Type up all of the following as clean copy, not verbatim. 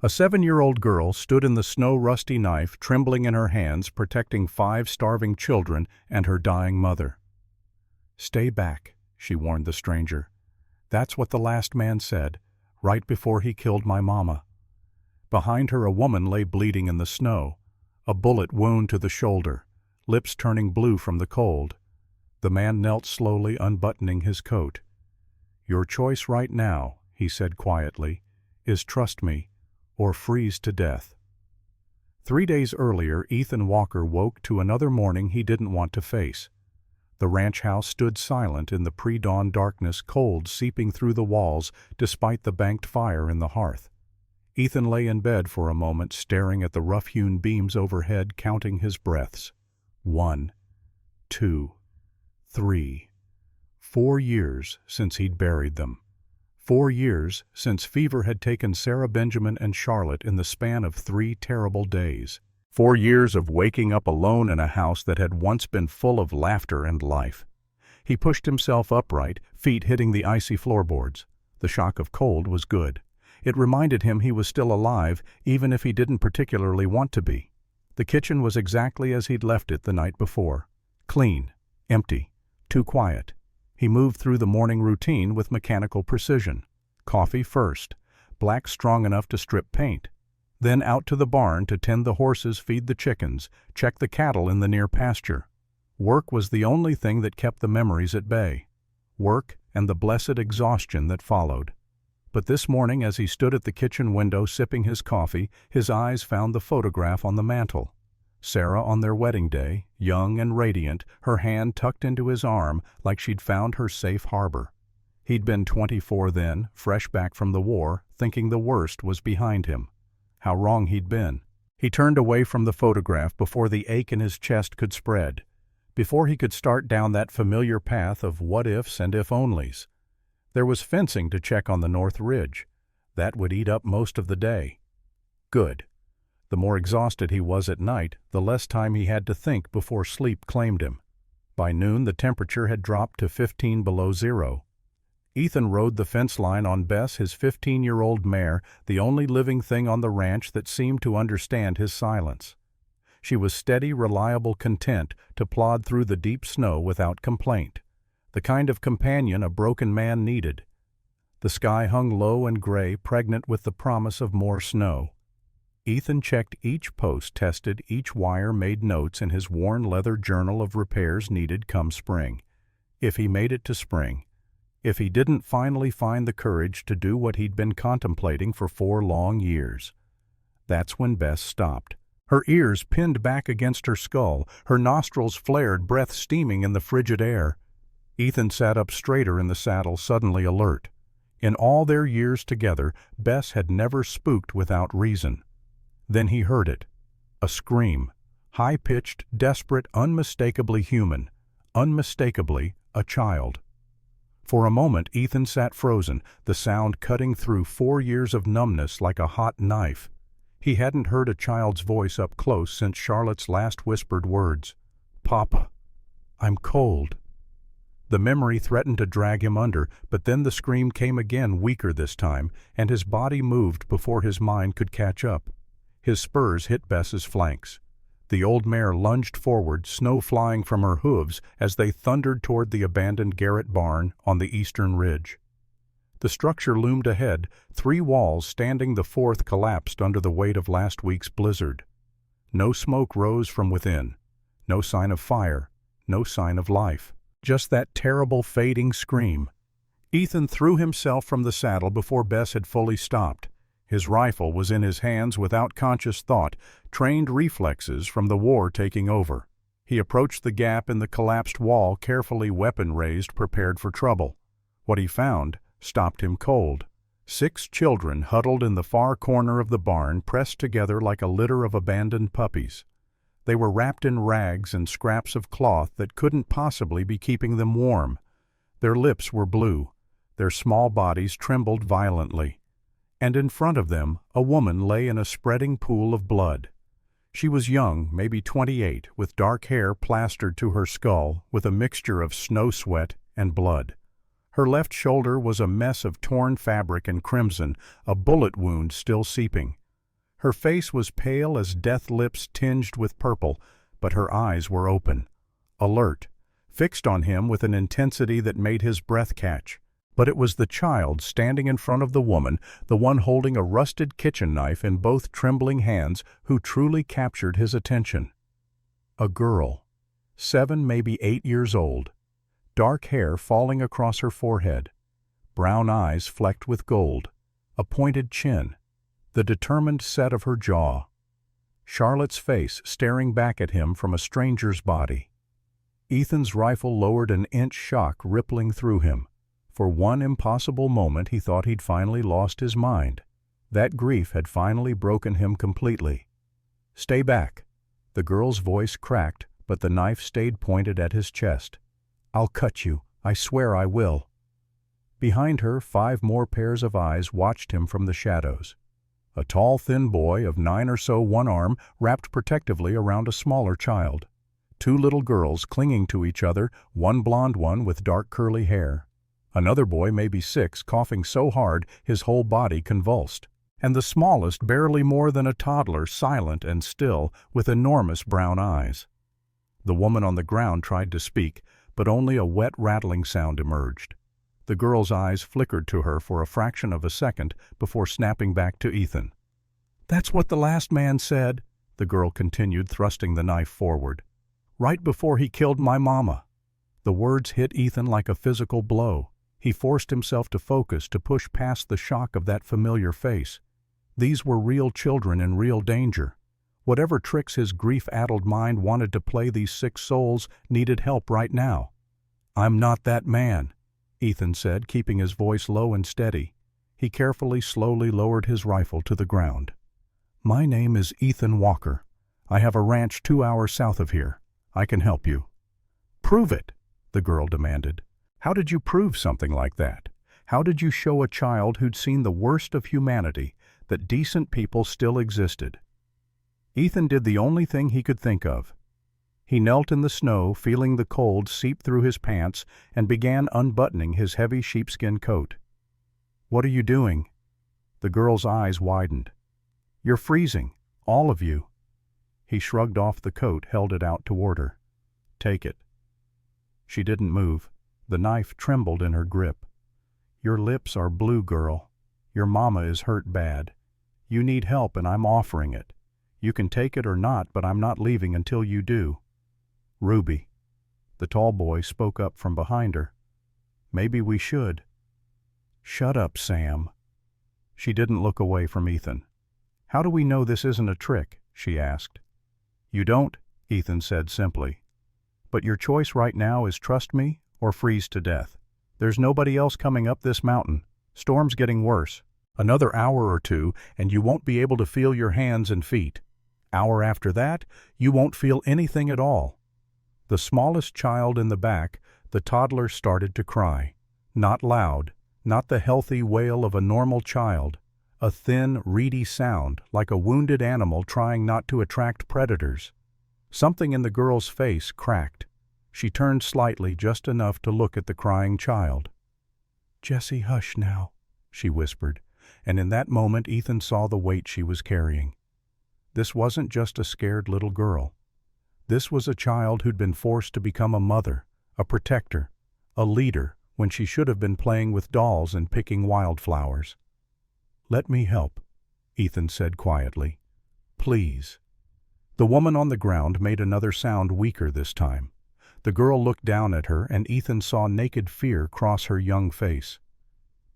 A 7-year-old girl stood in the snow-rusty knife, trembling in her hands, protecting 5 starving children and her dying mother. "Stay back," she warned the stranger. "That's what the last man said, right before he killed my mama." Behind her a woman lay bleeding in the snow, a bullet wound to the shoulder, lips turning blue from the cold. The man knelt slowly, unbuttoning his coat. "Your choice right now," he said quietly, "is trust me or freeze to death." 3 days earlier, Ethan Walker woke to another morning he didn't want to face. The ranch house stood silent in the pre-dawn darkness, cold seeping through the walls despite the banked fire in the hearth. Ethan lay in bed for a moment, staring at the rough-hewn beams overhead, counting his breaths. 1, 2, 3. 4 years since he'd buried them. 4 years since fever had taken Sarah, Benjamin, and Charlotte in the span of 3 terrible days. 4 years of waking up alone in a house that had once been full of laughter and life. He pushed himself upright, feet hitting the icy floorboards. The shock of cold was good. It reminded him he was still alive, even if he didn't particularly want to be. The kitchen was exactly as he'd left it the night before. Clean, empty, too quiet. He moved through the morning routine with mechanical precision. Coffee first, black strong enough to strip paint. Then out to the barn to tend the horses, feed the chickens, check the cattle in the near pasture. Work was the only thing that kept the memories at bay. Work and the blessed exhaustion that followed. But this morning, as he stood at the kitchen window sipping his coffee, his eyes found the photograph on the mantel. Sarah on their wedding day, young and radiant, her hand tucked into his arm like she'd found her safe harbor. He'd been 24 then, fresh back from the war, thinking the worst was behind him. How wrong he'd been. He turned away from the photograph before the ache in his chest could spread, before he could start down that familiar path of what-ifs and if-onlys. There was fencing to check on the North Ridge. That would eat up most of the day. Good. The more exhausted he was at night, the less time he had to think before sleep claimed him. By noon, the temperature had dropped to 15 below zero. Ethan rode the fence line on Bess, his 15-year-old mare, the only living thing on the ranch that seemed to understand his silence. She was steady, reliable, content to plod through the deep snow without complaint, the kind of companion a broken man needed. The sky hung low and gray, pregnant with the promise of more snow. Ethan checked each post, tested each wire, made notes in his worn leather journal of repairs needed come spring. If he made it to spring. If he didn't finally find the courage to do what he'd been contemplating for 4 long years. That's when Bess stopped. Her ears pinned back against her skull, her nostrils flared, breath steaming in the frigid air. Ethan sat up straighter in the saddle, suddenly alert. In all their years together, Bess had never spooked without reason. Then he heard it. A scream. High-pitched, desperate, unmistakably human. Unmistakably a child. For a moment, Ethan sat frozen, the sound cutting through 4 years of numbness like a hot knife. He hadn't heard a child's voice up close since Charlotte's last whispered words. "Papa, I'm cold." The memory threatened to drag him under, but then the scream came again, weaker this time, and his body moved before his mind could catch up. His spurs hit Bess's flanks. The old mare lunged forward, snow flying from her hooves as they thundered toward the abandoned garret barn on the eastern ridge. The structure loomed ahead, 3 walls standing, the 4th collapsed under the weight of last week's blizzard. No smoke rose from within. No sign of fire. No sign of life. Just that terrible fading scream. Ethan threw himself from the saddle before Bess had fully stopped. His rifle was in his hands without conscious thought, trained reflexes from the war taking over. He approached the gap in the collapsed wall, carefully weapon raised, prepared for trouble. What he found stopped him cold. 6 children huddled in the far corner of the barn, pressed together like a litter of abandoned puppies. They were wrapped in rags and scraps of cloth that couldn't possibly be keeping them warm. Their lips were blue. Their small bodies trembled violently. And in front of them, a woman lay in a spreading pool of blood. She was young, maybe 28, with dark hair plastered to her skull, with a mixture of snow sweat and blood. Her left shoulder was a mess of torn fabric and crimson, a bullet wound still seeping. Her face was pale as death lips tinged with purple, but her eyes were open, alert, fixed on him with an intensity that made his breath catch. But it was the child standing in front of the woman, the one holding a rusted kitchen knife in both trembling hands, who truly captured his attention. A girl, 7, maybe 8 years old, dark hair falling across her forehead, brown eyes flecked with gold, a pointed chin, the determined set of her jaw. Charlotte's face staring back at him from a stranger's body. Ethan's rifle lowered, an inch shock rippling through him. For one impossible moment he thought he'd finally lost his mind. That grief had finally broken him completely. "Stay back." The girl's voice cracked, but the knife stayed pointed at his chest. "I'll cut you. I swear I will." Behind her, 5 more pairs of eyes watched him from the shadows. A tall, thin boy of 9 or so, one arm wrapped protectively around a smaller child. 2 little girls clinging to each other, one blonde one with dark curly hair. Another boy, maybe 6, coughing so hard his whole body convulsed. And the smallest, barely more than a toddler, silent and still, with enormous brown eyes. The woman on the ground tried to speak, but only a wet rattling sound emerged. The girl's eyes flickered to her for a fraction of a second before snapping back to Ethan. "That's what the last man said," the girl continued, thrusting the knife forward. "Right before he killed my mama." The words hit Ethan like a physical blow. He forced himself to focus, to push past the shock of that familiar face. These were real children in real danger. Whatever tricks his grief-addled mind wanted to play these 6 souls needed help right now. "I'm not that man," Ethan said, keeping his voice low and steady. He carefully, slowly lowered his rifle to the ground. "My name is Ethan Walker. I have a ranch 2 hours south of here. I can help you." "Prove it," the girl demanded. "How did you prove something like that? How did you show a child who'd seen the worst of humanity that decent people still existed?" Ethan did the only thing he could think of. He knelt in the snow, feeling the cold seep through his pants, and began unbuttoning his heavy sheepskin coat. "What are you doing?" The girl's eyes widened. "You're freezing, all of you." He shrugged off the coat, held it out toward her. "Take it." She didn't move. The knife trembled in her grip. "Your lips are blue, girl. Your mama is hurt bad. You need help, and I'm offering it. You can take it or not, but I'm not leaving until you do." "Ruby." The tall boy spoke up from behind her. "Maybe we should." "Shut up, Sam." She didn't look away from Ethan. "How do we know this isn't a trick?" she asked. "You don't," Ethan said simply. "But your choice right now is trust me or freeze to death. There's nobody else coming up this mountain. Storm's getting worse. Another hour or 2, and you won't be able to feel your hands and feet. Hour after that, you won't feel anything at all." The smallest child in the back, the toddler, started to cry. Not loud, not the healthy wail of a normal child. A thin, reedy sound, like a wounded animal trying not to attract predators. Something in the girl's face cracked. She turned slightly, just enough to look at the crying child. "Jesse, hush now," she whispered, and in that moment Ethan saw the weight she was carrying. This wasn't just a scared little girl. This was a child who'd been forced to become a mother, a protector, a leader, when she should have been playing with dolls and picking wildflowers. "Let me help," Ethan said quietly. "Please." The woman on the ground made another sound, weaker this time. The girl looked down at her, and Ethan saw naked fear cross her young face.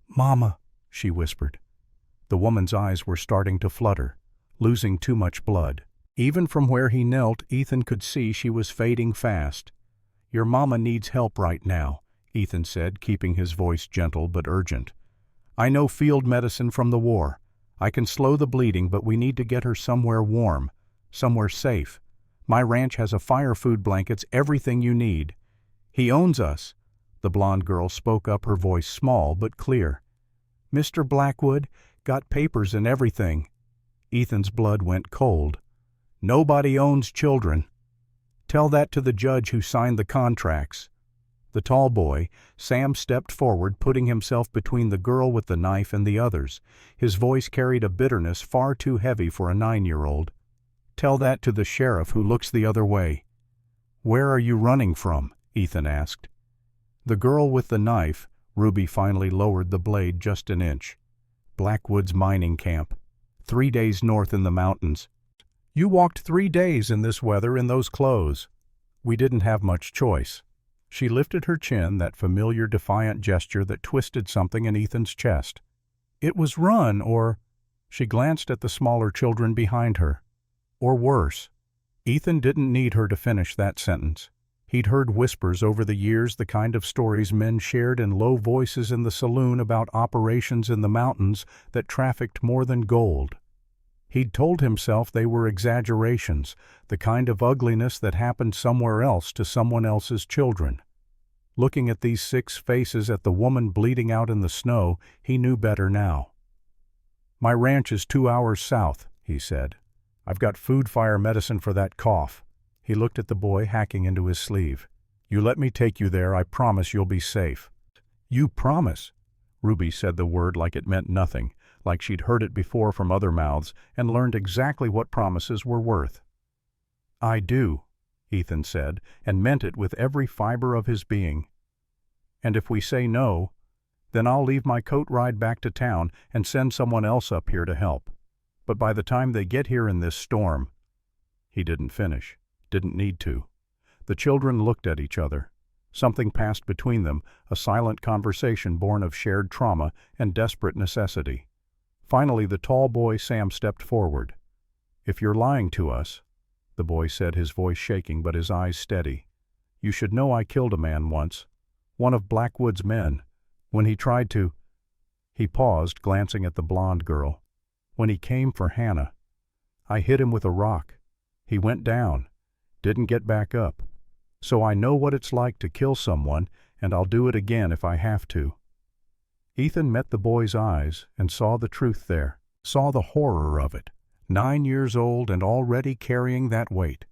"Mama," she whispered. The woman's eyes were starting to flutter, losing too much blood. Even from where he knelt, Ethan could see she was fading fast. "Your mama needs help right now," Ethan said, keeping his voice gentle but urgent. "I know field medicine from the war. I can slow the bleeding, but we need to get her somewhere warm, somewhere safe. My ranch has a fire, food, blankets, everything you need. He owns us." The blonde girl spoke up, her voice small but clear. "Mr. Blackwood, got papers and everything." Ethan's blood went cold. "Nobody owns children. Tell that to the judge who signed the contracts." The tall boy, Sam, stepped forward, putting himself between the girl with the knife and the others. His voice carried a bitterness far too heavy for a 9-year-old. "Tell that to the sheriff who looks the other way." "Where are you running from?" Ethan asked. "The girl with the knife." Ruby finally lowered the blade just an inch. "Blackwoods mining camp. 3 days north in the mountains. You walked 3 days in this weather in those clothes." "We didn't have much choice." She lifted her chin, that familiar defiant gesture that twisted something in Ethan's chest. "It was run or—" She glanced at the smaller children behind her. "Or worse." Ethan didn't need her to finish that sentence. He'd heard whispers over the years, the kind of stories men shared in low voices in the saloon about operations in the mountains that trafficked more than gold. He'd told himself they were exaggerations, the kind of ugliness that happened somewhere else to someone else's children. Looking at these 6 faces, at the woman bleeding out in the snow, he knew better now. "My ranch is 2 hours south," he said. "I've got food fire medicine for that cough." He looked at the boy, hacking into his sleeve. "You let me take you there, I promise you'll be safe." "You promise?" Ruby said the word like it meant nothing, like she'd heard it before from other mouths and learned exactly what promises were worth. "I do," Ethan said, and meant it with every fiber of his being. "And if we say no, then I'll leave my coat ride back to town and send someone else up here to help. But by the time they get here in this storm—" He didn't finish, didn't need to. The children looked at each other. Something passed between them, a silent conversation born of shared trauma and desperate necessity. Finally, the tall boy Sam stepped forward. "If you're lying to us," the boy said, his voice shaking but his eyes steady, "you should know I killed a man once, one of Blackwood's men, when he tried to—" He paused, glancing at the blonde girl. "When he came for Hannah. I hit him with a rock. He went down, didn't get back up. So I know what it's like to kill someone, and I'll do it again if I have to." Ethan met the boy's eyes and saw the truth there, saw the horror of it. 9 years old and already carrying that weight.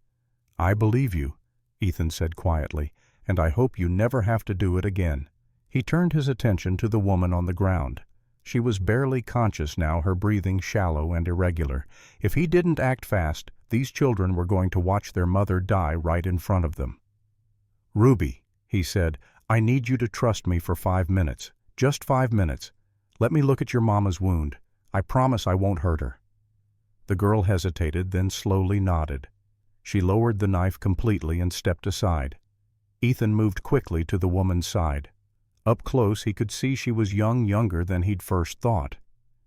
"I believe you," Ethan said quietly, "and I hope you never have to do it again." He turned his attention to the woman on the ground. She was barely conscious now, her breathing shallow and irregular. If he didn't act fast, these children were going to watch their mother die right in front of them. "Ruby," he said, "I need you to trust me for 5 minutes. Just 5 minutes. Let me look at your mama's wound. I promise I won't hurt her." The girl hesitated, then slowly nodded. She lowered the knife completely and stepped aside. Ethan moved quickly to the woman's side. Up close, he could see she was younger than he'd first thought.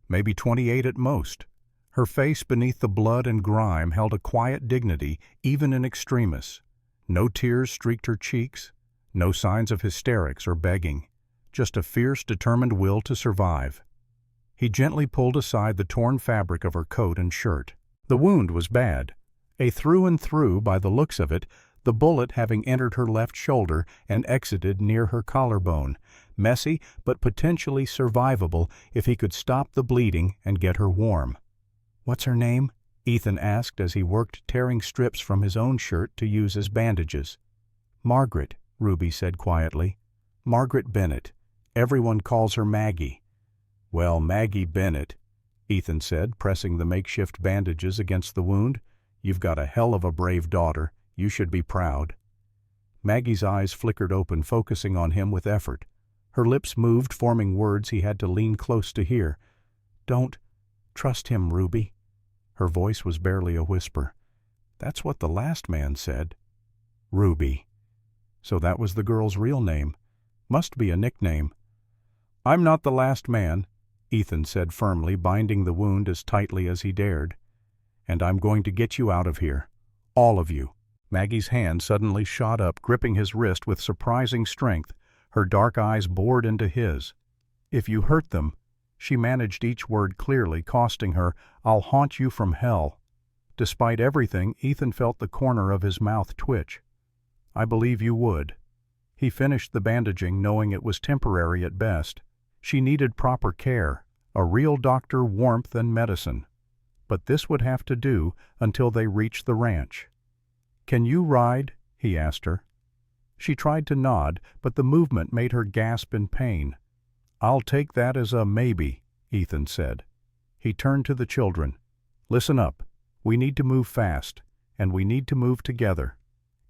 Maybe 28 at most. Her face, beneath the blood and grime, held a quiet dignity, even in extremis. No tears streaked her cheeks, no signs of hysterics or begging. Just a fierce, determined will to survive. He gently pulled aside the torn fabric of her coat and shirt. The wound was bad. A through and through, by the looks of it, the bullet having entered her left shoulder and exited near her collarbone. Messy, but potentially survivable if he could stop the bleeding and get her warm. "What's her name?" Ethan asked as he worked tearing strips from his own shirt to use as bandages. "Margaret," Ruby said quietly. "Margaret Bennett. Everyone calls her Maggie." "Well, Maggie Bennett," Ethan said, pressing the makeshift bandages against the wound. "You've got a hell of a brave daughter. You should be proud." Maggie's eyes flickered open, focusing on him with effort. Her lips moved, forming words he had to lean close to hear. "Don't trust him, Ruby." Her voice was barely a whisper. "That's what the last man said." Ruby. So that was the girl's real name. Must be a nickname. "I'm not the last man," Ethan said firmly, binding the wound as tightly as he dared. "And I'm going to get you out of here. All of you." Maggie's hand suddenly shot up, gripping his wrist with surprising strength. Her dark eyes bored into his. "If you hurt them," she managed each word clearly, costing her, "I'll haunt you from hell." Despite everything, Ethan felt the corner of his mouth twitch. "I believe you would." He finished the bandaging, knowing it was temporary at best. She needed proper care, a real doctor, warmth, and medicine. But this would have to do until they reached the ranch. "Can you ride?" he asked her. She tried to nod, but the movement made her gasp in pain. "I'll take that as a maybe," Ethan said. He turned to the children. "Listen up. We need to move fast, and we need to move together.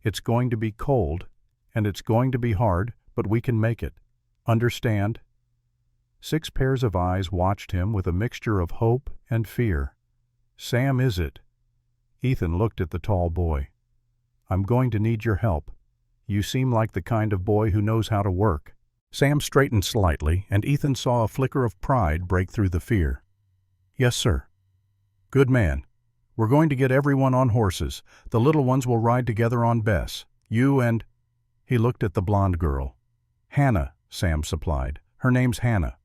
It's going to be cold, and it's going to be hard, but we can make it. Understand?" 6 pairs of eyes watched him with a mixture of hope and fear. "Sam, is it?" Ethan looked at the tall boy. "I'm going to need your help. You seem like the kind of boy who knows how to work." Sam straightened slightly, and Ethan saw a flicker of pride break through the fear. "Yes, sir." "Good man. We're going to get everyone on horses. The little ones will ride together on Bess. You and—" He looked at the blonde girl. "Hannah," Sam supplied. "Her name's Hannah.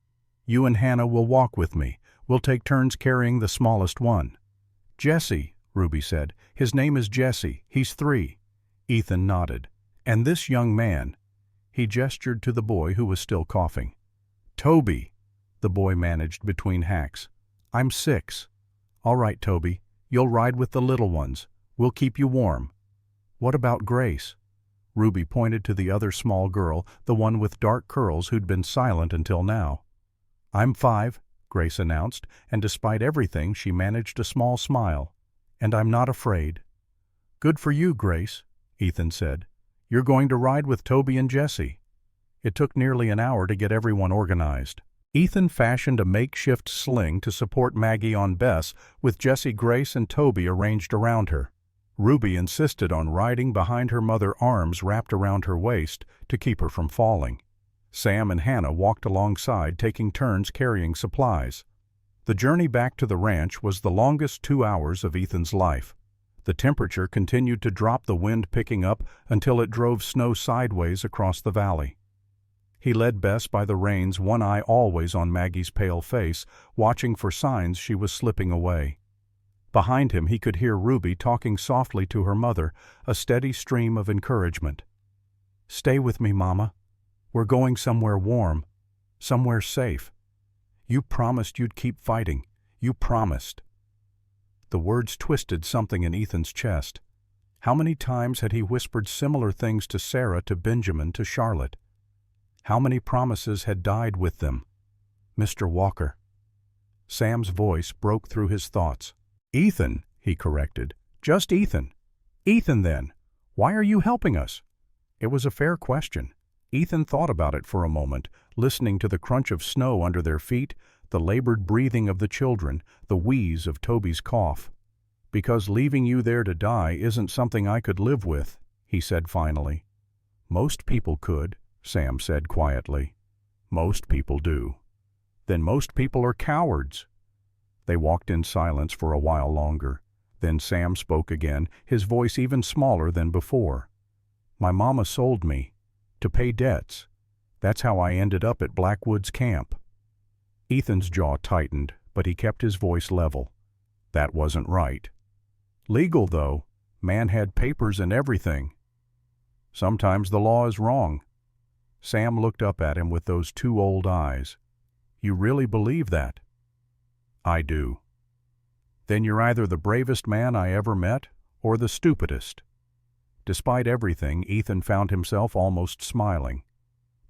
You and Hannah will walk with me. We'll take turns carrying the smallest one." "Jesse," Ruby said. "His name is Jesse. He's 3. Ethan nodded. "And this young man—" He gestured to the boy who was still coughing. "Toby," the boy managed between hacks. "I'm 6. "All right, Toby. You'll ride with the little ones. We'll keep you warm." "What about Grace?" Ruby pointed to the other small girl, the one with dark curls who'd been silent until now. "I'm 5, Grace announced, and despite everything she managed a small smile. "And I'm not afraid." "Good for you, Grace," Ethan said. "You're going to ride with Toby and Jesse." It took nearly an hour to get everyone organized. Ethan fashioned a makeshift sling to support Maggie on Bess, with Jesse, Grace, and Toby arranged around her. Ruby insisted on riding behind her mother, arms wrapped around her waist to keep her from falling. Sam and Hannah walked alongside, taking turns carrying supplies. The journey back to the ranch was the longest 2 hours of Ethan's life. The temperature continued to drop, the wind picking up until it drove snow sideways across the valley. He led Bess by the reins, one eye always on Maggie's pale face, watching for signs she was slipping away. Behind him he could hear Ruby talking softly to her mother, a steady stream of encouragement. "Stay with me, Mama. We're going somewhere warm, somewhere safe. You promised you'd keep fighting. You promised." The words twisted something in Ethan's chest. How many times had he whispered similar things to Sarah, to Benjamin, to Charlotte? How many promises had died with them? "Mr. Walker." Sam's voice broke through his thoughts. "Ethan," he corrected. "Just Ethan." "Ethan, then. Why are you helping us?" It was a fair question. Ethan thought about it for a moment, listening to the crunch of snow under their feet, the labored breathing of the children, the wheeze of Toby's cough. "Because leaving you there to die isn't something I could live with," he said finally. "Most people could," Sam said quietly. "Most people do." "Then most people are cowards." They walked in silence for a while longer. Then Sam spoke again, his voice even smaller than before. "My mama sold me. To pay debts. That's how I ended up at Blackwoods Camp." Ethan's jaw tightened, but he kept his voice level. "That wasn't right." "Legal, though. Man had papers and everything." "Sometimes the law is wrong." Sam looked up at him with those 2 old eyes. "You really believe that?" "I do." "Then you're either the bravest man I ever met, or the stupidest." Despite everything, Ethan found himself almost smiling.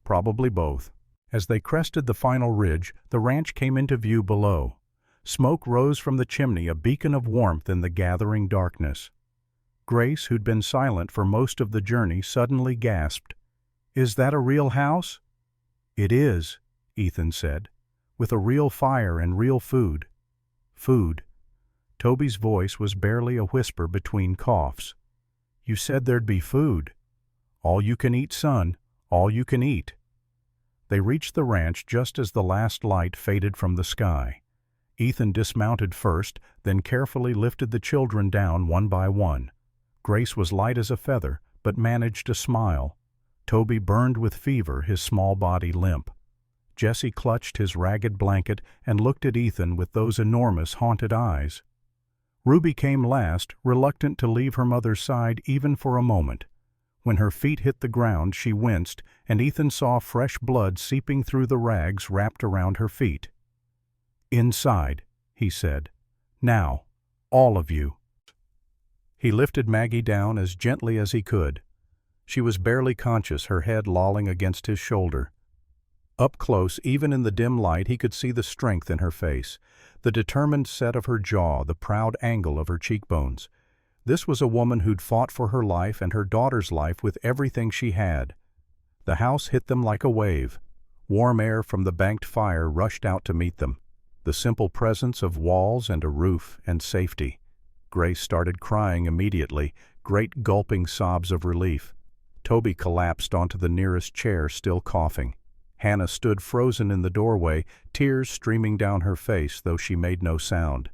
Probably both. As they crested the final ridge, the ranch came into view below. Smoke rose from the chimney, a beacon of warmth in the gathering darkness. Grace, who'd been silent for most of the journey, suddenly gasped. "Is that a real house?" "It is," Ethan said, "with a real fire and real food." "Food." Toby's voice was barely a whisper between coughs. "You said there'd be food." "All you can eat, son. All you can eat." They reached the ranch just as the last light faded from the sky. Ethan dismounted first, then carefully lifted the children down one by one. Grace was light as a feather, but managed to smile. Toby burned with fever, his small body limp. Jesse clutched his ragged blanket and looked at Ethan with those enormous, haunted eyes. Ruby came last, reluctant to leave her mother's side even for a moment. When her feet hit the ground, she winced, and Ethan saw fresh blood seeping through the rags wrapped around her feet. "Inside," he said. "Now, all of you." He lifted Maggie down as gently as he could. She was barely conscious, her head lolling against his shoulder. Up close, even in the dim light, he could see the strength in her face, the determined set of her jaw, the proud angle of her cheekbones. This was a woman who'd fought for her life and her daughter's life with everything she had. The house hit them like a wave. Warm air from the banked fire rushed out to meet them. The simple presence of walls and a roof and safety. Grace started crying immediately, great gulping sobs of relief. Toby collapsed onto the nearest chair, still coughing. Hannah stood frozen in the doorway, tears streaming down her face, though she made no sound.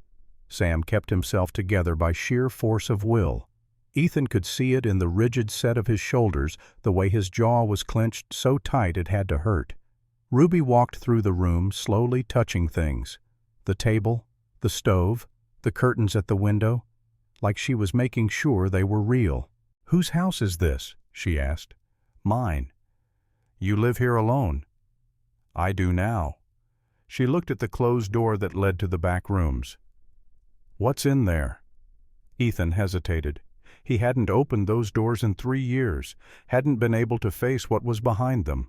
Sam kept himself together by sheer force of will. Ethan could see it in the rigid set of his shoulders, the way his jaw was clenched so tight it had to hurt. Ruby walked through the room, slowly touching things. The table, the stove, the curtains at the window, like she was making sure they were real. "Whose house is this?" she asked. "Mine." "You live here alone?" "I do now." She looked at the closed door that led to the back rooms. "What's in there?" Ethan hesitated. He hadn't opened those doors in 3 years, hadn't been able to face what was behind them.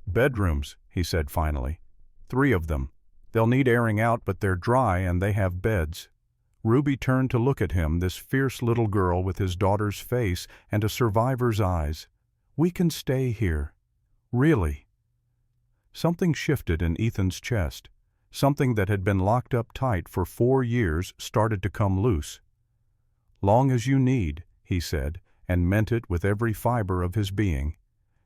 "Bedrooms," he said finally. 3 of them. They'll need airing out, but they're dry and they have beds." Ruby turned to look at him, this fierce little girl with his daughter's face and a survivor's eyes. "We can stay here." "Really?" Something shifted in Ethan's chest. Something that had been locked up tight for 4 years started to come loose. "Long as you need," he said, and meant it with every fiber of his being.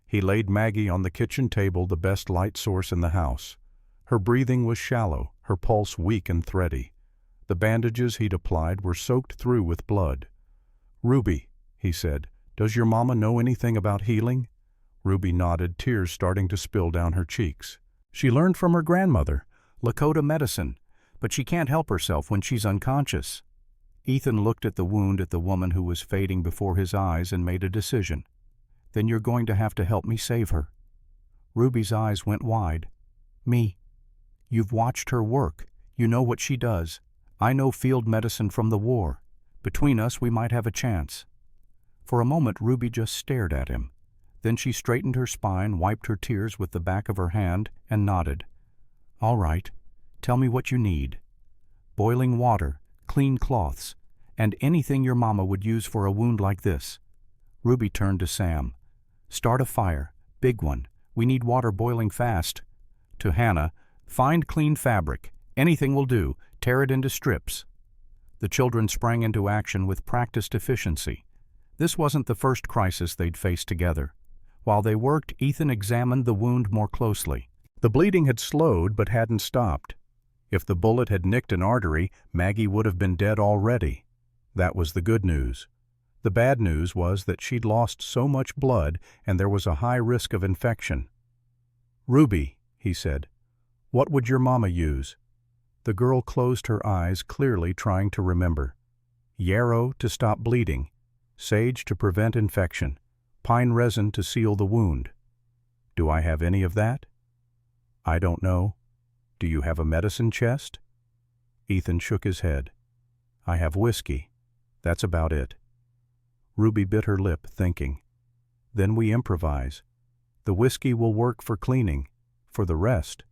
He laid Maggie on the kitchen table, the best light source in the house. Her breathing was shallow, her pulse weak and thready. The bandages he'd applied were soaked through with blood. "Ruby," he said, "does your mama know anything about healing?" Ruby nodded, tears starting to spill down her cheeks. "She learned from her grandmother, Lakota medicine, but she can't help herself when she's unconscious." Ethan looked at the wound at the woman who was fading before his eyes and made a decision. "Then you're going to have to help me save her." Ruby's eyes went wide. "Me? You've watched her work. You know what she does. I know field medicine from the war. Between us, we might have a chance." For a moment, Ruby just stared at him. Then she straightened her spine, wiped her tears with the back of her hand, and nodded. "All right. Tell me what you need." "Boiling water, clean cloths, and anything your mama would use for a wound like this." Ruby turned to Sam. "Start a fire, big one. We need water boiling fast." To Hannah, "Find clean fabric. Anything will do. Tear it into strips." The children sprang into action with practiced efficiency. This wasn't the first crisis they'd faced together. While they worked, Ethan examined the wound more closely. The bleeding had slowed but hadn't stopped. If the bullet had nicked an artery, Maggie would have been dead already. That was the good news. The bad news was that she'd lost so much blood and there was a high risk of infection. "Ruby," he said, "what would your mama use?" The girl closed her eyes, clearly trying to remember. "Yarrow to stop bleeding, sage to prevent infection, pine resin to seal the wound. Do I have any of that?" "I don't know. Do you have a medicine chest?" Ethan shook his head. "I have whiskey. That's about it." Ruby bit her lip, thinking. "Then we improvise. The whiskey will work for cleaning. For the rest—"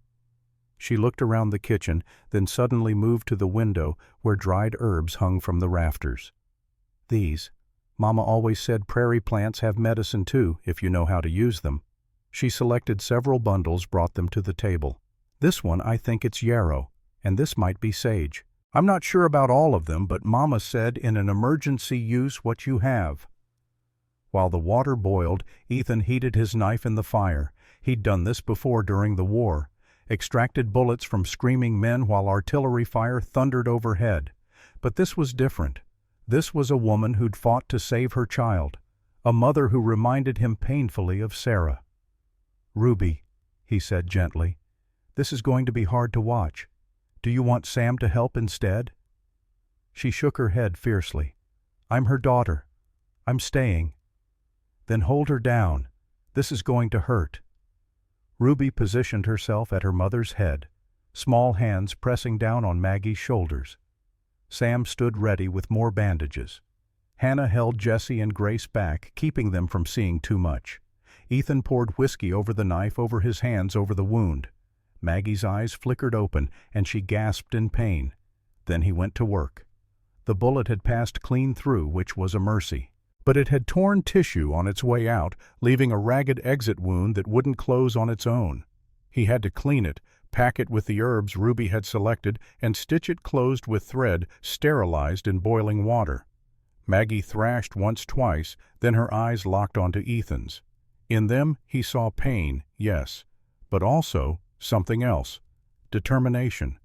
She looked around the kitchen, then suddenly moved to the window where dried herbs hung from the rafters. "These. Mama always said prairie plants have medicine too, if you know how to use them." She selected several bundles, brought them to the table. "This one, I think it's yarrow, and this might be sage. I'm not sure about all of them, but Mama said in an emergency use what you have." While the water boiled, Ethan heated his knife in the fire. He'd done this before during the war. Extracted bullets from screaming men while artillery fire thundered overhead. But this was different. This was a woman who'd fought to save her child, a mother who reminded him painfully of Sarah. "Ruby," he said gently, "this is going to be hard to watch. Do you want Sam to help instead?" She shook her head fiercely. "I'm her daughter. I'm staying." "Then hold her down. This is going to hurt." Ruby positioned herself at her mother's head, small hands pressing down on Maggie's shoulders. Sam stood ready with more bandages. Hannah held Jessie and Grace back, keeping them from seeing too much. Ethan poured whiskey over the knife over his hands over the wound. Maggie's eyes flickered open, and she gasped in pain. Then he went to work. The bullet had passed clean through, which was a mercy. But it had torn tissue on its way out, leaving a ragged exit wound that wouldn't close on its own. He had to clean it, pack it with the herbs Ruby had selected, and stitch it closed with thread, sterilized in boiling water. Maggie thrashed twice, then her eyes locked onto Ethan's. In them he saw pain, yes, but also something else. Determination.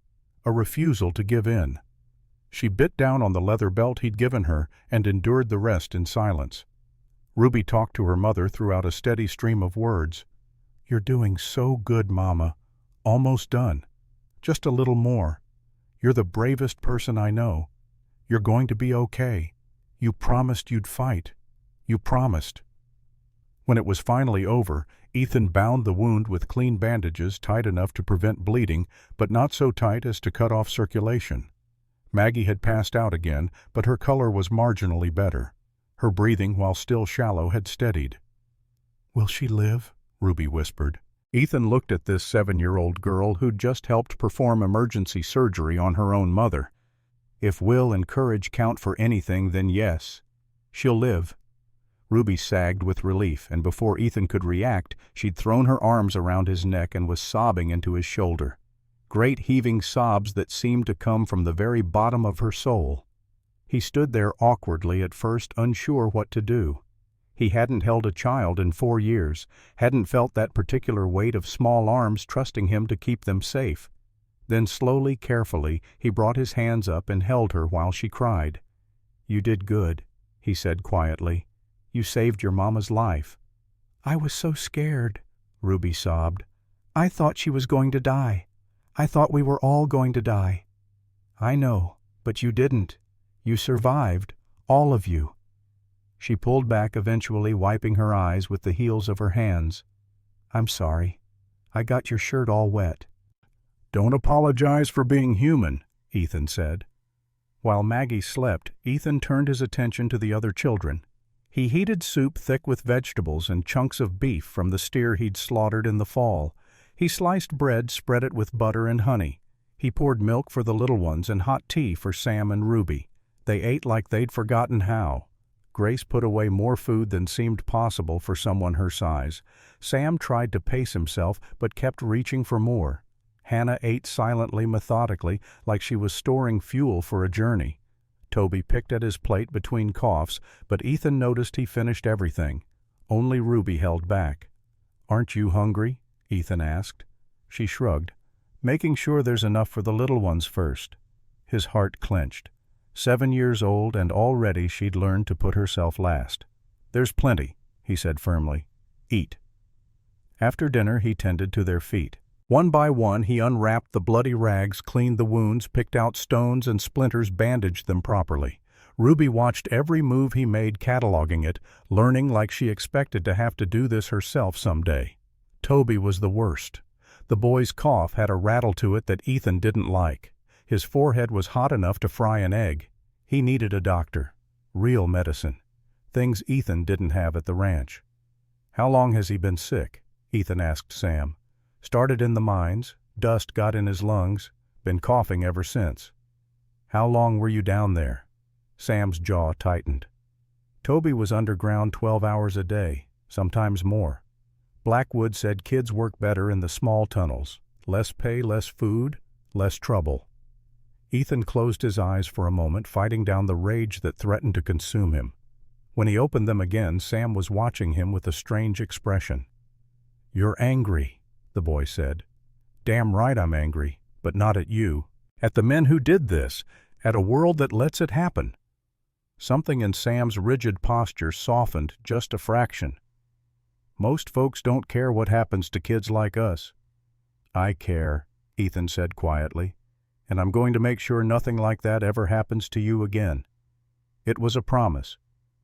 A refusal to give in. She bit down on the leather belt he'd given her and endured the rest in silence. Ruby talked to her mother throughout a steady stream of words. "You're doing so good, Mama. Almost done. Just a little more. You're the bravest person I know. You're going to be okay. You promised you'd fight. You promised." When it was finally over, Ethan bound the wound with clean bandages tight enough to prevent bleeding, but not so tight as to cut off circulation. Maggie had passed out again, but her color was marginally better. Her breathing, while still shallow, had steadied. "Will she live?" Ruby whispered. Ethan looked at this 7-year-old girl who'd just helped perform emergency surgery on her own mother. If will and courage count for anything, then yes. She'll live. Ruby sagged with relief, and before Ethan could react, she'd thrown her arms around his neck and was sobbing into his shoulder. Great heaving sobs that seemed to come from the very bottom of her soul. He stood there awkwardly at first, unsure what to do. He hadn't held a child in 4 years, hadn't felt that particular weight of small arms trusting him to keep them safe. Then slowly, carefully, he brought his hands up and held her while she cried. "You did good," he said quietly. "You saved your mama's life." "I was so scared," Ruby sobbed. "I thought she was going to die. I thought we were all going to die." "I know, but you didn't. You survived, all of you." She pulled back, eventually wiping her eyes with the heels of her hands. "I'm sorry. I got your shirt all wet." "Don't apologize for being human," Ethan said. While Maggie slept, Ethan turned his attention to the other children. He heated soup thick with vegetables and chunks of beef from the steer he'd slaughtered in the fall. He sliced bread, spread it with butter and honey. He poured milk for the little ones and hot tea for Sam and Ruby. They ate like they'd forgotten how. Grace put away more food than seemed possible for someone her size. Sam tried to pace himself, but kept reaching for more. Hannah ate silently, methodically, like she was storing fuel for a journey. Toby picked at his plate between coughs, but Ethan noticed he finished everything. Only Ruby held back. "Aren't you hungry?" Ethan asked. She shrugged. "Making sure there's enough for the little ones first." His heart clenched. 7 years old, and already she'd learned to put herself last. "There's plenty," he said firmly. "Eat." After dinner, he tended to their feet. One by one, he unwrapped the bloody rags, cleaned the wounds, picked out stones and splinters, bandaged them properly. Ruby watched every move he made, cataloging it, learning like she expected to have to do this herself someday. Toby was the worst. The boy's cough had a rattle to it that Ethan didn't like. His forehead was hot enough to fry an egg. He needed a doctor. Real medicine. Things Ethan didn't have at the ranch. "How long has he been sick?" Ethan asked Sam. "Started in the mines, dust got in his lungs, been coughing ever since." "How long were you down there?" Sam's jaw tightened. Toby was underground 12 hours a day, sometimes more. Blackwood said kids work better in the small tunnels. Less pay, less food, less trouble. Ethan closed his eyes for a moment, fighting down the rage that threatened to consume him. When he opened them again, Sam was watching him with a strange expression. "You're angry," the boy said. "Damn right I'm angry, but not at you. At the men who did this, at a world that lets it happen." Something in Sam's rigid posture softened just a fraction. "Most folks don't care what happens to kids like us." "I care," Ethan said quietly, "and I'm going to make sure nothing like that ever happens to you again." It was a promise,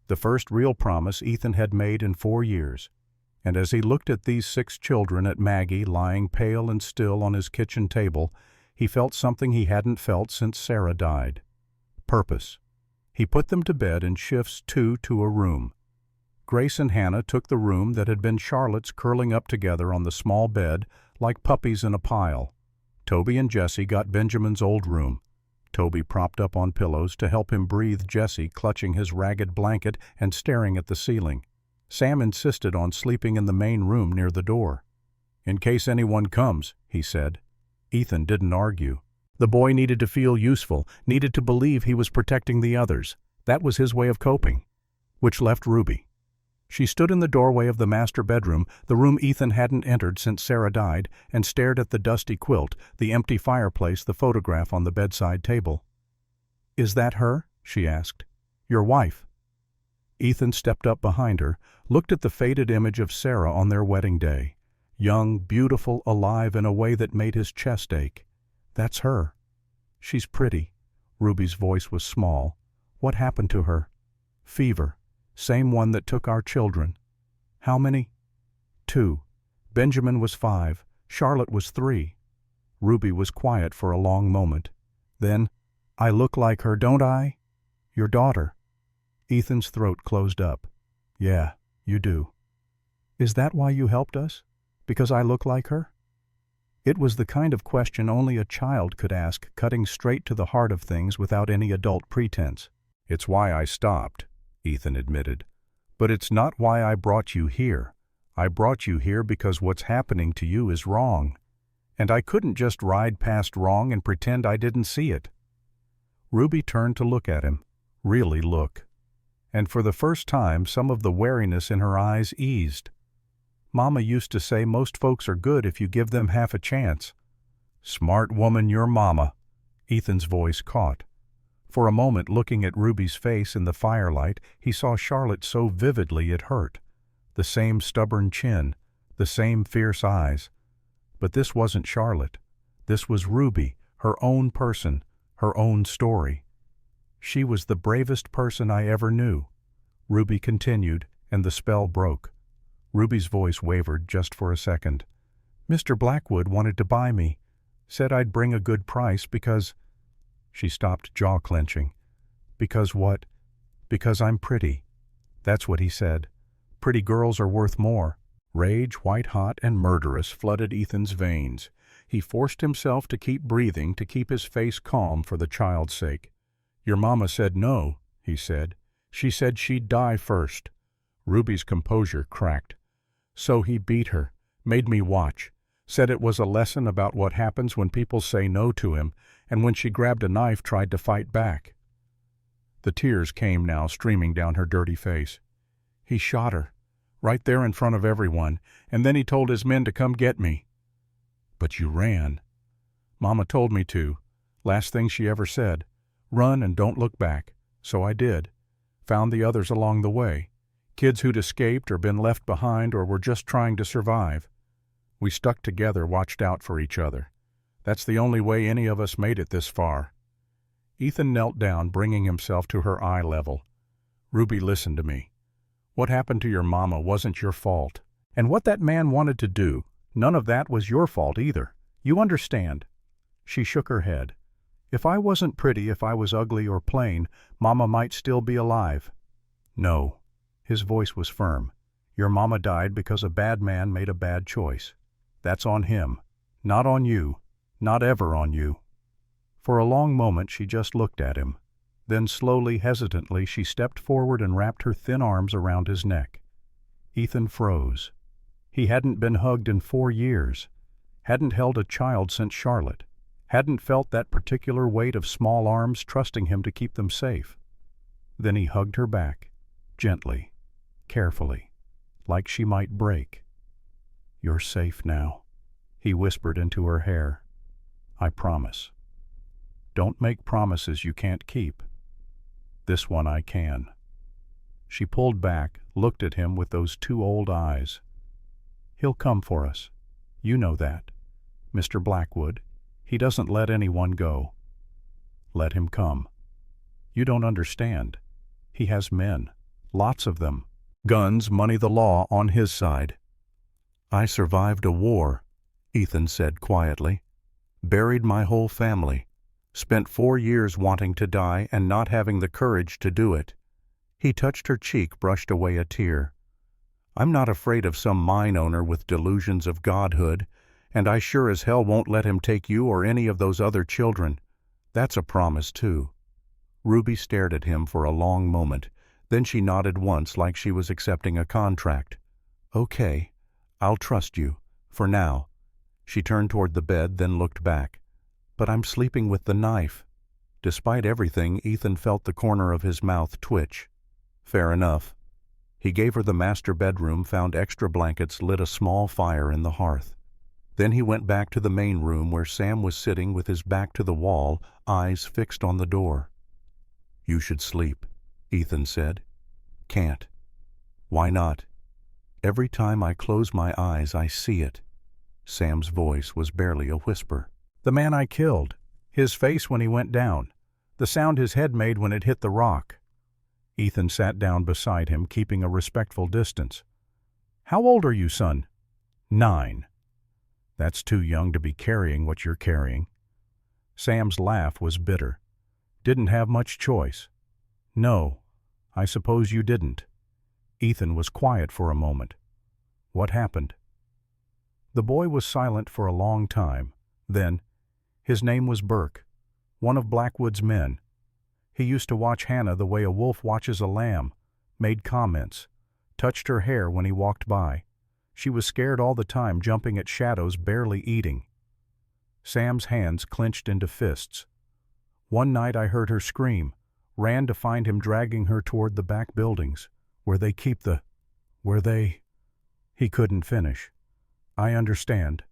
the first real promise Ethan had made in 4 years. And as he looked at these 6 children, at Maggie lying pale and still on his kitchen table, he felt something he hadn't felt since Sarah died. Purpose. He put them to bed in shifts 2 to a room. Grace and Hannah took the room that had been Charlotte's, curling up together on the small bed like puppies in a pile. Toby and Jessie got Benjamin's old room. Toby propped up on pillows to help him breathe, Jessie clutching his ragged blanket and staring at the ceiling. Sam insisted on sleeping in the main room near the door. "In case anyone comes," he said. Ethan didn't argue. The boy needed to feel useful, needed to believe he was protecting the others. That was his way of coping. Which left Ruby. She stood in the doorway of the master bedroom, the room Ethan hadn't entered since Sarah died, and stared at the dusty quilt, the empty fireplace, the photograph on the bedside table. "Is that her?" she asked. "Your wife?" Ethan stepped up behind her, looked at the faded image of Sarah on their wedding day. Young, beautiful, alive in a way that made his chest ache. "That's her." "She's pretty." Ruby's voice was small. "What happened to her?" "Fever. Same one that took our children." "How many?" "2. Benjamin was 5. Charlotte was 3. Ruby was quiet for a long moment. Then, "I look like her, don't I?" "Your daughter." Ethan's throat closed up. "Yeah, you do." "Is that why you helped us? Because I look like her?" It was the kind of question only a child could ask, cutting straight to the heart of things without any adult pretense. "It's why I stopped," Ethan admitted. "But it's not why I brought you here. I brought you here because what's happening to you is wrong. And I couldn't just ride past wrong and pretend I didn't see it." Ruby turned to look at him. Really look. And for the first time some of the wariness in her eyes eased. "Mama used to say most folks are good if you give them half a chance." "Smart woman, your mama," Ethan's voice caught. For a moment, looking at Ruby's face in the firelight, he saw Charlotte so vividly it hurt. The same stubborn chin, the same fierce eyes. But this wasn't Charlotte. This was Ruby, her own person, her own story. "She was the bravest person I ever knew," Ruby continued, and the spell broke. Ruby's voice wavered just for a second. "Mr. Blackwood wanted to buy me. Said I'd bring a good price because—" She stopped, jaw-clenching. "Because what?" "Because I'm pretty. That's what he said. Pretty girls are worth more." Rage, white-hot and murderous, flooded Ethan's veins. He forced himself to keep breathing, to keep his face calm for the child's sake. "Your mama said no," he said. "She said she'd die first." Ruby's composure cracked. "So he beat her, made me watch, said it was a lesson about what happens when people say no to him, and when she grabbed a knife tried to fight back." The tears came now streaming down her dirty face. "He shot her, right there in front of everyone, and then he told his men to come get me." "But you ran." "Mama told me to. Last thing she ever said. Run and don't look back. So I did. Found the others along the way. Kids who'd escaped or been left behind or were just trying to survive. We stuck together, watched out for each other. That's the only way any of us made it this far." Ethan knelt down, bringing himself to her eye level. "Ruby, listen to me. What happened to your mama wasn't your fault. And what that man wanted to do, none of that was your fault either. You understand?" She shook her head. "If I wasn't pretty, if I was ugly or plain, Mama might still be alive." "No." His voice was firm. "Your mama died because a bad man made a bad choice. That's on him. Not on you. Not ever on you." For a long moment she just looked at him. Then slowly, hesitantly, she stepped forward and wrapped her thin arms around his neck. Ethan froze. He hadn't been hugged in 4 years. Hadn't held a child since Charlotte. Hadn't felt that particular weight of small arms trusting him to keep them safe. Then he hugged her back, gently, carefully, like she might break. "You're safe now," he whispered into her hair. "I promise. Don't make promises you can't keep. This one I can." She pulled back, looked at him with those 2 old eyes. "He'll come for us. You know that. Mr. Blackwood, he doesn't let anyone go. Let him come. You don't understand. He has men, lots of them. Guns, money, the law on his side." "I survived a war," Ethan said quietly. "Buried my whole family. Spent 4 years wanting to die and not having the courage to do it. He touched her cheek, brushed away a tear. I'm not afraid of some mine owner with delusions of godhood, and I sure as hell won't let him take you or any of those other children. That's a promise, too. Ruby stared at him for a long moment. Then she nodded once like she was accepting a contract. Okay, I'll trust you, for now. She turned toward the bed, then looked back. But I'm sleeping with the knife. Despite everything, Ethan felt the corner of his mouth twitch. Fair enough. He gave her the master bedroom, found extra blankets, lit a small fire in the hearth. Then he went back to the main room where Sam was sitting with his back to the wall, eyes fixed on the door. You should sleep, Ethan said. Can't. Why not? Every time I close my eyes, I see it. Sam's voice was barely a whisper. The man I killed. His face when he went down. The sound his head made when it hit the rock. Ethan sat down beside him, keeping a respectful distance. How old are you, son? 9. That's too young to be carrying what you're carrying. Sam's laugh was bitter. Didn't have much choice. No, I suppose you didn't. Ethan was quiet for a moment. What happened? The boy was silent for a long time. Then, his name was Burke, one of Blackwood's men. He used to watch Hannah the way a wolf watches a lamb, made comments, touched her hair when he walked by. She was scared all the time, jumping at shadows, barely eating. Sam's hands clenched into fists. One night I heard her scream, ran to find him dragging her toward the back buildings, where they keep the... He couldn't finish. I understand.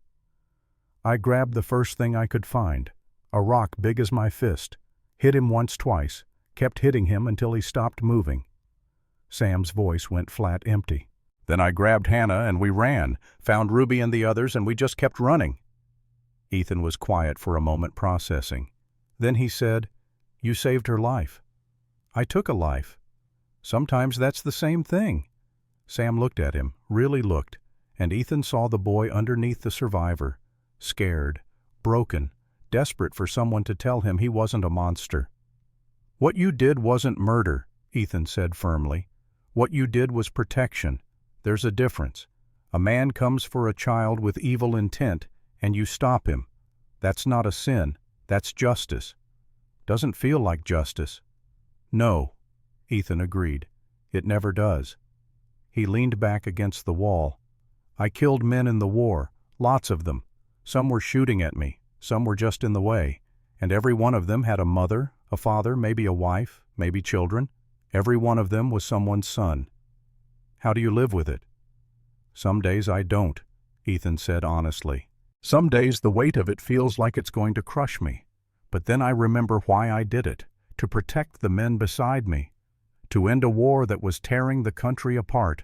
I grabbed the first thing I could find, a rock big as my fist, hit him once, twice, kept hitting him until he stopped moving. Sam's voice went flat empty. Then I grabbed Hannah and we ran, found Ruby and the others, and we just kept running. Ethan was quiet for a moment, processing. Then he said, You saved her life. I took a life. Sometimes that's the same thing. Sam looked at him, really looked, and Ethan saw the boy underneath the survivor, scared, broken, desperate for someone to tell him he wasn't a monster. What you did wasn't murder, Ethan said firmly. What you did was protection. There's a difference. A man comes for a child with evil intent, and you stop him. That's not a sin. That's justice. Doesn't feel like justice. No, Ethan agreed. It never does. He leaned back against the wall. I killed men in the war, lots of them. Some were shooting at me, some were just in the way, and every one of them had a mother, a father, maybe a wife, maybe children. Every one of them was someone's son. How do you live with it? Some days I don't, Ethan said honestly. Some days the weight of it feels like it's going to crush me. But then I remember why I did it, to protect the men beside me, to end a war that was tearing the country apart,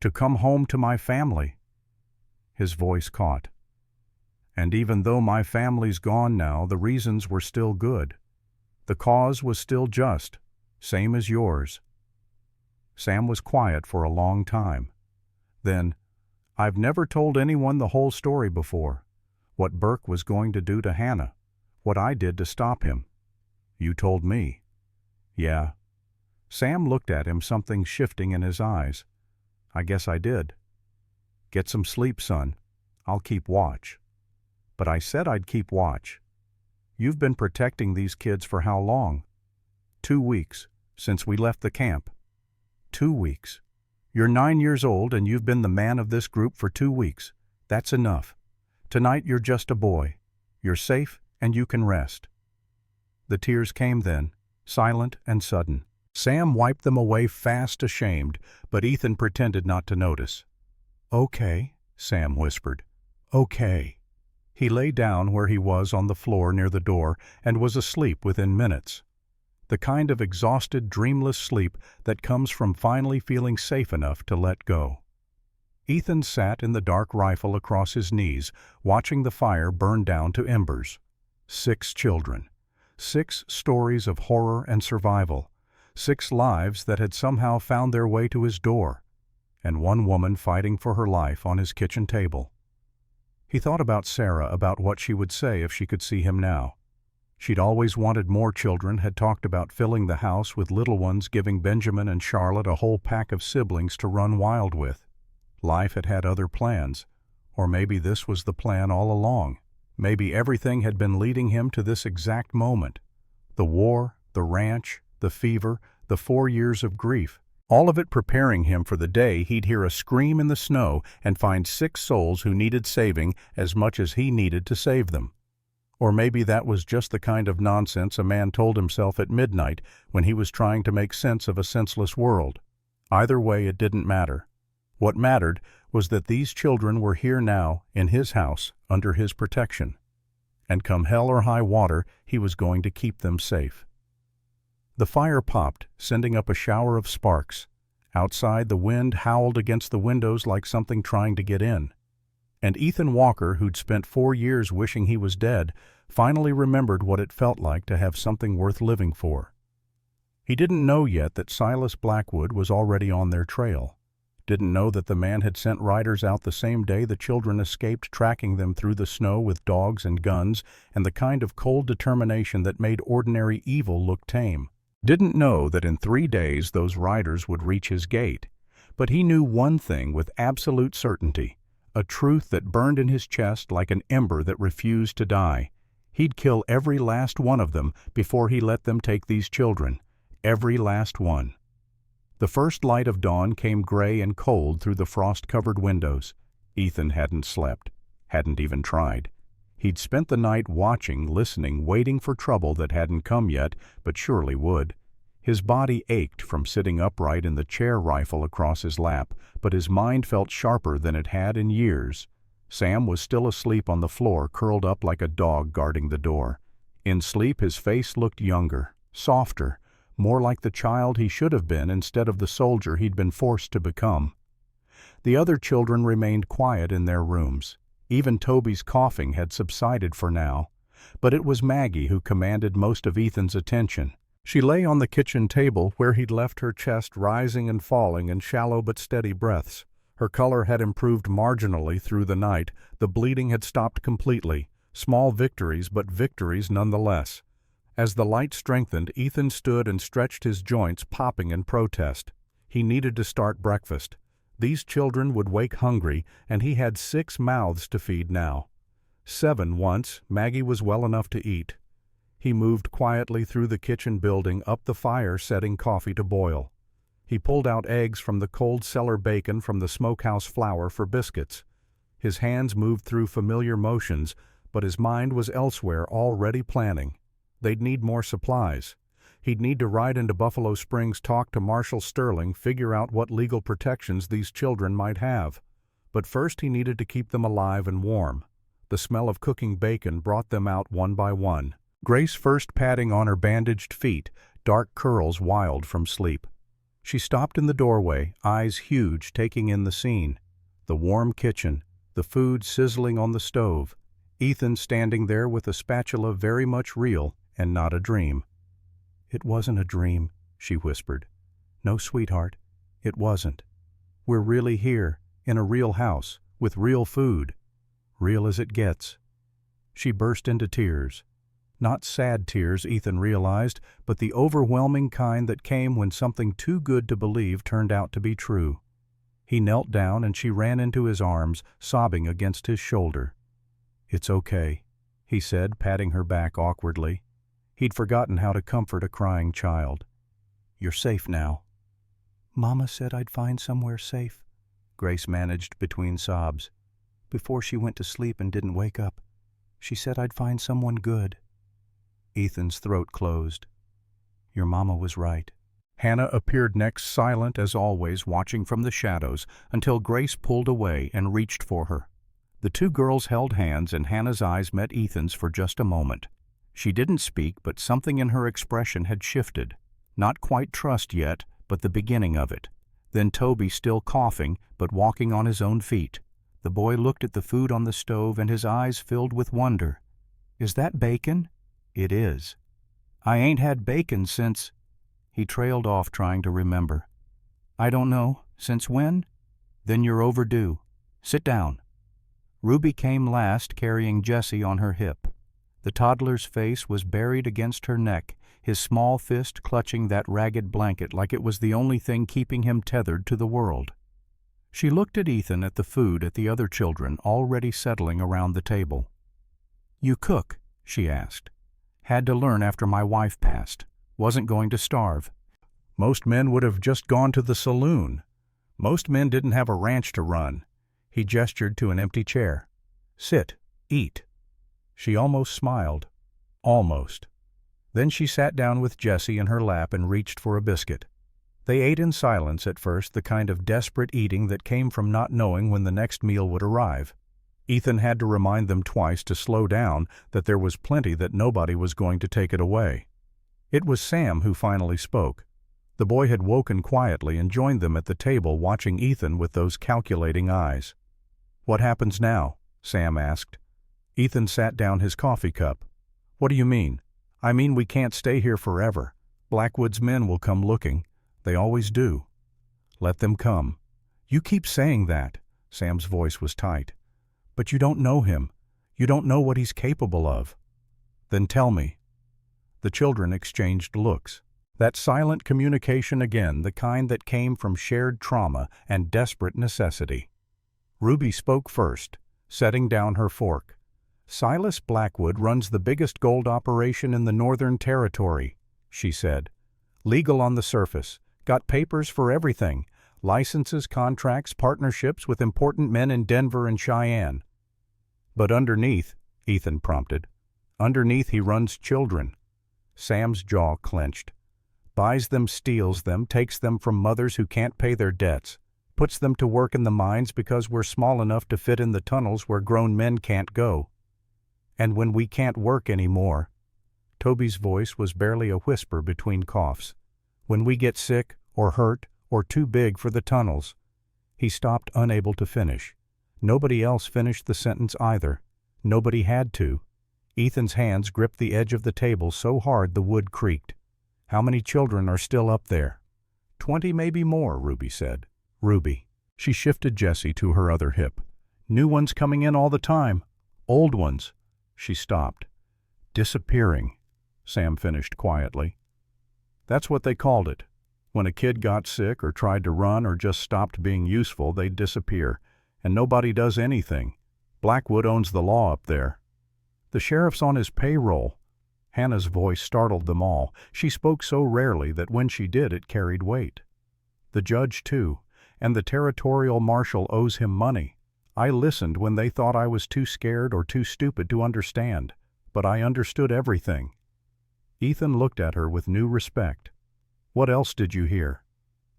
to come home to my family. His voice caught. And even though my family's gone now, the reasons were still good. The cause was still just, same as yours. Sam was quiet for a long time. Then, I've never told anyone the whole story before. What Burke was going to do to Hannah. What I did to stop him. You told me. Yeah. Sam looked at him, something shifting in his eyes. I guess I did. Get some sleep, son. I'll keep watch. But I said I'd keep watch. You've been protecting these kids for how long? 2 weeks, since we left the camp. 2 weeks. You're 9 years old and you've been the man of this group for 2 weeks. That's enough. Tonight you're just a boy. You're safe and you can rest. The tears came then, silent and sudden. Sam wiped them away fast, ashamed, but Ethan pretended not to notice. Okay, Sam whispered. Okay. He lay down where he was on the floor near the door and was asleep within minutes. The kind of exhausted, dreamless sleep that comes from finally feeling safe enough to let go. Ethan sat in the dark rifle across his knees, watching the fire burn down to embers. 6 children. 6 stories of horror and survival. 6 lives that had somehow found their way to his door. And 1 woman fighting for her life on his kitchen table. He thought about Sarah, about what she would say if she could see him now. She'd always wanted more children, had talked about filling the house with little ones, giving Benjamin and Charlotte a whole pack of siblings to run wild with. Life had had other plans, or maybe this was the plan all along. Maybe everything had been leading him to this exact moment. The war, the ranch, the fever, the 4 years of grief. All of it preparing him for the day he'd hear a scream in the snow and find 6 souls who needed saving as much as he needed to save them. Or maybe that was just the kind of nonsense a man told himself at midnight when he was trying to make sense of a senseless world. Either way, it didn't matter. What mattered was that these children were here now, in his house, under his protection. And come hell or high water, he was going to keep them safe. The fire popped, sending up a shower of sparks. Outside, the wind howled against the windows like something trying to get in. And Ethan Walker, who'd spent 4 years wishing he was dead, finally remembered what it felt like to have something worth living for. He didn't know yet that Silas Blackwood was already on their trail. Didn't know that the man had sent riders out the same day the children escaped, tracking them through the snow with dogs and guns and the kind of cold determination that made ordinary evil look tame. Didn't know that in 3 days those riders would reach his gate. But he knew one thing with absolute certainty. A truth that burned in his chest like an ember that refused to die. He'd kill every last one of them before he let them take these children. Every last one. The first light of dawn came gray and cold through the frost-covered windows. Ethan hadn't slept, hadn't even tried. He'd spent the night watching, listening, waiting for trouble that hadn't come yet, but surely would. His body ached from sitting upright in the chair rifle across his lap, but his mind felt sharper than it had in years. Sam was still asleep on the floor, curled up like a dog guarding the door. In sleep, his face looked younger, softer, more like the child he should have been instead of the soldier he'd been forced to become. The other children remained quiet in their rooms. Even Toby's coughing had subsided for now. But it was Maggie who commanded most of Ethan's attention. She lay on the kitchen table where he'd left her, chest rising and falling in shallow but steady breaths. Her color had improved marginally through the night. The bleeding had stopped completely. Small victories, but victories nonetheless. As the light strengthened, Ethan stood and stretched his joints, popping in protest. He needed to start breakfast. These children would wake hungry, and he had 6 mouths to feed now. 7 once. Maggie was well enough to eat. He moved quietly through the kitchen building, up the fire, setting coffee to boil. He pulled out eggs from the cold cellar, bacon from the smokehouse, flour for biscuits. His hands moved through familiar motions, but his mind was elsewhere, already planning. They'd need more supplies. He'd need to ride into Buffalo Springs, talk to Marshal Sterling, figure out what legal protections these children might have. But first he needed to keep them alive and warm. The smell of cooking bacon brought them out one by one. Grace first patting on her bandaged feet, dark curls wild from sleep. She stopped in the doorway, eyes huge, taking in the scene. The warm kitchen, the food sizzling on the stove. Ethan standing there with a spatula, very much real and not a dream. "It wasn't a dream," she whispered. "No, sweetheart, it wasn't. We're really here, in a real house, with real food. Real as it gets." She burst into tears. Not sad tears, Ethan realized, but the overwhelming kind that came when something too good to believe turned out to be true. He knelt down and she ran into his arms, sobbing against his shoulder. "It's okay," he said, patting her back awkwardly. He'd forgotten how to comfort a crying child. "You're safe now." "Mama said I'd find somewhere safe," Grace managed between sobs. "Before she went to sleep and didn't wake up. She said I'd find someone good." Ethan's throat closed. "Your mama was right." Hannah appeared next, silent as always, watching from the shadows, until Grace pulled away and reached for her. The 2 girls held hands, and Hannah's eyes met Ethan's for just a moment. She didn't speak, but something in her expression had shifted. Not quite trust yet, but the beginning of it. Then Toby, still coughing, but walking on his own feet. The boy looked at the food on the stove, and his eyes filled with wonder. "Is that bacon?" "It is." "I ain't had bacon since—" He trailed off, trying to remember. "I don't know. Since when?" "Then you're overdue. Sit down." Ruby came last, carrying Jessie on her hip. The toddler's face was buried against her neck, his small fist clutching that ragged blanket like it was the only thing keeping him tethered to the world. She looked at Ethan, at the food, at the other children already settling around the table. "You cook?" she asked. "Had to learn after my wife passed. Wasn't going to starve." Most men would have just gone to the saloon. Most men didn't have a ranch to run. He gestured to an empty chair. "Sit, eat." She almost smiled. Almost. Then she sat down with Jessie in her lap and reached for a biscuit. They ate in silence at first, the kind of desperate eating that came from not knowing when the next meal would arrive. Ethan had to remind them twice to slow down, that there was plenty, that nobody was going to take it away. It was Sam who finally spoke. The boy had woken quietly and joined them at the table, watching Ethan with those calculating eyes. "What happens now?" Sam asked. Ethan sat down his coffee cup. "What do you mean?" "I mean we can't stay here forever. Blackwood's men will come looking. They always do." "Let them come." "You keep saying that." Sam's voice was tight. "But you don't know him. You don't know what he's capable of." "Then tell me." The children exchanged looks. That silent communication again, the kind that came from shared trauma and desperate necessity. Ruby spoke first, setting down her fork. "Silas Blackwood runs the biggest gold operation in the Northern Territory," she said. "Legal on the surface, got papers for everything, licenses, contracts, partnerships with important men in Denver and Cheyenne." "But underneath," Ethan prompted, "underneath he runs children." Sam's jaw clenched. "Buys them, steals them, takes them from mothers who can't pay their debts, puts them to work in the mines because we're small enough to fit in the tunnels where grown men can't go. And when we can't work anymore," Toby's voice was barely a whisper between coughs, "when we get sick or hurt or too big for the tunnels." He stopped, unable to finish. Nobody else finished the sentence either. Nobody had to. Ethan's hands gripped the edge of the table so hard the wood creaked. "How many children are still up there?" 20, maybe more," Ruby said. "Ruby." She shifted Jessie to her other hip. "New ones coming in all the time. Old ones." She stopped. "Disappearing," Sam finished quietly. "That's what they called it. When a kid got sick or tried to run or just stopped being useful, they'd disappear. And nobody does anything. Blackwood owns the law up there. The sheriff's on his payroll." Hannah's voice startled them all. She spoke so rarely that when she did it carried weight. "The judge, too. And the territorial marshal owes him money. I listened when they thought I was too scared or too stupid to understand, but I understood everything." Ethan looked at her with new respect. "What else did you hear?"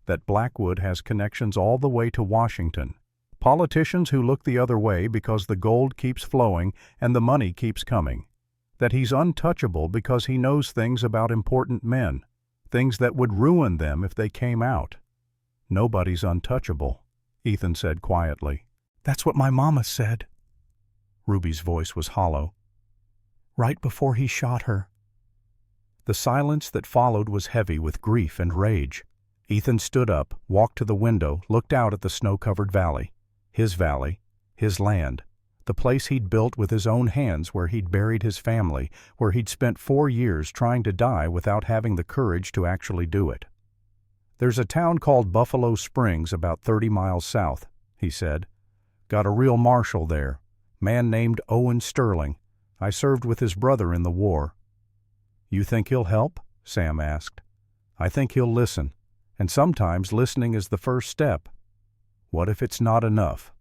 "That Blackwood has connections all the way to Washington. Politicians who look the other way because the gold keeps flowing and the money keeps coming. That he's untouchable because he knows things about important men, things that would ruin them if they came out." "Nobody's untouchable," Ethan said quietly. "That's what my mama said." Ruby's voice was hollow. "Right before he shot her." The silence that followed was heavy with grief and rage. Ethan stood up, walked to the window, looked out at the snow-covered valley. His valley, his land, the place he'd built with his own hands, where he'd buried his family, where he'd spent 4 years trying to die without having the courage to actually do it. "There's a town called Buffalo Springs about 30 miles south," he said. "Got a real marshal there, man named Owen Sterling. I served with his brother in the war." "You think he'll help?" Sam asked. "I think he'll listen, and sometimes listening is the first step." "What if it's not enough?"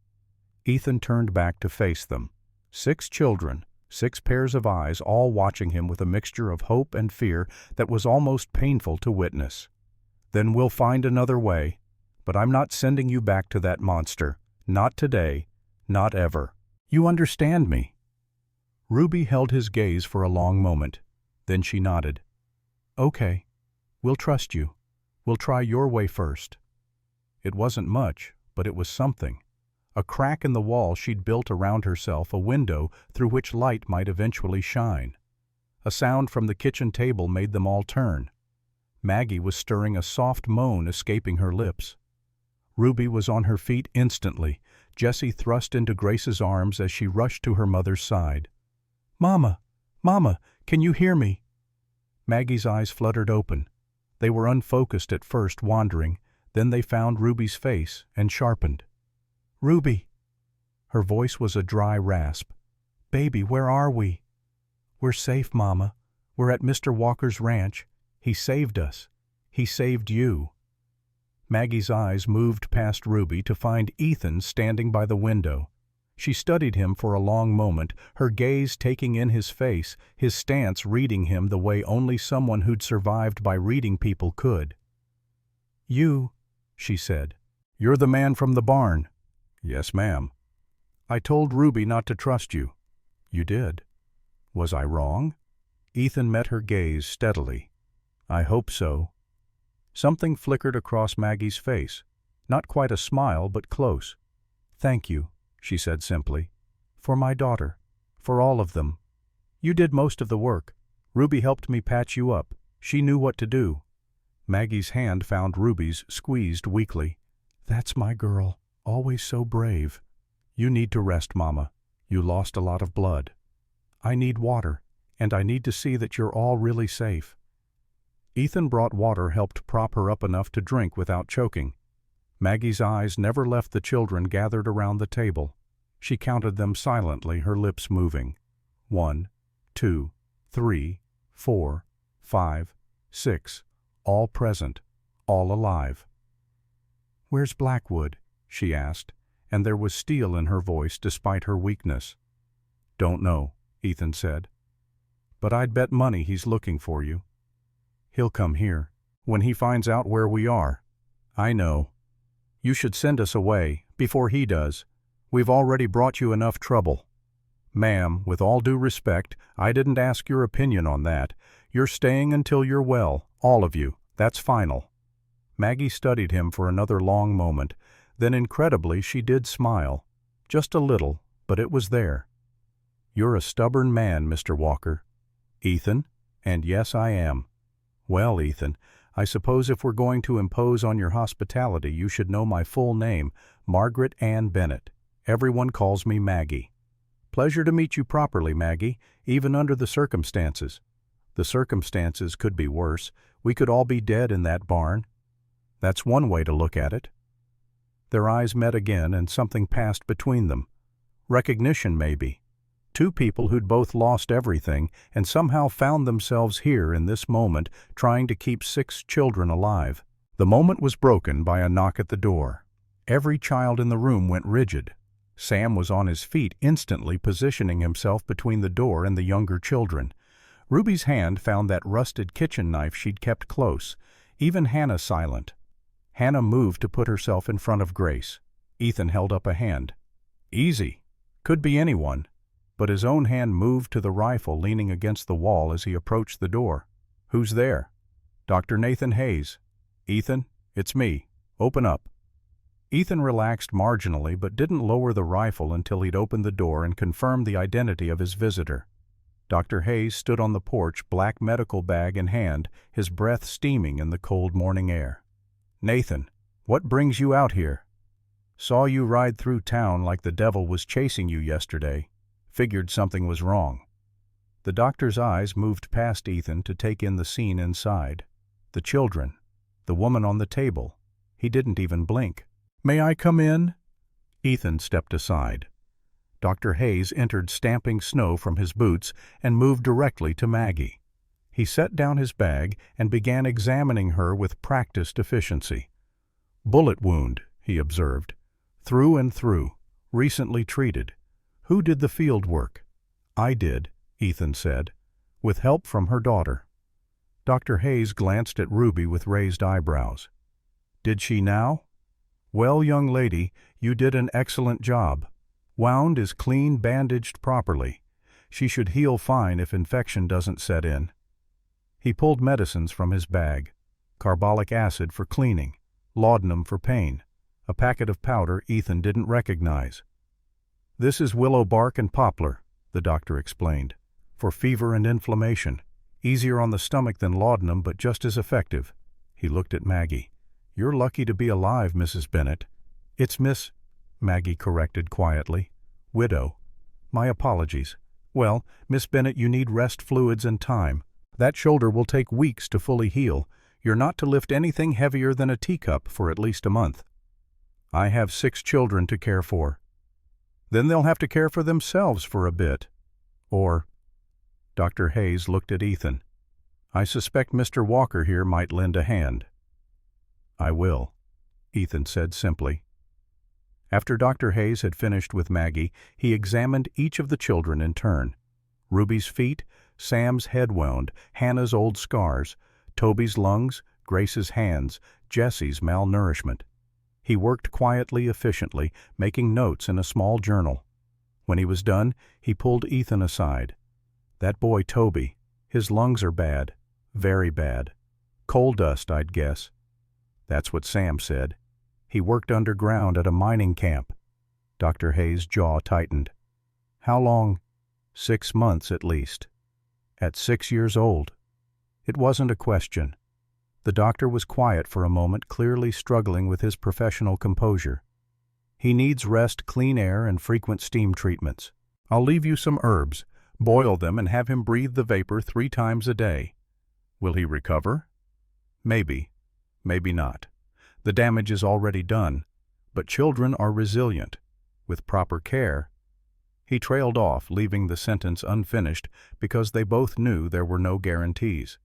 Ethan turned back to face them. 6 children, 6 pairs of eyes, all watching him with a mixture of hope and fear that was almost painful to witness. "Then we'll find another way. But I'm not sending you back to that monster. Not today. Not ever. You understand me?" Ruby held his gaze for a long moment. Then she nodded. "Okay. We'll trust you. We'll try your way first." It wasn't much, but it was something. A crack in the wall she'd built around herself, a window through which light might eventually shine. A sound from the kitchen table made them all turn. Maggie was stirring, a soft moan escaping her lips. Ruby was on her feet instantly. Jessie thrust into Grace's arms as she rushed to her mother's side. "Mama! Mama, can you hear me?" Maggie's eyes fluttered open. They were unfocused at first, wandering, then they found Ruby's face and sharpened. "Ruby." Her voice was a dry rasp. "Baby, where are we?" "We're safe, Mama. We're at Mr. Walker's ranch. He saved us. He saved you." Maggie's eyes moved past Ruby to find Ethan standing by the window. She studied him for a long moment, her gaze taking in his face, his stance reading him the way only someone who'd survived by reading people could. "You," she said. "You're the man from the barn." "Yes, ma'am." "I told Ruby not to trust you." "You did." "Was I wrong?" Ethan met her gaze steadily. "I hope so." Something flickered across Maggie's face. Not quite a smile, but close. "Thank you," she said simply. "For my daughter. For all of them. You did most of the work. Ruby helped me patch you up. She knew what to do." Maggie's hand found Ruby's, squeezed weakly. "That's my girl. Always so brave. You need to rest, Mama. You lost a lot of blood. I need water, and I need to see that you're all really safe." Ethan brought water, helped prop her up enough to drink without choking. Maggie's eyes never left the children gathered around the table. She counted them silently, her lips moving. 1, 2, 3, 4, 5, 6, all present, all alive. "Where's Blackwood?" she asked, and there was steel in her voice despite her weakness. "Don't know," Ethan said. "But I'd bet money he's looking for you. He'll come here, when he finds out where we are." "I know. You should send us away, before he does. We've already brought you enough trouble." "Ma'am, with all due respect, I didn't ask your opinion on that. You're staying until you're well, all of you. That's final." Maggie studied him for another long moment. Then incredibly she did smile. Just a little, but it was there. "You're a stubborn man, Mr. Walker." "Ethan? And yes, I am." "Well, Ethan, I suppose if we're going to impose on your hospitality, you should know my full name, Margaret Ann Bennett. Everyone calls me Maggie." "Pleasure to meet you properly, Maggie, even under the circumstances." "The circumstances could be worse. We could all be dead in that barn." "That's one way to look at it." Their eyes met again, and something passed between them. Recognition, maybe. Two people who'd both lost everything and somehow found themselves here in this moment trying to keep 6 children alive. The moment was broken by a knock at the door. Every child in the room went rigid. Sam was on his feet instantly, positioning himself between the door and the younger children. Ruby's hand found that rusted kitchen knife she'd kept close. Even Hannah silent. Hannah moved to put herself in front of Grace. Ethan held up a hand. "Easy. Could be anyone." But his own hand moved to the rifle leaning against the wall as he approached the door. "Who's there?" "Dr. Nathan Hayes." "Ethan, it's me. Open up." Ethan relaxed marginally but didn't lower the rifle until he'd opened the door and confirmed the identity of his visitor. Dr. Hayes stood on the porch, black medical bag in hand, his breath steaming in the cold morning air. "Nathan, what brings you out here?" "Saw you ride through town like the devil was chasing you yesterday. Figured something was wrong." The doctor's eyes moved past Ethan to take in the scene inside. The children. The woman on the table. He didn't even blink. "May I come in?" Ethan stepped aside. Dr. Hayes entered, stamping snow from his boots, and moved directly to Maggie. He set down his bag and began examining her with practiced efficiency. "Bullet wound," he observed. "Through and through. Recently treated. Who did the field work?" "I did," Ethan said, "with help from her daughter." Dr. Hayes glanced at Ruby with raised eyebrows. "Did she now?" "Well, young lady, you did an excellent job. Wound is clean, bandaged properly. She should heal fine if infection doesn't set in." He pulled medicines from his bag. Carbolic acid for cleaning, laudanum for pain, a packet of powder Ethan didn't recognize. "This is willow bark and poplar," the doctor explained, "for fever and inflammation. Easier on the stomach than laudanum, but just as effective." He looked at Maggie. "You're lucky to be alive, Mrs. Bennett." "It's Miss," Maggie corrected quietly. "Widow. My apologies. Well, Miss Bennett, you need rest, fluids, and time. That shoulder will take weeks to fully heal. You're not to lift anything heavier than a teacup for at least a month. I have 6 children to care for. Then they'll have to care for themselves for a bit. Or, Dr. Hayes looked at Ethan. I suspect Mr. Walker here might lend a hand. I will, Ethan said simply. After Dr. Hayes had finished with Maggie, he examined each of the children in turn. Ruby's feet, Sam's head wound, Hannah's old scars, Toby's lungs, Grace's hands, Jessie's malnourishment. He worked quietly, efficiently, making notes in a small journal. When he was done, he pulled Ethan aside. That boy Toby, his lungs are bad, very bad. Coal dust, I'd guess. That's what Sam said. He worked underground at a mining camp. Dr. Hayes' jaw tightened. How long? 6 months at least. At 6 years old. It wasn't a question. The doctor was quiet for a moment, clearly struggling with his professional composure. He needs rest, clean air, and frequent steam treatments. I'll leave you some herbs. Boil them and have him breathe the vapor 3 times a day. Will he recover? Maybe. Maybe not. The damage is already done, but children are resilient. With proper care. He trailed off, leaving the sentence unfinished because they both knew there were no guarantees.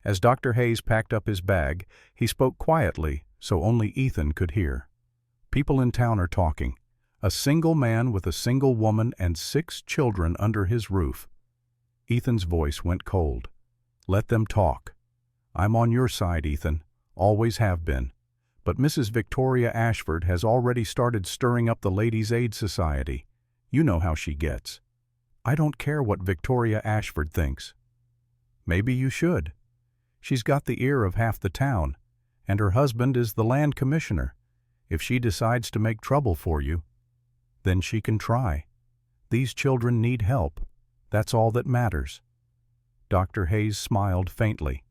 As Dr. Hayes packed up his bag, he spoke quietly so only Ethan could hear. People in town are talking. A single man with a single woman and 6 children under his roof. Ethan's voice went cold. Let them talk. I'm on your side, Ethan. Always have been. But Mrs. Victoria Ashford has already started stirring up the Ladies' Aid Society. You know how she gets. I don't care what Victoria Ashford thinks. Maybe you should. She's got the ear of half the town, and her husband is the land commissioner. If she decides to make trouble for you, then she can try. These children need help. That's all that matters. Dr. Hayes smiled faintly.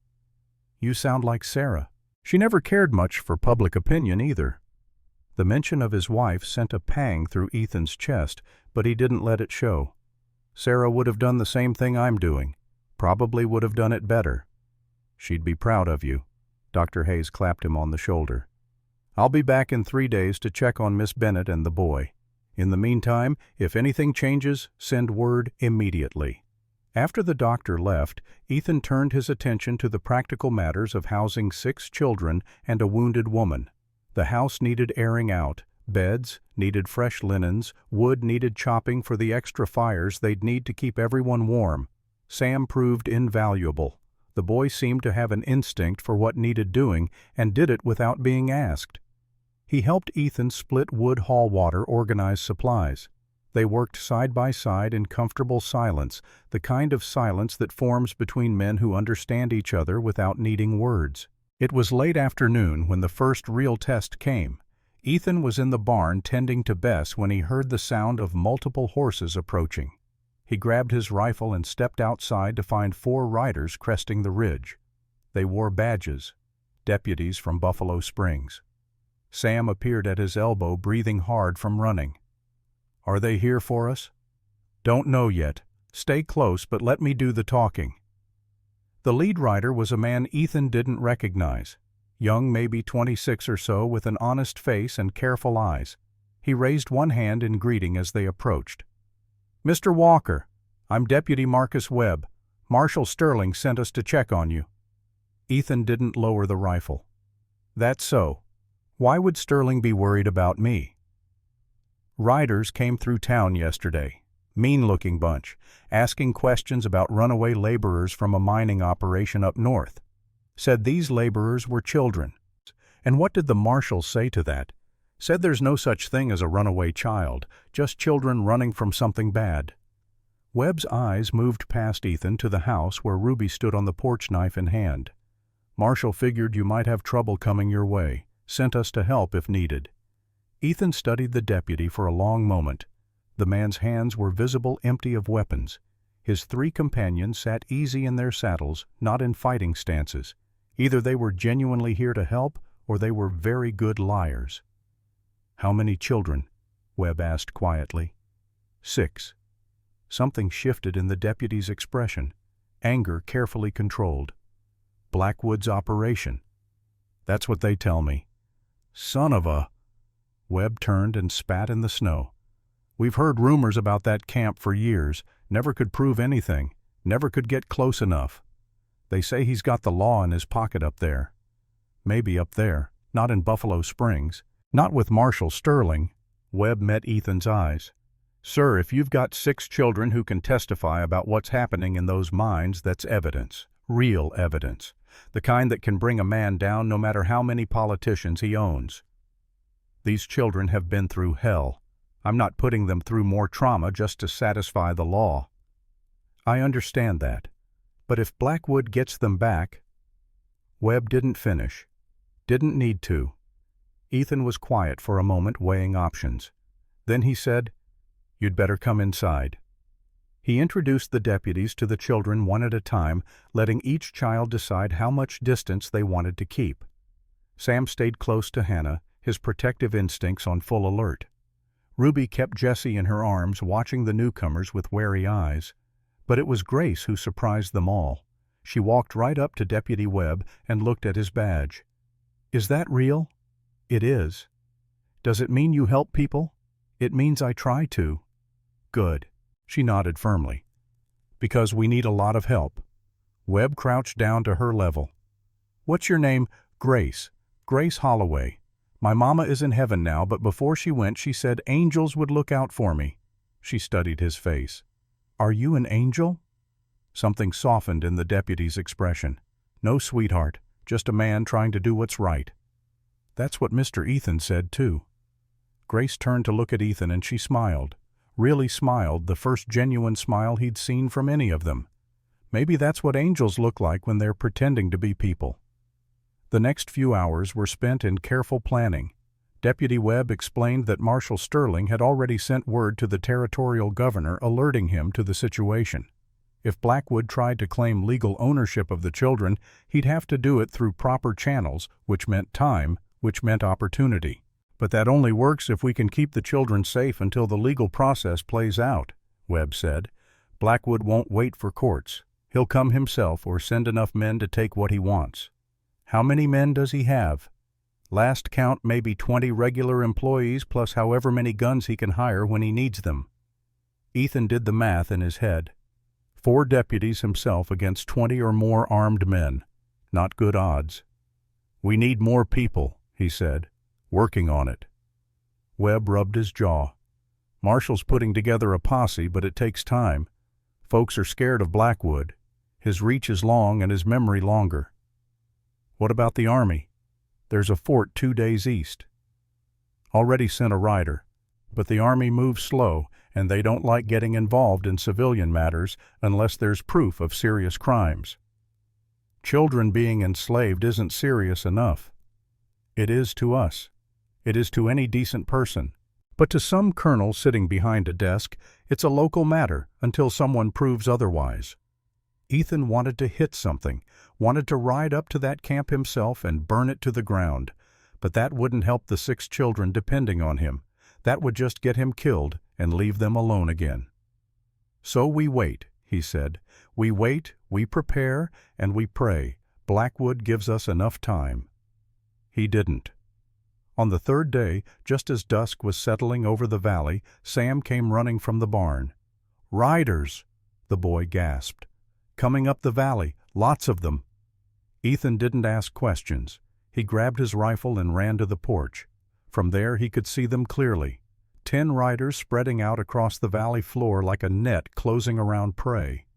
You sound like Sarah. She never cared much for public opinion either. The mention of his wife sent a pang through Ethan's chest, but he didn't let it show. Sarah would have done the same thing I'm doing. Probably would have done it better. She'd be proud of you. Dr. Hayes clapped him on the shoulder. I'll be back in 3 days to check on Miss Bennett and the boy. In the meantime, if anything changes, send word immediately. After the doctor left, Ethan turned his attention to the practical matters of housing 6 children and a wounded woman. The house needed airing out, beds needed fresh linens, wood needed chopping for the extra fires they'd need to keep everyone warm. Sam proved invaluable. The boy seemed to have an instinct for what needed doing and did it without being asked. He helped Ethan split wood, haul water, organize supplies. They worked side by side in comfortable silence, the kind of silence that forms between men who understand each other without needing words. It was late afternoon when the first real test came. Ethan was in the barn tending to Bess when he heard the sound of multiple horses approaching. He grabbed his rifle and stepped outside to find 4 riders cresting the ridge. They wore badges, deputies from Buffalo Springs. Sam appeared at his elbow, breathing hard from running. Are they here for us? Don't know yet. Stay close, but let me do the talking. The lead rider was a man Ethan didn't recognize. Young, maybe 26 or so, with an honest face and careful eyes. He raised one hand in greeting as they approached. Mr. Walker, I'm Deputy Marcus Webb. Marshal Sterling sent us to check on you. Ethan didn't lower the rifle. That's so. Why would Sterling be worried about me? Riders came through town yesterday. Mean-looking bunch, asking questions about runaway laborers from a mining operation up north. Said these laborers were children. And what did the marshal say to that? Said there's no such thing as a runaway child, just children running from something bad. Webb's eyes moved past Ethan to the house where Ruby stood on the porch, knife in hand. Marshal figured you might have trouble coming your way. Sent us to help if needed. Ethan studied the deputy for a long moment. The man's hands were visible, empty of weapons. His 3 companions sat easy in their saddles, not in fighting stances. Either they were genuinely here to help, or they were very good liars. How many children? Webb asked quietly. 6. Something shifted in the deputy's expression, anger carefully controlled. Blackwood's operation. That's what they tell me. Son of a... Webb turned and spat in the snow. We've heard rumors about that camp for years, never could prove anything, never could get close enough. They say he's got the law in his pocket up there. Maybe up there, not in Buffalo Springs, not with Marshal Sterling. Webb met Ethan's eyes. Sir, if you've got 6 children who can testify about what's happening in those mines, that's evidence, real evidence, the kind that can bring a man down no matter how many politicians he owns. These children have been through hell. I'm not putting them through more trauma just to satisfy the law. I understand that. But if Blackwood gets them back... Webb didn't finish. Didn't need to. Ethan was quiet for a moment, weighing options. Then he said, "You'd better come inside." He introduced the deputies to the children one at a time, letting each child decide how much distance they wanted to keep. Sam stayed close to Hannah, his protective instincts on full alert. Ruby kept Jessie in her arms, watching the newcomers with wary eyes. But it was Grace who surprised them all. She walked right up to Deputy Webb and looked at his badge. "Is that real?" "It is." "Does it mean you help people?" "It means I try to." "Good." She nodded firmly. "Because we need a lot of help." Webb crouched down to her level. "What's your name?" "Grace. Grace Holloway. My mama is in heaven now, but before she went she said angels would look out for me." She studied his face. "Are you an angel?" Something softened in the deputy's expression. "No, sweetheart, just a man trying to do what's right." "That's what Mr. Ethan said, too." Grace turned to look at Ethan and she smiled. Really smiled, the first genuine smile he'd seen from any of them. Maybe that's what angels look like when they're pretending to be people. The next few hours were spent in careful planning. Deputy Webb explained that Marshal Sterling had already sent word to the territorial governor alerting him to the situation. If Blackwood tried to claim legal ownership of the children, he'd have to do it through proper channels, which meant time, which meant opportunity. "But that only works if we can keep the children safe until the legal process plays out," Webb said. "Blackwood won't wait for courts. He'll come himself or send enough men to take what he wants." "How many men does he have?" "Last count maybe 20 regular employees plus however many guns he can hire when he needs them." Ethan did the math in his head. 4 deputies himself against 20 or more armed men. Not good odds. "We need more people," he said. "Working on it." Webb rubbed his jaw. "Marshall's putting together a posse, but it takes time. Folks are scared of Blackwood. His reach is long and his memory longer." "What about the Army?" "There's a fort 2 days east." "Already sent a rider. But the Army moves slow, and they don't like getting involved in civilian matters unless there's proof of serious crimes. Children being enslaved isn't serious enough. It is to us. It is to any decent person. But to some colonel sitting behind a desk, it's a local matter until someone proves otherwise." Ethan wanted to hit something, wanted to ride up to that camp himself and burn it to the ground. But that wouldn't help the 6 children depending on him. That would just get him killed and leave them alone again. "So we wait," he said. "We wait, we prepare, and we pray. Blackwood gives us enough time." He didn't. On the 3rd day, just as dusk was settling over the valley, Sam came running from the barn. "Riders!" the boy gasped. "Coming up the valley, lots of them." Ethan didn't ask questions. He grabbed his rifle and ran to the porch. From there he could see them clearly. 10 riders spreading out across the valley floor like a net closing around prey.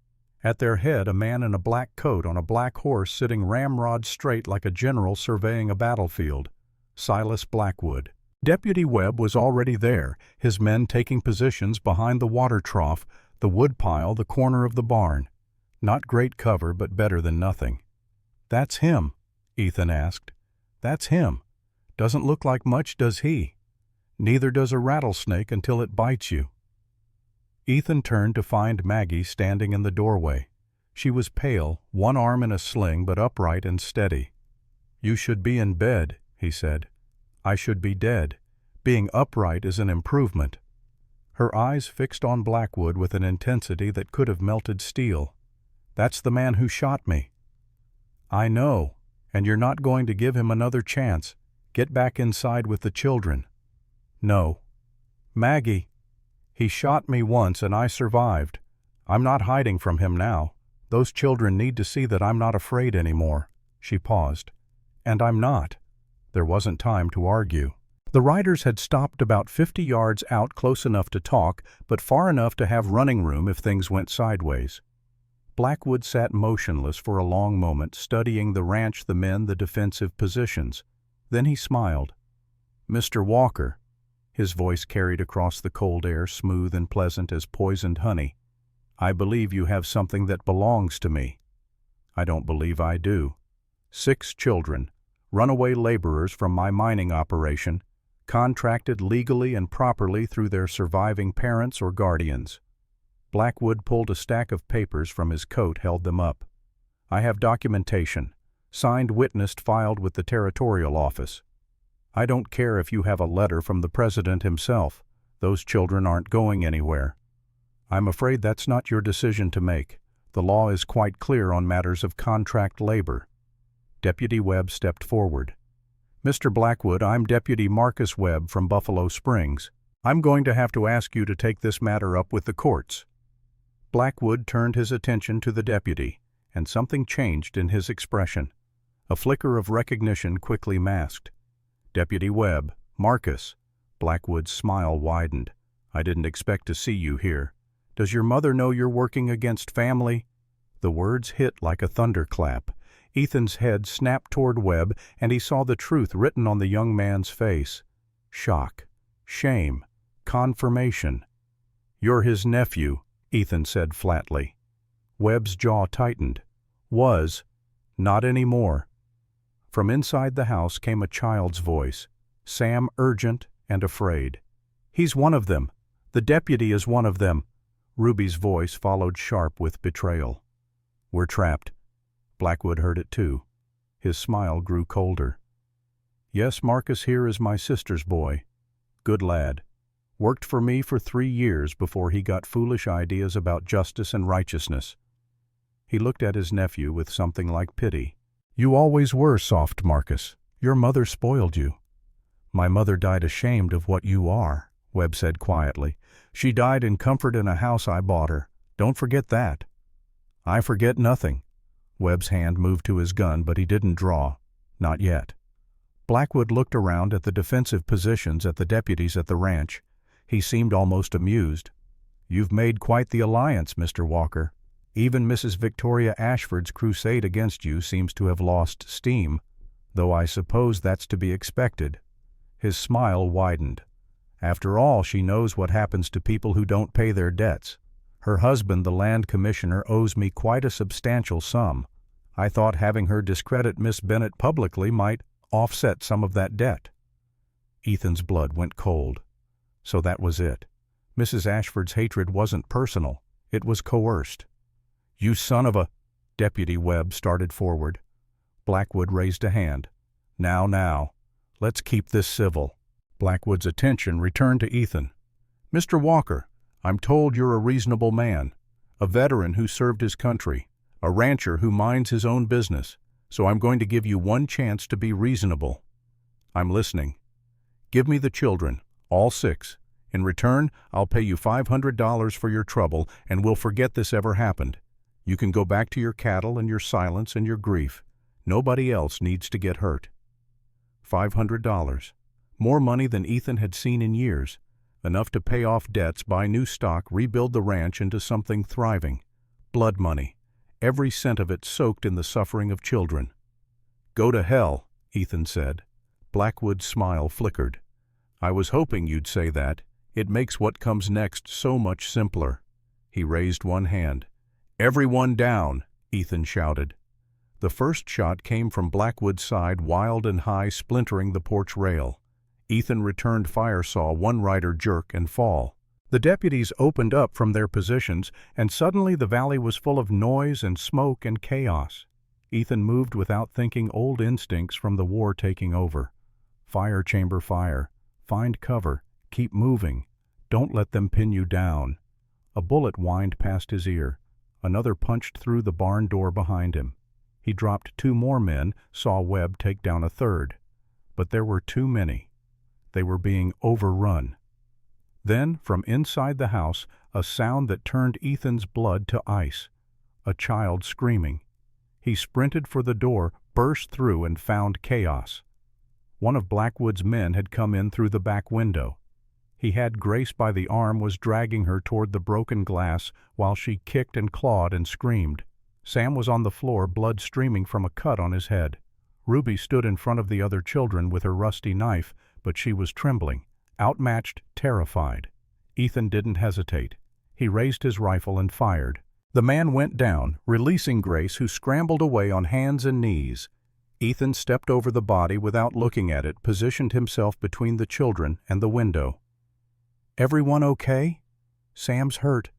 At their head a man in a black coat on a black horse sitting ramrod straight like a general surveying a battlefield. Silas Blackwood. Deputy Webb was already there, his men taking positions behind the water trough, the wood pile, the corner of the barn. Not great cover, but better than nothing. "That's him?" Ethan asked. "That's him. Doesn't look like much, does he?" "Neither does a rattlesnake until it bites you." Ethan turned to find Maggie standing in the doorway. She was pale, one arm in a sling, but upright and steady. "You should be in bed," he said. "I should be dead. Being upright is an improvement." her eyes fixed on Blackwood with an intensity that could have melted steel. "That's the man who shot me." "I know, and you're not going to give him another chance. Get back inside with the children." "No." "Maggie, he shot me once and I survived. I'm not hiding from him now. Those children need to see that I'm not afraid anymore." She paused. "And I'm not." There wasn't time to argue. The riders had stopped about 50 yards out, close enough to talk, but far enough to have running room if things went sideways. Blackwood sat motionless for a long moment, studying the ranch, the men, the defensive positions. Then he smiled. "Mr. Walker," his voice carried across the cold air, smooth and pleasant as poisoned honey, "I believe you have something that belongs to me." "I don't believe I do." 6 children, runaway laborers from my mining operation, contracted legally and properly through their surviving parents or guardians. Blackwood pulled a stack of papers from his coat, held them up. "I have documentation, signed, witnessed, filed with the territorial office. I don't care if you have a letter from the president himself. Those children aren't going anywhere." "I'm afraid that's not your decision to make. The law is quite clear on matters of contract labor." Deputy Webb stepped forward. "Mr. Blackwood, I'm Deputy Marcus Webb from Buffalo Springs. I'm going to have to ask you to take this matter up with the courts." Blackwood turned his attention to the deputy, and something changed in his expression. A flicker of recognition quickly masked. "Deputy Webb, Marcus." Blackwood's smile widened. "I didn't expect to see you here. Does your mother know you're working against family?" The words hit like a thunderclap. Ethan's head snapped toward Webb, and he saw the truth written on the young man's face. Shock, shame, confirmation. "You're his nephew," Ethan said flatly. Webb's jaw tightened. "Was. Not anymore." From inside the house came a child's voice, Sam, urgent and afraid. "He's one of them. The deputy is one of them." Ruby's voice followed sharp with betrayal. "We're trapped." Blackwood heard it too. His smile grew colder. "Yes, Marcus here is my sister's boy. Good lad. Worked for me for 3 years before he got foolish ideas about justice and righteousness." He looked at his nephew with something like pity. "You always were soft, Marcus. Your mother spoiled you." "My mother died ashamed of what you are," Webb said quietly. "She died in comfort in a house I bought her. Don't forget that." "I forget nothing." Webb's hand moved to his gun, but he didn't draw. Not yet. Blackwood looked around at the defensive positions, at the deputies at the ranch. He seemed almost amused. "You've made quite the alliance, Mr. Walker. Even Mrs. Victoria Ashford's crusade against you seems to have lost steam, though I suppose that's to be expected." His smile widened. "After all, she knows what happens to people who don't pay their debts. Her husband, the land commissioner, owes me quite a substantial sum. I thought having her discredit Miss Bennett publicly might offset some of that debt." Ethan's blood went cold. So that was it. Mrs. Ashford's hatred wasn't personal. It was coerced. "You son of a—" Deputy Webb started forward. Blackwood raised a hand. Now, let's keep this civil." Blackwood's attention returned to Ethan. "Mr. Walker, I'm told you're a reasonable man, a veteran who served his country, a rancher who minds his own business, so I'm going to give you one chance to be reasonable." "I'm listening." "Give me the children, all 6. In return, I'll pay you $500 for your trouble, and we'll forget this ever happened. You can go back to your cattle and your silence and your grief. Nobody else needs to get hurt." $500. More money than Ethan had seen in years. Enough to pay off debts, buy new stock, rebuild the ranch into something thriving. Blood money. Every cent of it soaked in the suffering of children. "Go to hell," Ethan said. Blackwood's smile flickered. "I was hoping you'd say that. It makes what comes next so much simpler." He raised one hand. "Everyone down," Ethan shouted. The first shot came from Blackwood's side, wild and high, splintering the porch rail. Ethan returned fire, saw one rider jerk and fall. The deputies opened up from their positions, and suddenly the valley was full of noise and smoke and chaos. Ethan moved without thinking, old instincts from the war taking over. Fire chamber fire. Find cover. Keep moving. Don't let them pin you down. A bullet whined past his ear. Another punched through the barn door behind him. He dropped 2 more men, saw Webb take down a third. But there were too many. They were being overrun. Then, from inside the house, a sound that turned Ethan's blood to ice. A child screaming. He sprinted for the door, burst through, and found chaos. One of Blackwood's men had come in through the back window. He had Grace by the arm, was dragging her toward the broken glass while she kicked and clawed and screamed. Sam was on the floor, blood streaming from a cut on his head. Ruby stood in front of the other children with her rusty knife, but she was trembling, outmatched, terrified. Ethan didn't hesitate. He raised his rifle and fired. The man went down, releasing Grace, who scrambled away on hands and knees. Ethan stepped over the body without looking at it, positioned himself between the children and the window. "Everyone okay? Sam's hurt."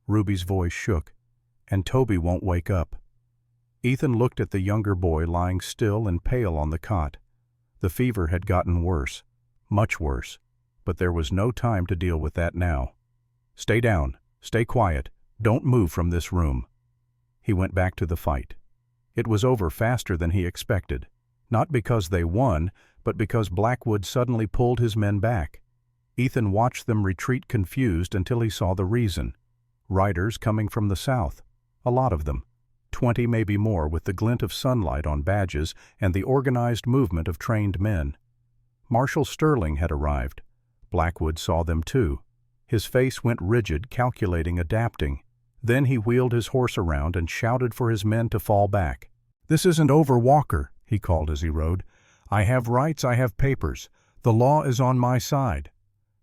Ruby's voice shook. "And Toby won't wake up." Ethan looked at the younger boy lying still and pale on the cot. The fever had gotten worse, much worse, but there was no time to deal with that now. "Stay down. Stay quiet. Don't move from this room." He went back to the fight. It was over faster than he expected, not because they won, but because Blackwood suddenly pulled his men back. Ethan watched them retreat confused until he saw the reason. Riders coming from the south, a lot of them, 20 maybe more, with the glint of sunlight on badges and the organized movement of trained men. Marshal Sterling had arrived. Blackwood saw them too. His face went rigid, calculating, adapting. Then he wheeled his horse around and shouted for his men to fall back. "This isn't over, Walker," he called as he rode. "I have rights, I have papers. The law is on my side."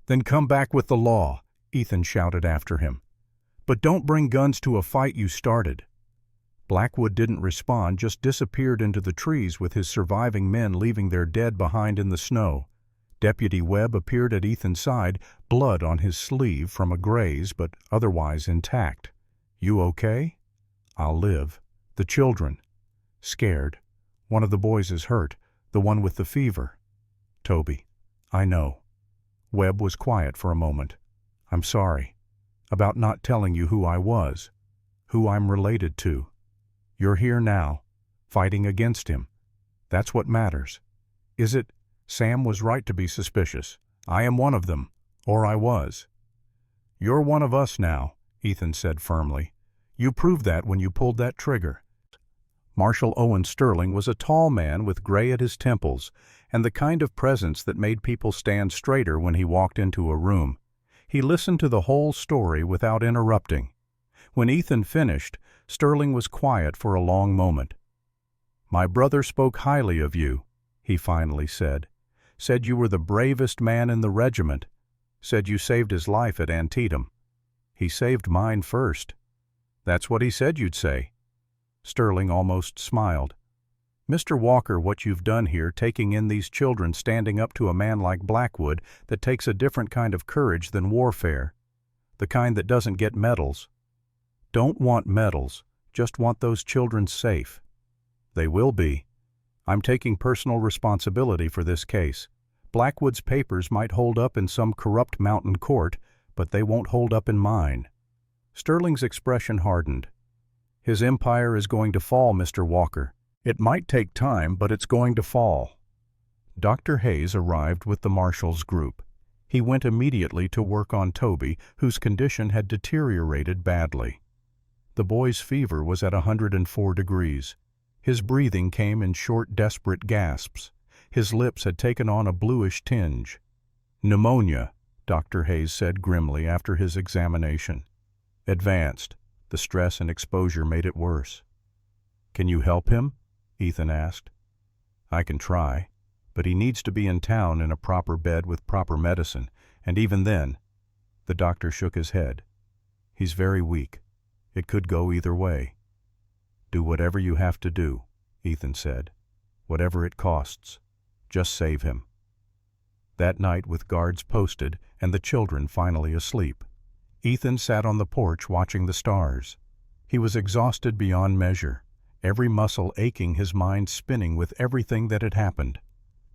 "Then come back with the law," Ethan shouted after him. "But don't bring guns to a fight you started." Blackwood didn't respond, just disappeared into the trees with his surviving men leaving their dead behind in the snow. Deputy Webb appeared at Ethan's side, blood on his sleeve from a graze, but otherwise intact. "You okay?" "I'll live." "The children?" "Scared. One of the boys is hurt, the one with the fever." "Toby." "I know." Webb was quiet for a moment. "I'm sorry. About not telling you who I was, who I'm related to. You're here now, fighting against him. That's what matters. Is it? Sam was right to be suspicious. I am one of them, or I was." "You're one of us now," Ethan said firmly. "You proved that when you pulled that trigger." Marshal Owen Sterling was a tall man with gray at his temples, and the kind of presence that made people stand straighter when he walked into a room. He listened to the whole story without interrupting. When Ethan finished, Sterling was quiet for a long moment. "My brother spoke highly of you," he finally said. "Said you were the bravest man in the regiment. Said you saved his life at Antietam." "He saved mine first." "That's what he said you'd say." Sterling almost smiled. "Mr. Walker, what you've done here, taking in these children, standing up to a man like Blackwood that takes a different kind of courage than warfare, the kind that doesn't get medals." "Don't want medals, just want those children safe." "They will be. I'm taking personal responsibility for this case. Blackwood's papers might hold up in some corrupt mountain court, but they won't hold up in mine." Sterling's expression hardened. "His empire is going to fall, Mr. Walker. It might take time, but it's going to fall." Dr. Hayes arrived with the marshal's group. He went immediately to work on Toby, whose condition had deteriorated badly. The boy's fever was at 104 degrees. His breathing came in short, desperate gasps. His lips had taken on a bluish tinge. "Pneumonia," Dr. Hayes said grimly after his examination. "Advanced. The stress and exposure made it worse." "Can you help him?" Ethan asked. "I can try, but he needs to be in town in a proper bed with proper medicine, and even then—" The doctor shook his head. "He's very weak. It could go either way." "Do whatever you have to do," Ethan said. "Whatever it costs. Just save him." That night, with guards posted and the children finally asleep, Ethan sat on the porch watching the stars. He was exhausted beyond measure, every muscle aching, his mind spinning with everything that had happened.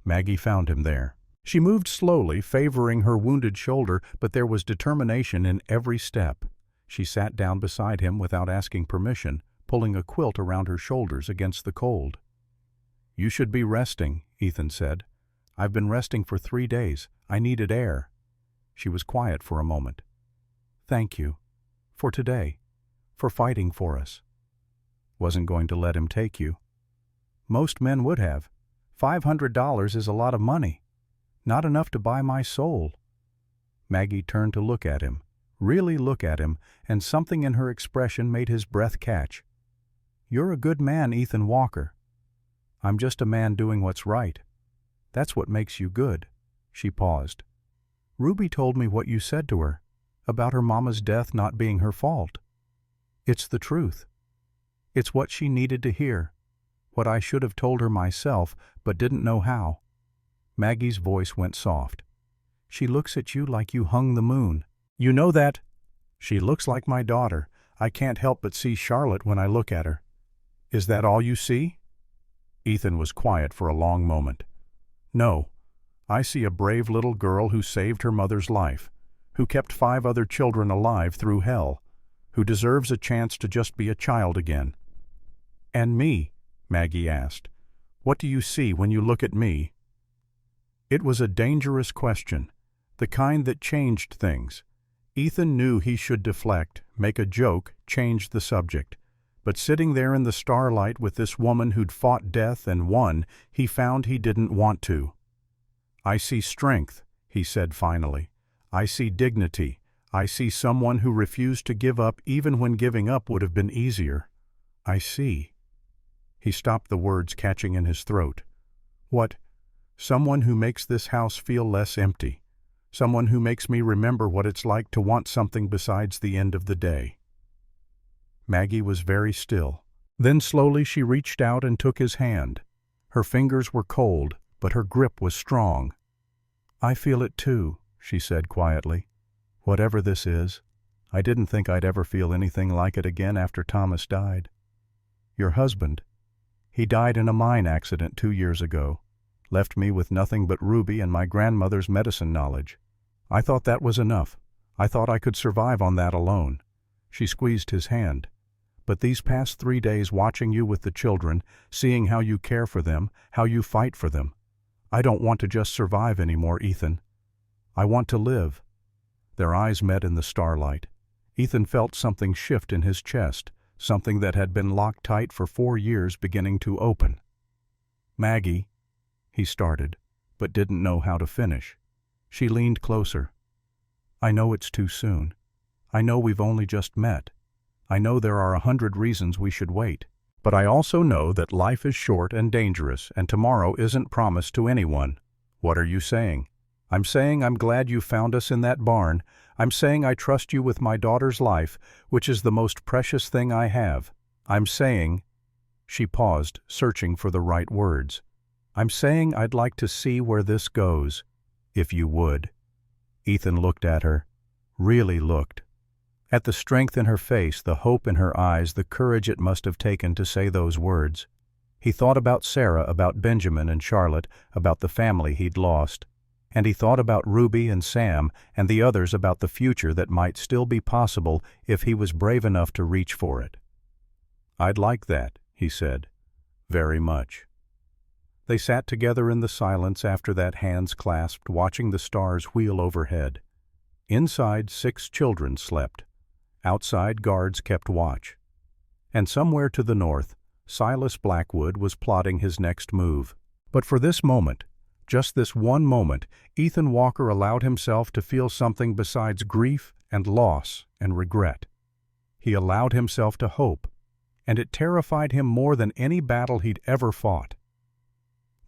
Maggie found him there. She moved slowly, favoring her wounded shoulder, but there was determination in every step. She sat down beside him without asking permission, pulling a quilt around her shoulders against the cold. "You should be resting," Ethan said. "I've been resting for 3 days. I needed air." She was quiet for a moment. "Thank you. For today. For fighting for us." "Wasn't going to let him take you." "Most men would have. $500 is a lot of money. Not enough to buy my soul." Maggie turned to look at him, really look at him, and something in her expression made his breath catch. "You're a good man, Ethan Walker." "I'm just a man doing what's right. That's what makes you good." She paused. "Ruby told me what you said to her, about her mama's death not being her fault. It's the truth. It's what she needed to hear, what I should have told her myself, but didn't know how." Maggie's voice went soft. "She looks at you like you hung the moon. You know that?" "She looks like my daughter. I can't help but see Charlotte when I look at her." "Is that all you see?" Ethan was quiet for a long moment. "No. I see a brave little girl who saved her mother's life, who kept 5 other children alive through hell, who deserves a chance to just be a child again." "And me?" Maggie asked. "What do you see when you look at me?" It was a dangerous question, the kind that changed things. Ethan knew he should deflect, make a joke, change the subject. But sitting there in the starlight with this woman who'd fought death and won, he found he didn't want to. "I see strength," he said finally. "I see dignity. I see someone who refused to give up even when giving up would have been easier. I see." He stopped, the words catching in his throat. "What? Someone who makes this house feel less empty. Someone who makes me remember what it's like to want something besides the end of the day." Maggie was very still. Then slowly she reached out and took his hand. Her fingers were cold, but her grip was strong. "I feel it too," she said quietly. "Whatever this is, I didn't think I'd ever feel anything like it again after Thomas died. Your husband, he died in a mine accident 2 years ago. Left me with nothing but Ruby and my grandmother's medicine knowledge. I thought that was enough. I thought I could survive on that alone." She squeezed his hand. "But these past 3 days watching you with the children, seeing how you care for them, how you fight for them, I don't want to just survive anymore, Ethan. I want to live." Their eyes met in the starlight. Ethan felt something shift in his chest, something that had been locked tight for 4 years beginning to open. "Maggie," he started, but didn't know how to finish. She leaned closer. "I know it's too soon. I know we've only just met. I know there are 100 reasons we should wait. But I also know that life is short and dangerous, and tomorrow isn't promised to anyone." "What are you saying?" "I'm saying I'm glad you found us in that barn. I'm saying I trust you with my daughter's life, which is the most precious thing I have. I'm saying—" She paused, searching for the right words. "I'm saying I'd like to see where this goes, if you would." Ethan looked at her, really looked. At the strength in her face, the hope in her eyes, the courage it must have taken to say those words. He thought about Sarah, about Benjamin and Charlotte, about the family he'd lost. And he thought about Ruby and Sam and the others, about the future that might still be possible if he was brave enough to reach for it. "I'd like that," he said. "Very much." They sat together in the silence after that, hands clasped, watching the stars wheel overhead. Inside, 6 children slept. Outside, guards kept watch. And somewhere to the north, Silas Blackwood was plotting his next move. But for this moment, just this one moment, Ethan Walker allowed himself to feel something besides grief and loss and regret. He allowed himself to hope, and it terrified him more than any battle he'd ever fought.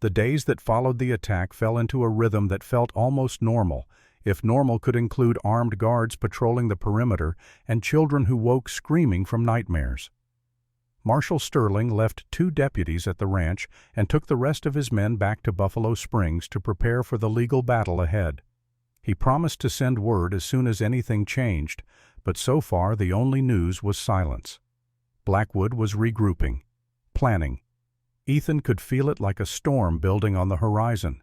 The days that followed the attack fell into a rhythm that felt almost normal, if normal could include armed guards patrolling the perimeter and children who woke screaming from nightmares. Marshal Sterling left 2 deputies at the ranch and took the rest of his men back to Buffalo Springs to prepare for the legal battle ahead. He promised to send word as soon as anything changed, but so far the only news was silence. Blackwood was regrouping, planning. Ethan could feel it like a storm building on the horizon.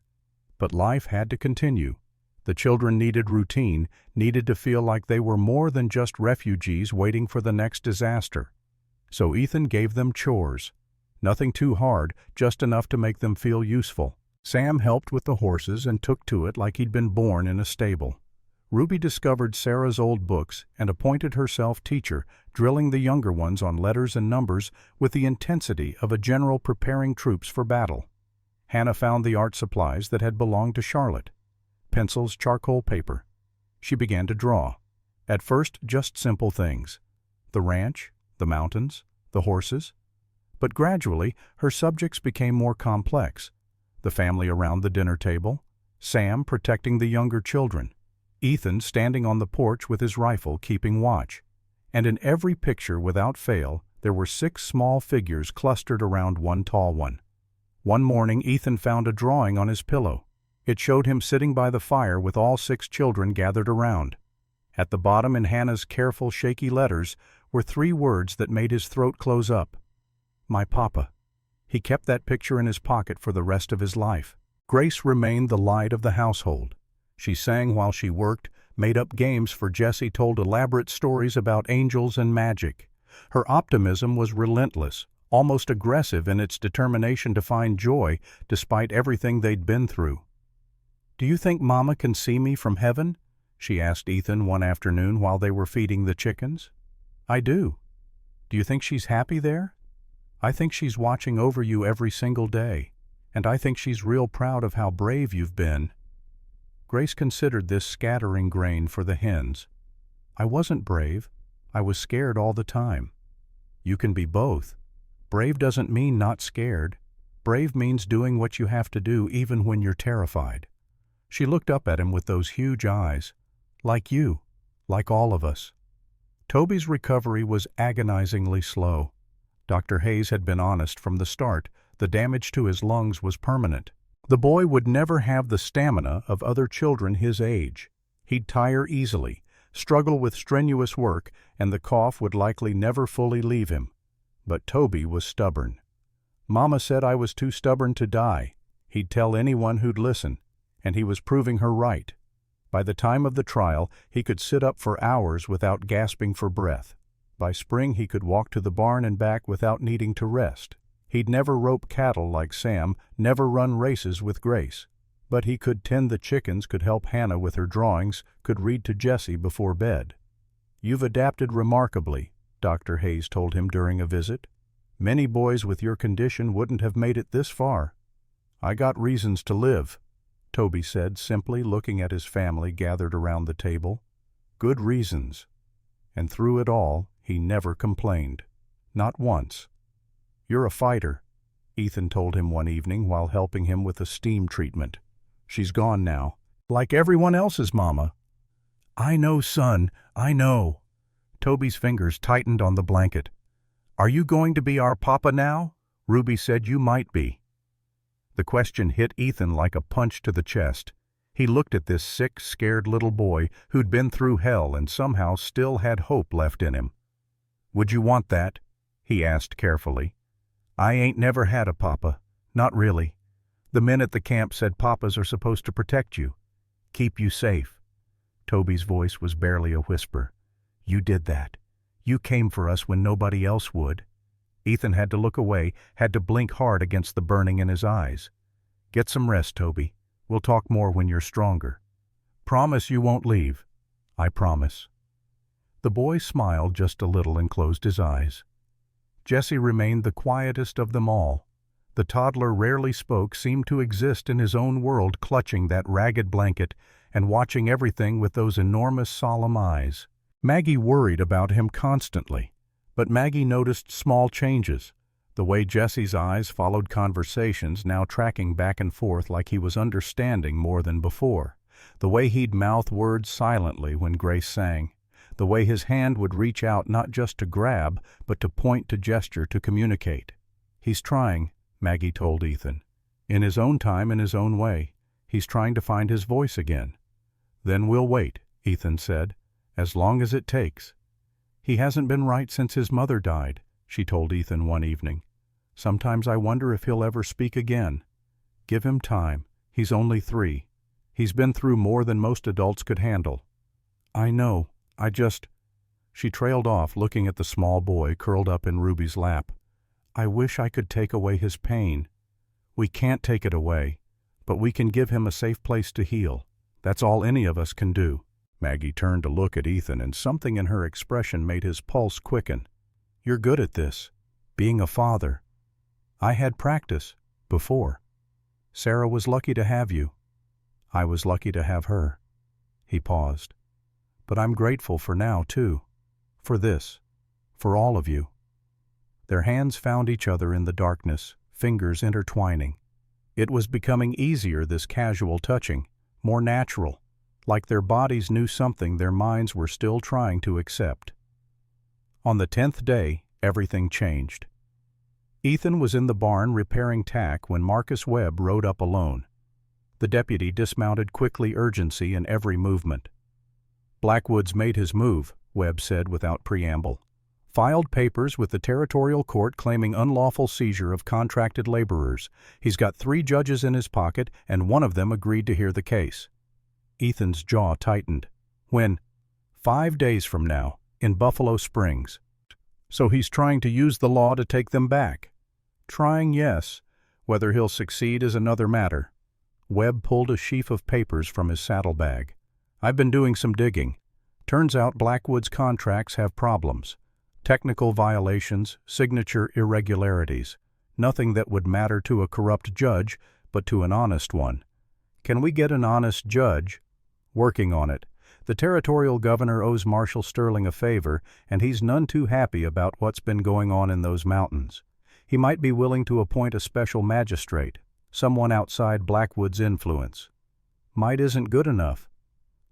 But life had to continue. The children needed routine, needed to feel like they were more than just refugees waiting for the next disaster. So Ethan gave them chores. Nothing too hard, just enough to make them feel useful. Sam helped with the horses and took to it like he'd been born in a stable. Ruby discovered Sarah's old books and appointed herself teacher, drilling the younger ones on letters and numbers with the intensity of a general preparing troops for battle. Hannah found the art supplies that had belonged to Charlotte. Pencils, charcoal paper. She began to draw. At first, just simple things. The ranch, the mountains, the horses. But gradually, her subjects became more complex. The family around the dinner table, Sam protecting the younger children, Ethan standing on the porch with his rifle keeping watch. And in every picture without fail, there were 6 small figures clustered around one tall one. One morning, Ethan found a drawing on his pillow. It showed him sitting by the fire with all 6 children gathered around. At the bottom, in Hannah's careful, shaky letters, were 3 words that made his throat close up. My papa. He kept that picture in his pocket for the rest of his life. Grace remained the light of the household. She sang while she worked, made up games for Jessie, told elaborate stories about angels and magic. Her optimism was relentless, almost aggressive in its determination to find joy despite everything they'd been through. Do you think Mama can see me from heaven? She asked Ethan one afternoon while they were feeding the chickens. I do. Do you think she's happy there? I think she's watching over you every single day, and I think she's real proud of how brave you've been. Grace considered this scattering grain for the hens. I wasn't brave. I was scared all the time. You can be both. Brave doesn't mean not scared. Brave means doing what you have to do even when you're terrified. She looked up at him with those huge eyes. Like you. Like all of us. Toby's recovery was agonizingly slow. Dr. Hayes had been honest from the start. The damage to his lungs was permanent. The boy would never have the stamina of other children his age. He'd tire easily, struggle with strenuous work, and the cough would likely never fully leave him. But Toby was stubborn. Mama said I was too stubborn to die. He'd tell anyone who'd listen, and he was proving her right. By the time of the trial, he could sit up for hours without gasping for breath. By spring, he could walk to the barn and back without needing to rest. He'd never rope cattle like Sam, never run races with Grace. But he could tend the chickens, could help Hannah with her drawings, could read to Jessie before bed. You've adapted remarkably, Dr. Hayes told him during a visit. Many boys with your condition wouldn't have made it this far. I got reasons to live, Toby said, simply looking at his family gathered around the table. Good reasons. And through it all, he never complained. Not once. You're a fighter, Ethan told him one evening while helping him with a steam treatment. She's gone now, like everyone else's mama. I know, son, I know. Toby's fingers tightened on the blanket. Are you going to be our papa now? Ruby said you might be. The question hit Ethan like a punch to the chest. He looked at this sick, scared little boy who'd been through hell and somehow still had hope left in him. Would you want that? He asked carefully. I ain't never had a papa. Not really. The men at the camp said papas are supposed to protect you, keep you safe. Toby's voice was barely a whisper. You did that. You came for us when nobody else would. Ethan had to look away, had to blink hard against the burning in his eyes. Get some rest, Toby. We'll talk more when you're stronger. Promise you won't leave. I promise. The boy smiled just a little and closed his eyes. Jessie remained the quietest of them all. The toddler rarely spoke, seemed to exist in his own world, clutching that ragged blanket and watching everything with those enormous, solemn eyes. Maggie worried about him constantly, but Maggie noticed small changes. The way Jessie's eyes followed conversations, now tracking back and forth like he was understanding more than before. The way he'd mouth words silently when Grace sang. The way his hand would reach out not just to grab, but to point, to gesture, to communicate. He's trying, Maggie told Ethan. In his own time, in his own way. He's trying to find his voice again. Then we'll wait, Ethan said, as long as it takes. He hasn't been right since his mother died, she told Ethan one evening. Sometimes I wonder if he'll ever speak again. Give him time. He's only 3. He's been through more than most adults could handle. I know, She trailed off, looking at the small boy curled up in Ruby's lap. I wish I could take away his pain. We can't take it away, but we can give him a safe place to heal. That's all any of us can do. Maggie turned to look at Ethan, and something in her expression made his pulse quicken. You're good at this, being a father. I had practice, before. Sarah was lucky to have you. I was lucky to have her. He paused. But I'm grateful for now, too. For this. For all of you. Their hands found each other in the darkness, fingers intertwining. It was becoming easier, this casual touching, more natural, like their bodies knew something their minds were still trying to accept. On the 10th day, everything changed. Ethan was in the barn repairing tack when Marcus Webb rode up alone. The deputy dismounted quickly, urgency in every movement. Blackwood's made his move, Webb said without preamble. Filed papers with the territorial court claiming unlawful seizure of contracted laborers. He's got 3 judges in his pocket, and one of them agreed to hear the case. Ethan's jaw tightened. When? 5 days from now, in Buffalo Springs. So he's trying to use the law to take them back. Trying, yes. Whether he'll succeed is another matter. Webb pulled a sheaf of papers from his saddlebag. I've been doing some digging. Turns out Blackwood's contracts have problems. Technical violations, signature irregularities. Nothing that would matter to a corrupt judge, but to an honest one. Can we get an honest judge? Working on it. The territorial governor owes Marshal Sterling a favor, and he's none too happy about what's been going on in those mountains. He might be willing to appoint a special magistrate, someone outside Blackwood's influence. Might isn't good enough.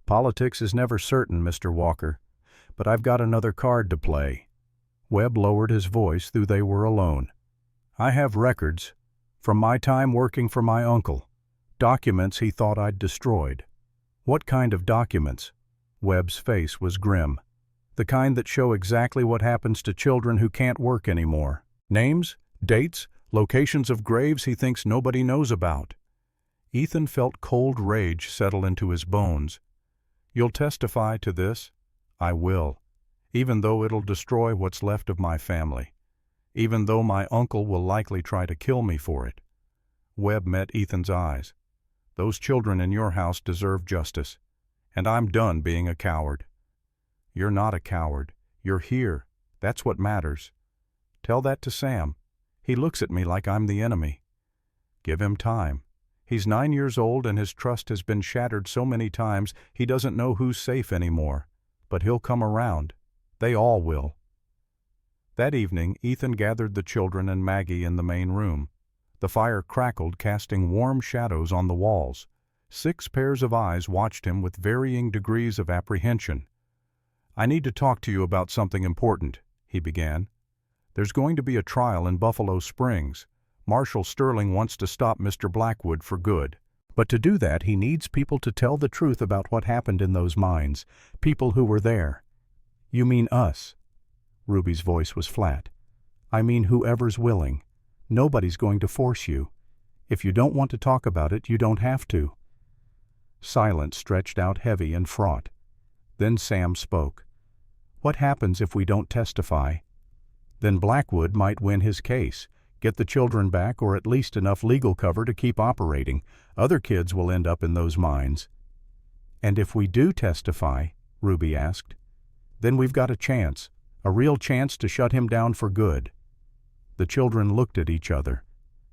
Politics is never certain, Mr. Walker, but I've got another card to play. Webb lowered his voice, though they were alone. I have records, from my time working for my uncle, documents he thought I'd destroyed. What kind of documents? Webb's face was grim. The kind that show exactly what happens to children who can't work anymore. Names, dates, locations of graves he thinks nobody knows about. Ethan felt cold rage settle into his bones. You'll testify to this? I will, even though it'll destroy what's left of my family, even though my uncle will likely try to kill me for it. Webb met Ethan's eyes. Those children in your house deserve justice, and I'm done being a coward. You're not a coward. You're here. That's what matters. Tell that to Sam. He looks at me like I'm the enemy. Give him time. He's 9 years old, and his trust has been shattered so many times he doesn't know who's safe anymore. But he'll come around. They all will. That evening, Ethan gathered the children and Maggie in the main room. The fire crackled, casting warm shadows on the walls. 6 pairs of eyes watched him with varying degrees of apprehension. I need to talk to you about something important, he began. There's going to be a trial in Buffalo Springs. Marshal Sterling wants to stop Mr. Blackwood for good. But to do that, he needs people to tell the truth about what happened in those mines, people who were there. You mean us? Ruby's voice was flat. I mean whoever's willing. Nobody's going to force you. If you don't want to talk about it, you don't have to. Silence stretched out heavy and fraught. Then Sam spoke. What happens if we don't testify? Then Blackwood might win his case, get the children back, or at least enough legal cover to keep operating. Other kids will end up in those mines. And if we do testify, Ruby asked, then we've got a real chance to shut him down for good. The children looked at each other.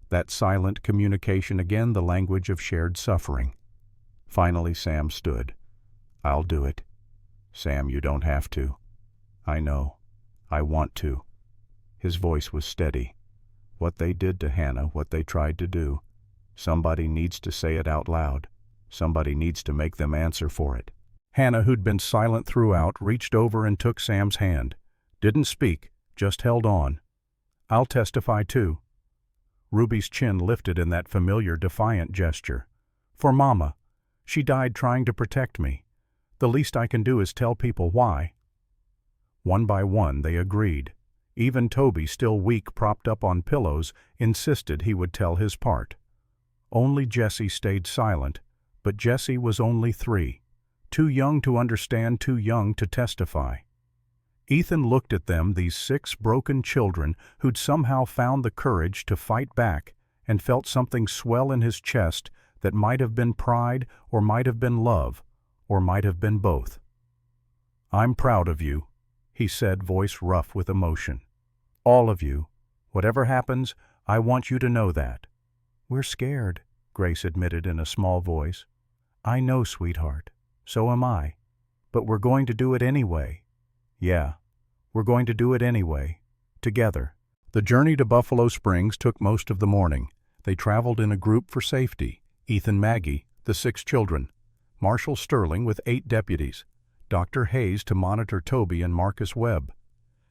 That silent communication, again the language of shared suffering. Finally Sam stood. I'll do it. Sam, you don't have to. I know. I want to. His voice was steady. What they did to Hannah, what they tried to do. Somebody needs to say it out loud. Somebody needs to make them answer for it. Hannah, who'd been silent throughout, reached over and took Sam's hand. Didn't speak, just held on. I'll testify too. Ruby's chin lifted in that familiar defiant gesture. For Mama. She died trying to protect me. The least I can do is tell people why. One by one they agreed. Even Toby, still weak, propped up on pillows, insisted he would tell his part. Only Jessie stayed silent, but Jessie was only 3. Too young to understand, too young to testify. Ethan looked at them, these 6 broken children who'd somehow found the courage to fight back, and felt something swell in his chest that might have been pride, or might have been love, or might have been both. "I'm proud of you," he said, voice rough with emotion. "All of you. Whatever happens, I want you to know that." "We're scared," Grace admitted in a small voice. "I know, sweetheart. So am I. But we're going to do it anyway." "Yeah, we're going to do it anyway. Together." The journey to Buffalo Springs took most of the morning. They traveled in a group for safety. Ethan, Maggie, the 6 children. Marshal Sterling with 8 deputies. Dr. Hayes to monitor Toby and Marcus Webb.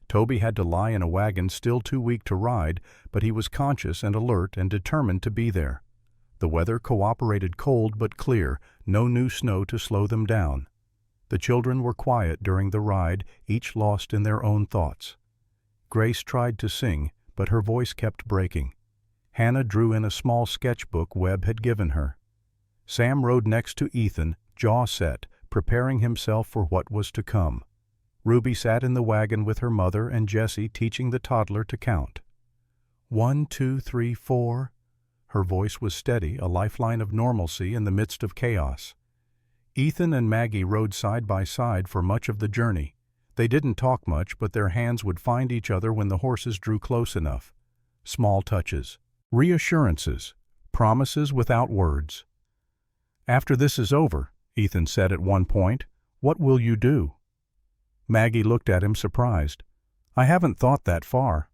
Toby had to lie in a wagon, still too weak to ride, but he was conscious and alert and determined to be there. The weather cooperated, cold but clear, no new snow to slow them down. The children were quiet during the ride, each lost in their own thoughts. Grace tried to sing, but her voice kept breaking. Hannah drew in a small sketchbook Webb had given her. Sam rode next to Ethan, jaw set, preparing himself for what was to come. Ruby sat in the wagon with her mother and Jessie teaching the toddler to count. 1, 2, 3, 4. Her voice was steady, a lifeline of normalcy in the midst of chaos. Ethan and Maggie rode side by side for much of the journey. They didn't talk much, but their hands would find each other when the horses drew close enough. Small touches. Reassurances. Promises without words. "After this is over," Ethan said at one point, "what will you do?" Maggie looked at him surprised. "I haven't thought that far."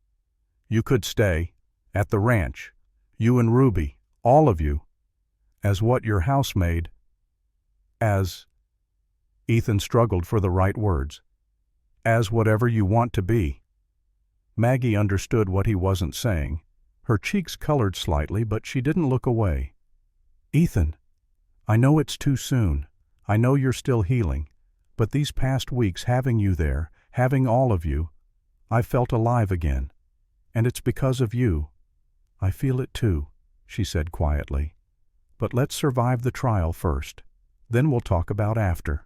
"You could stay. At the ranch. You and Ruby. All of you. As what, your housemaid?" "As—" Ethan struggled for the right words. "As whatever you want to be." Maggie understood what he wasn't saying. Her cheeks colored slightly, but she didn't look away. "Ethan, I know it's too soon. I know you're still healing. But these past weeks, having you there, having all of you, I've felt alive again. And it's because of you." "I feel it too," she said quietly. "But let's survive the trial first. Then we'll talk about after."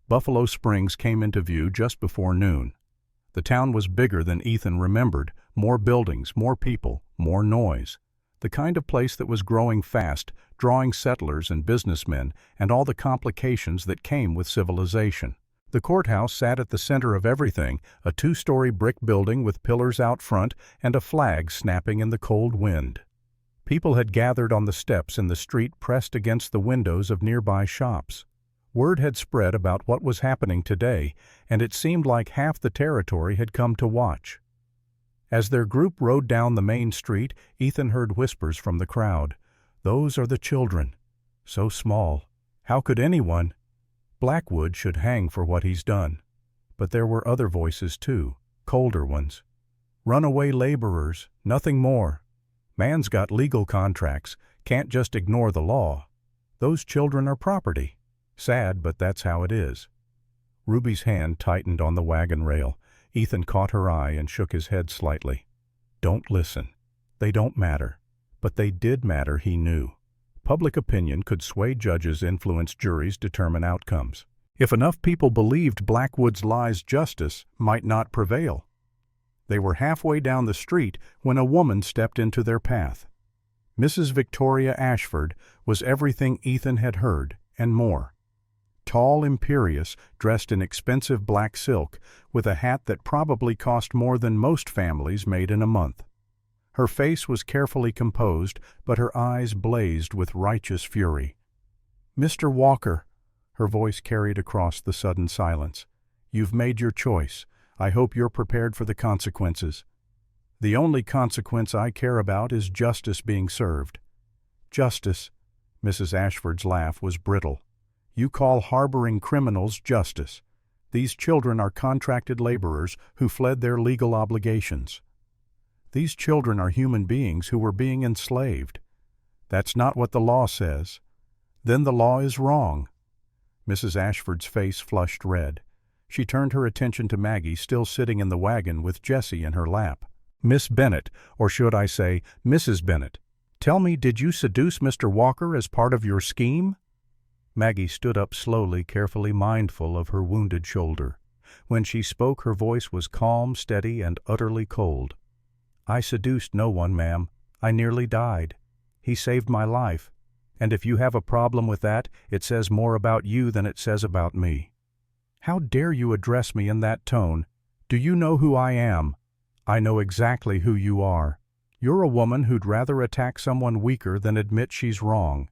Buffalo Springs came into view just before noon. The town was bigger than Ethan remembered, more buildings, more people, more noise. The kind of place that was growing fast, drawing settlers and businessmen and all the complications that came with civilization. The courthouse sat at the center of everything, a 2-story brick building with pillars out front and a flag snapping in the cold wind. People had gathered on the steps in the street, pressed against the windows of nearby shops. Word had spread about what was happening today, and it seemed like half the territory had come to watch. As their group rode down the main street, Ethan heard whispers from the crowd. "Those are the children. So small. How could anyone? Blackwood should hang for what he's done." But there were other voices too, colder ones. "Runaway laborers, nothing more. Man's got legal contracts, can't just ignore the law. Those children are property. Sad, but that's how it is." Ruby's hand tightened on the wagon rail. Ethan caught her eye and shook his head slightly. "Don't listen. They don't matter." But they did matter, he knew. Public opinion could sway judges, influence juries, determine outcomes. If enough people believed Blackwood's lies, justice might not prevail. They were halfway down the street when a woman stepped into their path. Mrs. Victoria Ashford was everything Ethan had heard, and more. Tall, imperious, dressed in expensive black silk, with a hat that probably cost more than most families made in a month. Her face was carefully composed, but her eyes blazed with righteous fury. "Mr. Walker," her voice carried across the sudden silence, "you've made your choice. I hope you're prepared for the consequences. The only consequence I care about is justice being served." "Justice?" Mrs. Ashford's laugh was brittle. "You call harboring criminals justice. These children are contracted laborers who fled their legal obligations. These children are human beings who were being enslaved. That's not what the law says. Then the law is wrong." Mrs. Ashford's face flushed red. She turned her attention to Maggie, still sitting in the wagon with Jessie in her lap. "Miss Bennett, or should I say Mrs. Bennett, Tell me, did you seduce Mr. Walker as part of your scheme?" Maggie stood up slowly, carefully mindful of her wounded shoulder. When she spoke, her voice was calm, steady, and utterly cold. "I seduced no one, ma'am. I nearly died. He saved my life. And if you have a problem with that, it says more about you than it says about me." "How dare you address me in that tone? Do you know who I am?" "I know exactly who you are. You're a woman who'd rather attack someone weaker than admit she's wrong.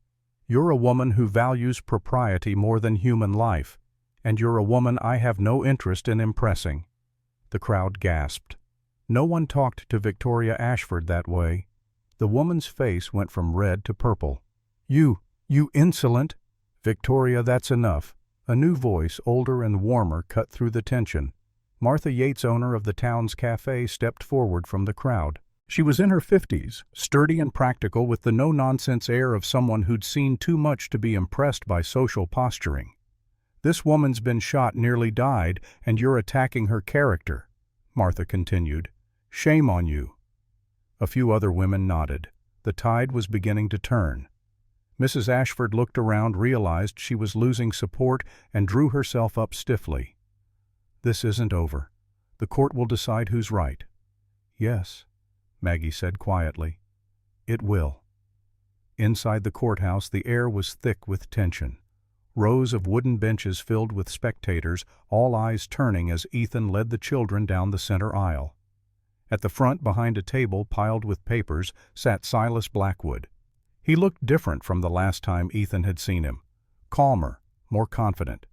You're a woman who values propriety more than human life. And you're a woman I have no interest in impressing." The crowd gasped. No one talked to Victoria Ashford that way. The woman's face went from red to purple. You insolent!" "Victoria, that's enough." A new voice, older and warmer, cut through the tension. Martha Yates, owner of the town's cafe, stepped forward from the crowd. She was in her 50s, sturdy and practical, with the no-nonsense air of someone who'd seen too much to be impressed by social posturing. "This woman's been shot, nearly died, and you're attacking her character," Martha continued. "Shame on you." A few other women nodded. The tide was beginning to turn. Mrs. Ashford looked around, realized she was losing support, and drew herself up stiffly. "This isn't over. The court will decide who's right." "Yes," Maggie said quietly. "It will." Inside the courthouse, the air was thick with tension. Rows of wooden benches filled with spectators, all eyes turning as Ethan led the children down the center aisle. At the front, behind a table piled with papers, sat Silas Blackwood. He looked different from the last time Ethan had seen him. Calmer, more confident.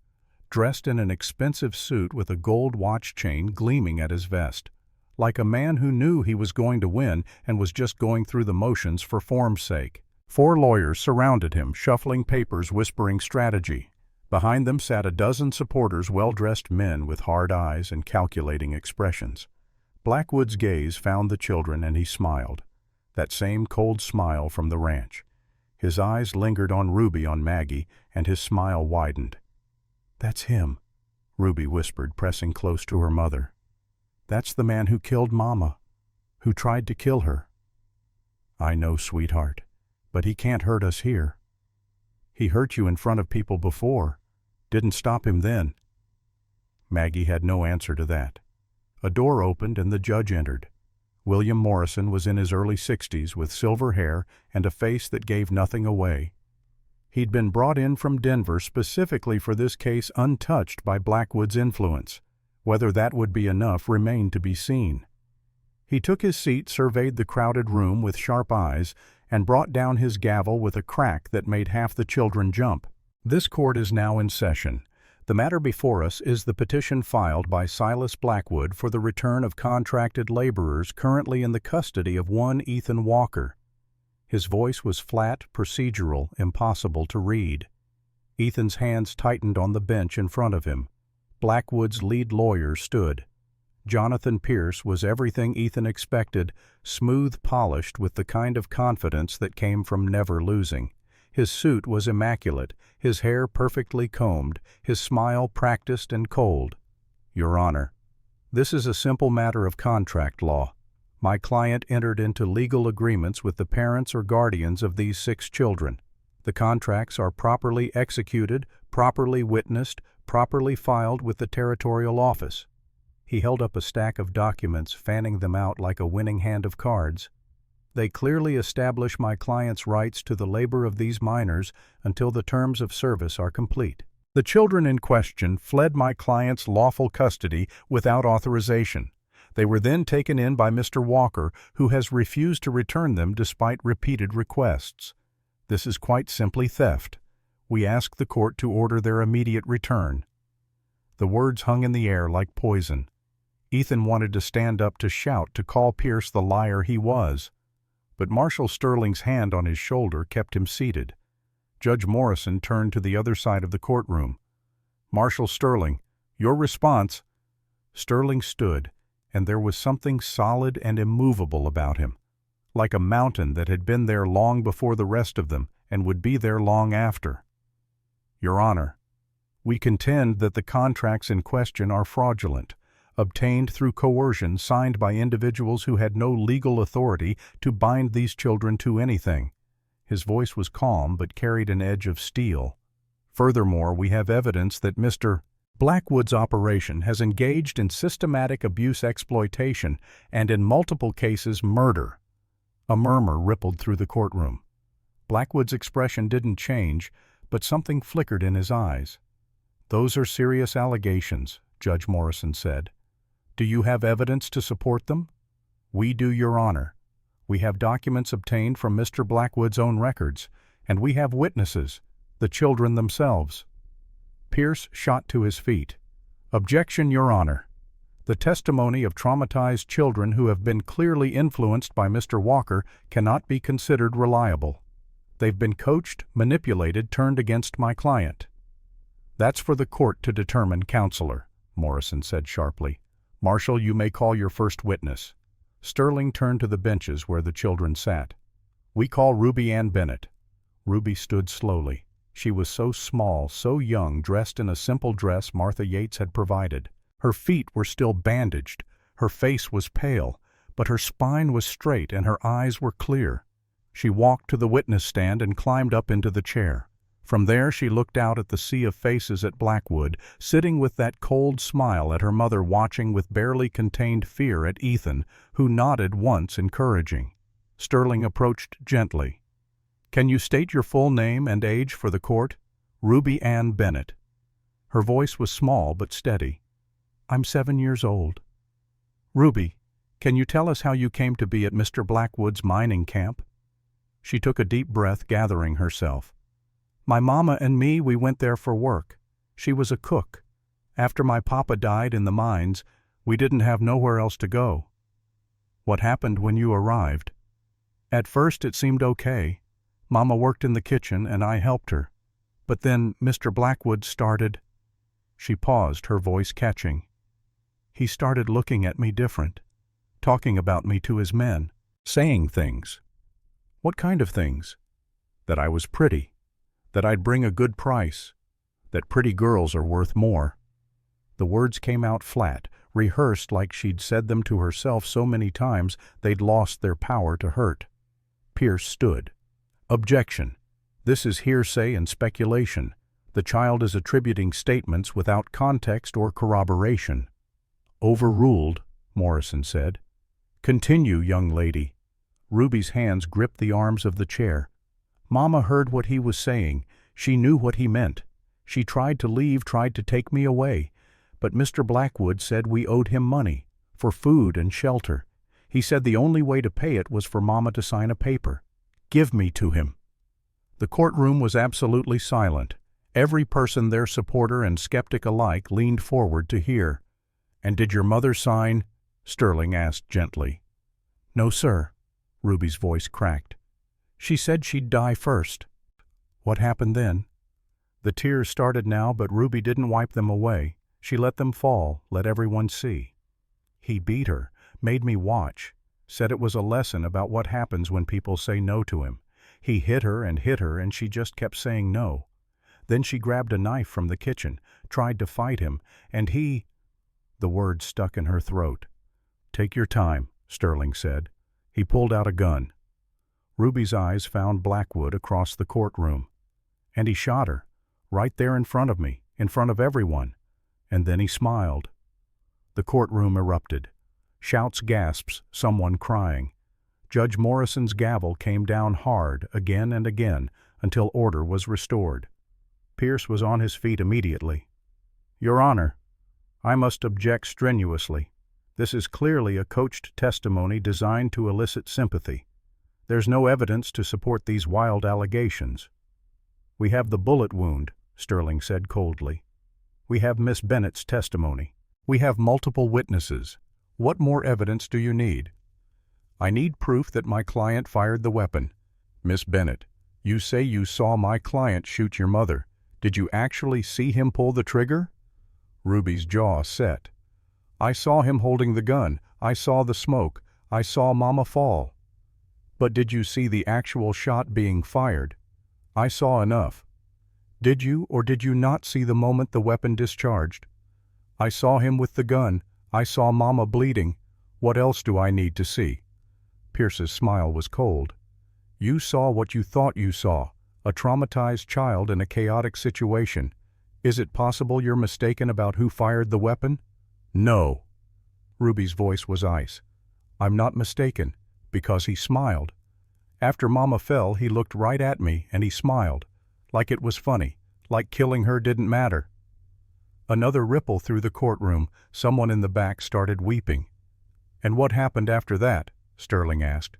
Dressed in an expensive suit with a gold watch chain gleaming at his vest. Like a man who knew he was going to win and was just going through the motions for form's sake. 4 lawyers surrounded him, shuffling papers, whispering strategy. Behind them sat a dozen supporters, well-dressed men with hard eyes and calculating expressions. Blackwood's gaze found the children and he smiled. That same cold smile from the ranch. His eyes lingered on Ruby, on Maggie, and his smile widened. "That's him," Ruby whispered, pressing close to her mother. "That's the man who killed Mama, who tried to kill her." "I know, sweetheart, but he can't hurt us here." "He hurt you in front of people before. Didn't stop him then." Maggie had no answer to that. A door opened and the judge entered. William Morrison was in his early 60s with silver hair and a face that gave nothing away. He'd been brought in from Denver specifically for this case, untouched by Blackwood's influence. Whether that would be enough remained to be seen. He took his seat, surveyed the crowded room with sharp eyes, and brought down his gavel with a crack that made half the children jump. "This court is now in session. The matter before us is the petition filed by Silas Blackwood for the return of contracted laborers currently in the custody of one Ethan Walker." His voice was flat, procedural, impossible to read. Ethan's hands tightened on the bench in front of him. Blackwood's lead lawyer stood. Jonathan Pierce was everything Ethan expected, smooth, polished, with the kind of confidence that came from never losing. His suit was immaculate, his hair perfectly combed, his smile practiced and cold. "Your Honor, this is a simple matter of contract law. My client entered into legal agreements with the parents or guardians of these 6 children. The contracts are properly executed, properly witnessed, properly filed with the territorial office." He held up a stack of documents, fanning them out like a winning hand of cards. "They clearly establish my client's rights to the labor of these minors until the terms of service are complete. The children in question fled my client's lawful custody without authorization. They were then taken in by Mr. Walker, who has refused to return them despite repeated requests. This is quite simply theft. We ask the court to order their immediate return." The words hung in the air like poison. Ethan wanted to stand up, to shout, to call Pierce the liar he was. But Marshal Sterling's hand on his shoulder kept him seated. Judge Morrison turned to the other side of the courtroom. "Marshal Sterling, your response." Sterling stood, and there was something solid and immovable about him, like a mountain that had been there long before the rest of them and would be there long after. "Your Honor, we contend that the contracts in question are fraudulent. obtained through coercion, signed by individuals who had no legal authority to bind these children to anything. His voice was calm but carried an edge of steel. Furthermore, we have evidence that Mr. Blackwood's operation has engaged in systematic abuse exploitation and in multiple cases murder. A murmur rippled through the courtroom. Blackwood's expression didn't change, but something flickered in his eyes. "Those are serious allegations," Judge Morrison said. "Do you have evidence to support them?" "We do, Your Honor. We have documents obtained from Mr. Blackwood's own records, and we have witnesses, the children themselves." Pierce shot to his feet. "Objection, Your Honor. The testimony of traumatized children who have been clearly influenced by Mr. Walker cannot be considered reliable. They've been coached, manipulated, turned against my client." "That's for the court to determine, Counselor," Morrison said sharply. "Marshal, you may call your first witness." Sterling turned to the benches where the children sat. "We call Ruby Ann Bennett." Ruby stood slowly. She was so small, so young, dressed in a simple dress Martha Yates had provided. Her feet were still bandaged, her face was pale, but her spine was straight and her eyes were clear. She walked to the witness stand and climbed up into the chair. From there she looked out at the sea of faces at Blackwood, sitting with that cold smile at her mother, watching with barely contained fear at Ethan, who nodded once encouraging. Sterling approached gently. "Can you state your full name and age for the court?" "Ruby Ann Bennett." Her voice was small but steady. "I'm 7 years old." "Ruby, can you tell us how you came to be at Mr. Blackwood's mining camp?" She took a deep breath, gathering herself. "My mama and me, we went there for work. She was a cook. After my papa died in the mines, we didn't have nowhere else to go." "What happened when you arrived?" "At first it seemed okay. Mama worked in the kitchen and I helped her. But then Mr. Blackwood started—" She paused, her voice catching. "He started looking at me different, talking about me to his men, saying things." "What kind of things?" "That I was pretty, that I'd bring a good price, that pretty girls are worth more." The words came out flat, rehearsed like she'd said them to herself so many times they'd lost their power to hurt. Pierce stood. "Objection. This is hearsay and speculation. The child is attributing statements without context or corroboration." "Overruled," Morrison said. "Continue, young lady." Ruby's hands gripped the arms of the chair. "Mama heard what he was saying. She knew what he meant. She tried to leave, tried to take me away. But Mr. Blackwood said we owed him money, for food and shelter. He said the only way to pay it was for Mama to sign a paper. Give me to him." The courtroom was absolutely silent. Every person there, supporter and skeptic alike, leaned forward to hear. "And did your mother sign?" Sterling asked gently. "No, sir." Ruby's voice cracked. "She said she'd die first." "What happened then?" The tears started now, but Ruby didn't wipe them away. She let them fall, let everyone see. "He beat her, made me watch, said it was a lesson about what happens when people say no to him. He hit her, and she just kept saying no. Then she grabbed a knife from the kitchen, tried to fight him, and he—" The word stuck in her throat. "Take your time," Sterling said. He pulled out a gun. Ruby's eyes found Blackwood across the courtroom. "And he shot her, right there in front of me, in front of everyone. And then he smiled." The courtroom erupted. Shouts, gasps, someone crying. Judge Morrison's gavel came down hard again and again until order was restored. Pierce was on his feet immediately. "Your Honor, I must object strenuously. This is clearly a coached testimony designed to elicit sympathy. There's no evidence to support these wild allegations." "We have the bullet wound," Sterling said coldly. "We have Miss Bennett's testimony. We have multiple witnesses. What more evidence do you need?" "I need proof that my client fired the weapon." "Miss Bennett, you say you saw my client shoot your mother. Did you actually see him pull the trigger?" Ruby's jaw set. "I saw him holding the gun. I saw the smoke. I saw Mama fall." "But did you see the actual shot being fired?" "I saw enough." "Did you or did you not see the moment the weapon discharged?" "I saw him with the gun. I saw Mama bleeding. What else do I need to see?" Pierce's smile was cold. "You saw what you thought you saw, a traumatized child in a chaotic situation. Is it possible you're mistaken about who fired the weapon?" "No." Ruby's voice was ice. "I'm not mistaken," because he smiled. After Mama fell, he looked right at me and he smiled, like it was funny, like killing her didn't matter. Another ripple through the courtroom. Someone in the back started weeping. "And what happened after that?" Sterling asked.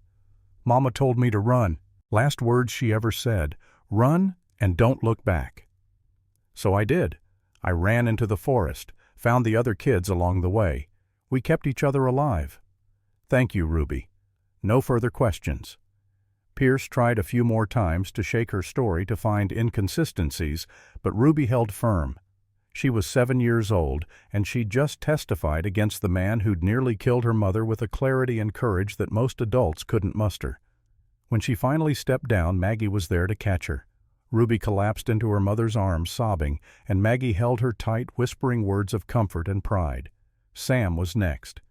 "Mama told me to run." Last words she ever said, "Run and don't look back." So I did. I ran into the forest, found the other kids along the way. We kept each other alive. "Thank you, Ruby. No further questions." Pierce tried a few more times to shake her story to find inconsistencies, but Ruby held firm. She was 7 years old, and she'd just testified against the man who'd nearly killed her mother with a clarity and courage that most adults couldn't muster. When she finally stepped down, Maggie was there to catch her. Ruby collapsed into her mother's arms, sobbing, and Maggie held her tight, whispering words of comfort and pride. Sam was next.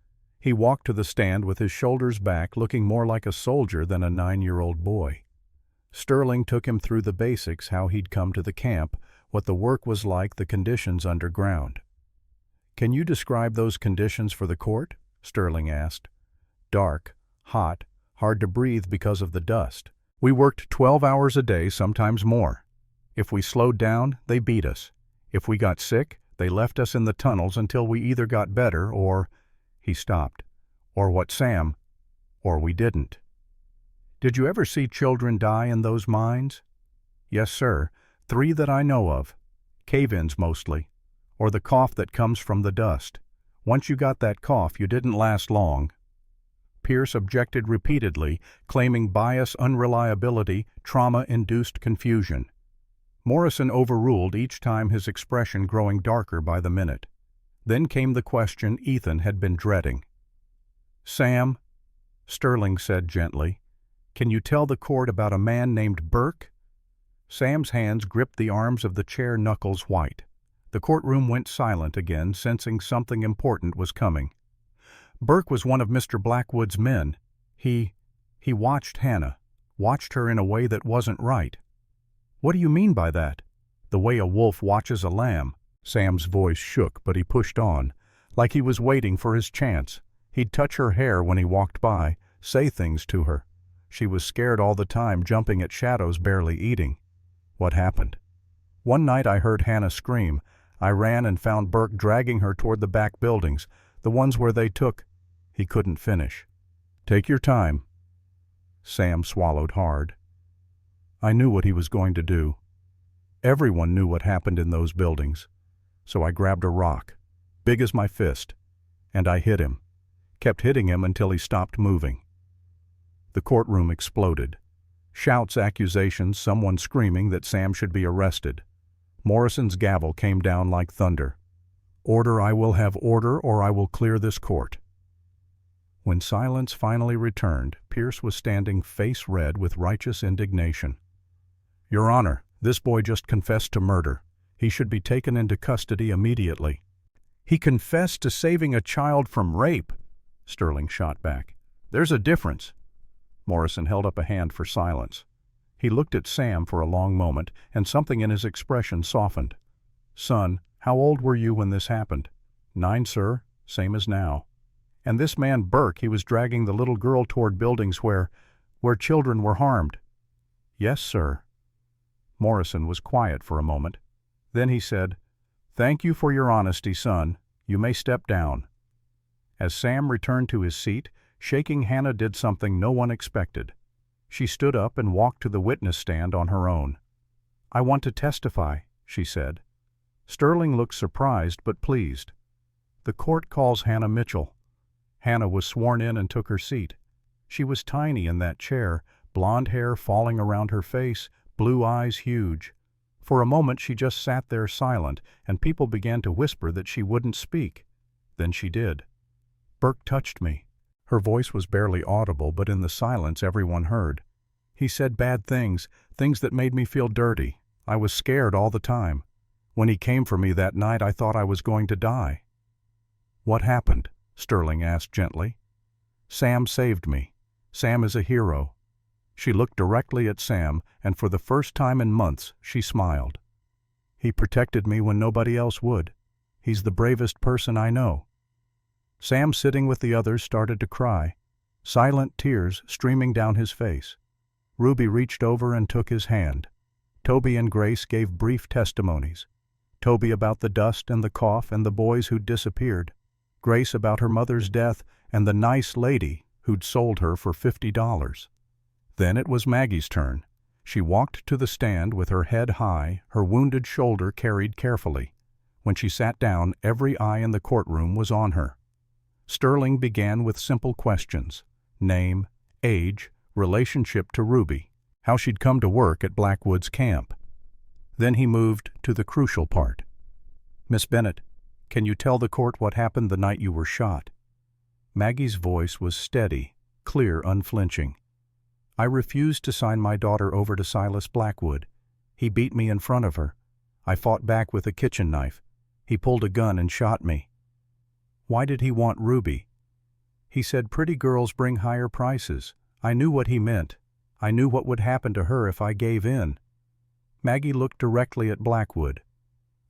He walked to the stand with his shoulders back, looking more like a soldier than a 9-year-old boy. Sterling took him through the basics, how he'd come to the camp, what the work was like, the conditions underground. "Can you describe those conditions for the court?" Sterling asked. "Dark, hot, hard to breathe because of the dust. We worked 12 hours a day, sometimes more. If we slowed down, they beat us. If we got sick, they left us in the tunnels until we either got better or—" He stopped. "Or what Sam—" "Or we didn't." "Did you ever see children die in those mines?" "Yes, sir. 3 that I know of. Cave-ins mostly. Or the cough that comes from the dust. Once you got that cough, you didn't last long." Pierce objected repeatedly, claiming bias, unreliability, trauma-induced confusion. Morrison overruled, each time his expression growing darker by the minute. Then came the question Ethan had been dreading. "Sam," Sterling said gently, "can you tell the court about a man named Burke?" Sam's hands gripped the arms of the chair, knuckles white. The courtroom went silent again, sensing something important was coming. "Burke was one of Mr. Blackwood's men. He watched Hannah, watched her in a way that wasn't right." "What do you mean by that?" "The way a wolf watches a lamb." Sam's voice shook, but he pushed on, like he was waiting for his chance. He'd touch her hair when he walked by, say things to her. She was scared all the time, jumping at shadows, barely eating. "What happened?" "One night I heard Hannah scream. I ran and found Burke dragging her toward the back buildings, the ones where they took—" He couldn't finish. "Take your time." Sam swallowed hard. I knew what he was going to do. Everyone knew what happened in those buildings. So I grabbed a rock, big as my fist, and I hit him. Kept hitting him until he stopped moving. The courtroom exploded. Shouts, accusations, someone screaming that Sam should be arrested. Morrison's gavel came down like thunder. "Order, I will have order, or I will clear this court." When silence finally returned, Pierce was standing face red with righteous indignation. "Your Honor, this boy just confessed to murder. He should be taken into custody immediately." "He confessed to saving a child from rape," Sterling shot back. "There's a difference." Morrison held up a hand for silence. He looked at Sam for a long moment, and something in his expression softened. "Son, how old were you when this happened?" "9, sir, same as now." "And this man Burke, he was dragging the little girl toward buildings where children were harmed?" "Yes, sir." Morrison was quiet for a moment. Then he said, "Thank you for your honesty, son. You may step down." As Sam returned to his seat, shaking Hannah did something no one expected. She stood up and walked to the witness stand on her own. "I want to testify," she said. Sterling looked surprised but pleased. "The court calls Hannah Mitchell." Hannah was sworn in and took her seat. She was tiny in that chair, blonde hair falling around her face, blue eyes huge. For a moment she just sat there silent, and people began to whisper that she wouldn't speak. Then she did. "Burke touched me." Her voice was barely audible, but in the silence everyone heard. "He said bad things, things that made me feel dirty. I was scared all the time. When he came for me that night, I thought I was going to die." "What happened?" Sterling asked gently. Sam saved me. Sam is a hero. She looked directly at Sam, and for the first time in months, she smiled. He protected me when nobody else would. He's the bravest person I know. Sam, sitting with the others, started to cry, silent tears streaming down his face. Ruby reached over and took his hand. Toby and Grace gave brief testimonies. Toby about the dust and the cough and the boys who'd disappeared. Grace about her mother's death and the nice lady who'd sold her for $50. Then it was Maggie's turn. She walked to the stand with her head high, her wounded shoulder carried carefully. When she sat down, every eye in the courtroom was on her. Sterling began with simple questions: name, age, relationship to Ruby, how she'd come to work at Blackwood's camp. Then he moved to the crucial part. Miss Bennett, can you tell the court what happened the night you were shot? Maggie's voice was steady, clear, unflinching. I refused to sign my daughter over to Silas Blackwood. He beat me in front of her. I fought back with a kitchen knife. He pulled a gun and shot me. Why did he want Ruby? He said pretty girls bring higher prices. I knew what he meant. I knew what would happen to her if I gave in. Maggie looked directly at Blackwood.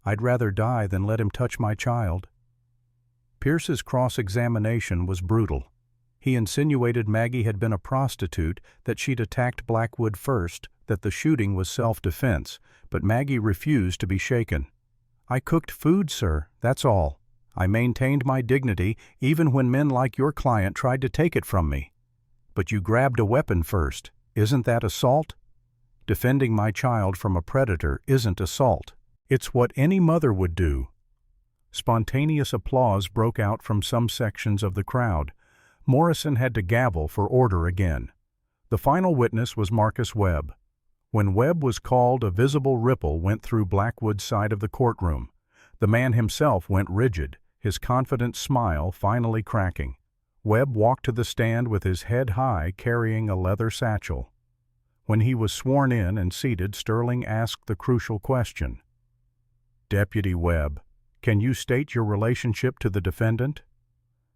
I'd rather die than let him touch my child. Pierce's cross-examination was brutal. He insinuated Maggie had been a prostitute, that she'd attacked Blackwood first, that the shooting was self-defense, but Maggie refused to be shaken. I cooked food, sir, that's all. I maintained my dignity even when men like your client tried to take it from me. But you grabbed a weapon first. Isn't that assault? Defending my child from a predator isn't assault. It's what any mother would do. Spontaneous applause broke out from some sections of the crowd. Morrison had to gavel for order again. The final witness was Marcus Webb. When Webb was called, a visible ripple went through Blackwood's side of the courtroom. The man himself went rigid, his confident smile finally cracking. Webb walked to the stand with his head high, carrying a leather satchel. When he was sworn in and seated, Sterling asked the crucial question. Deputy Webb, can you state your relationship to the defendant?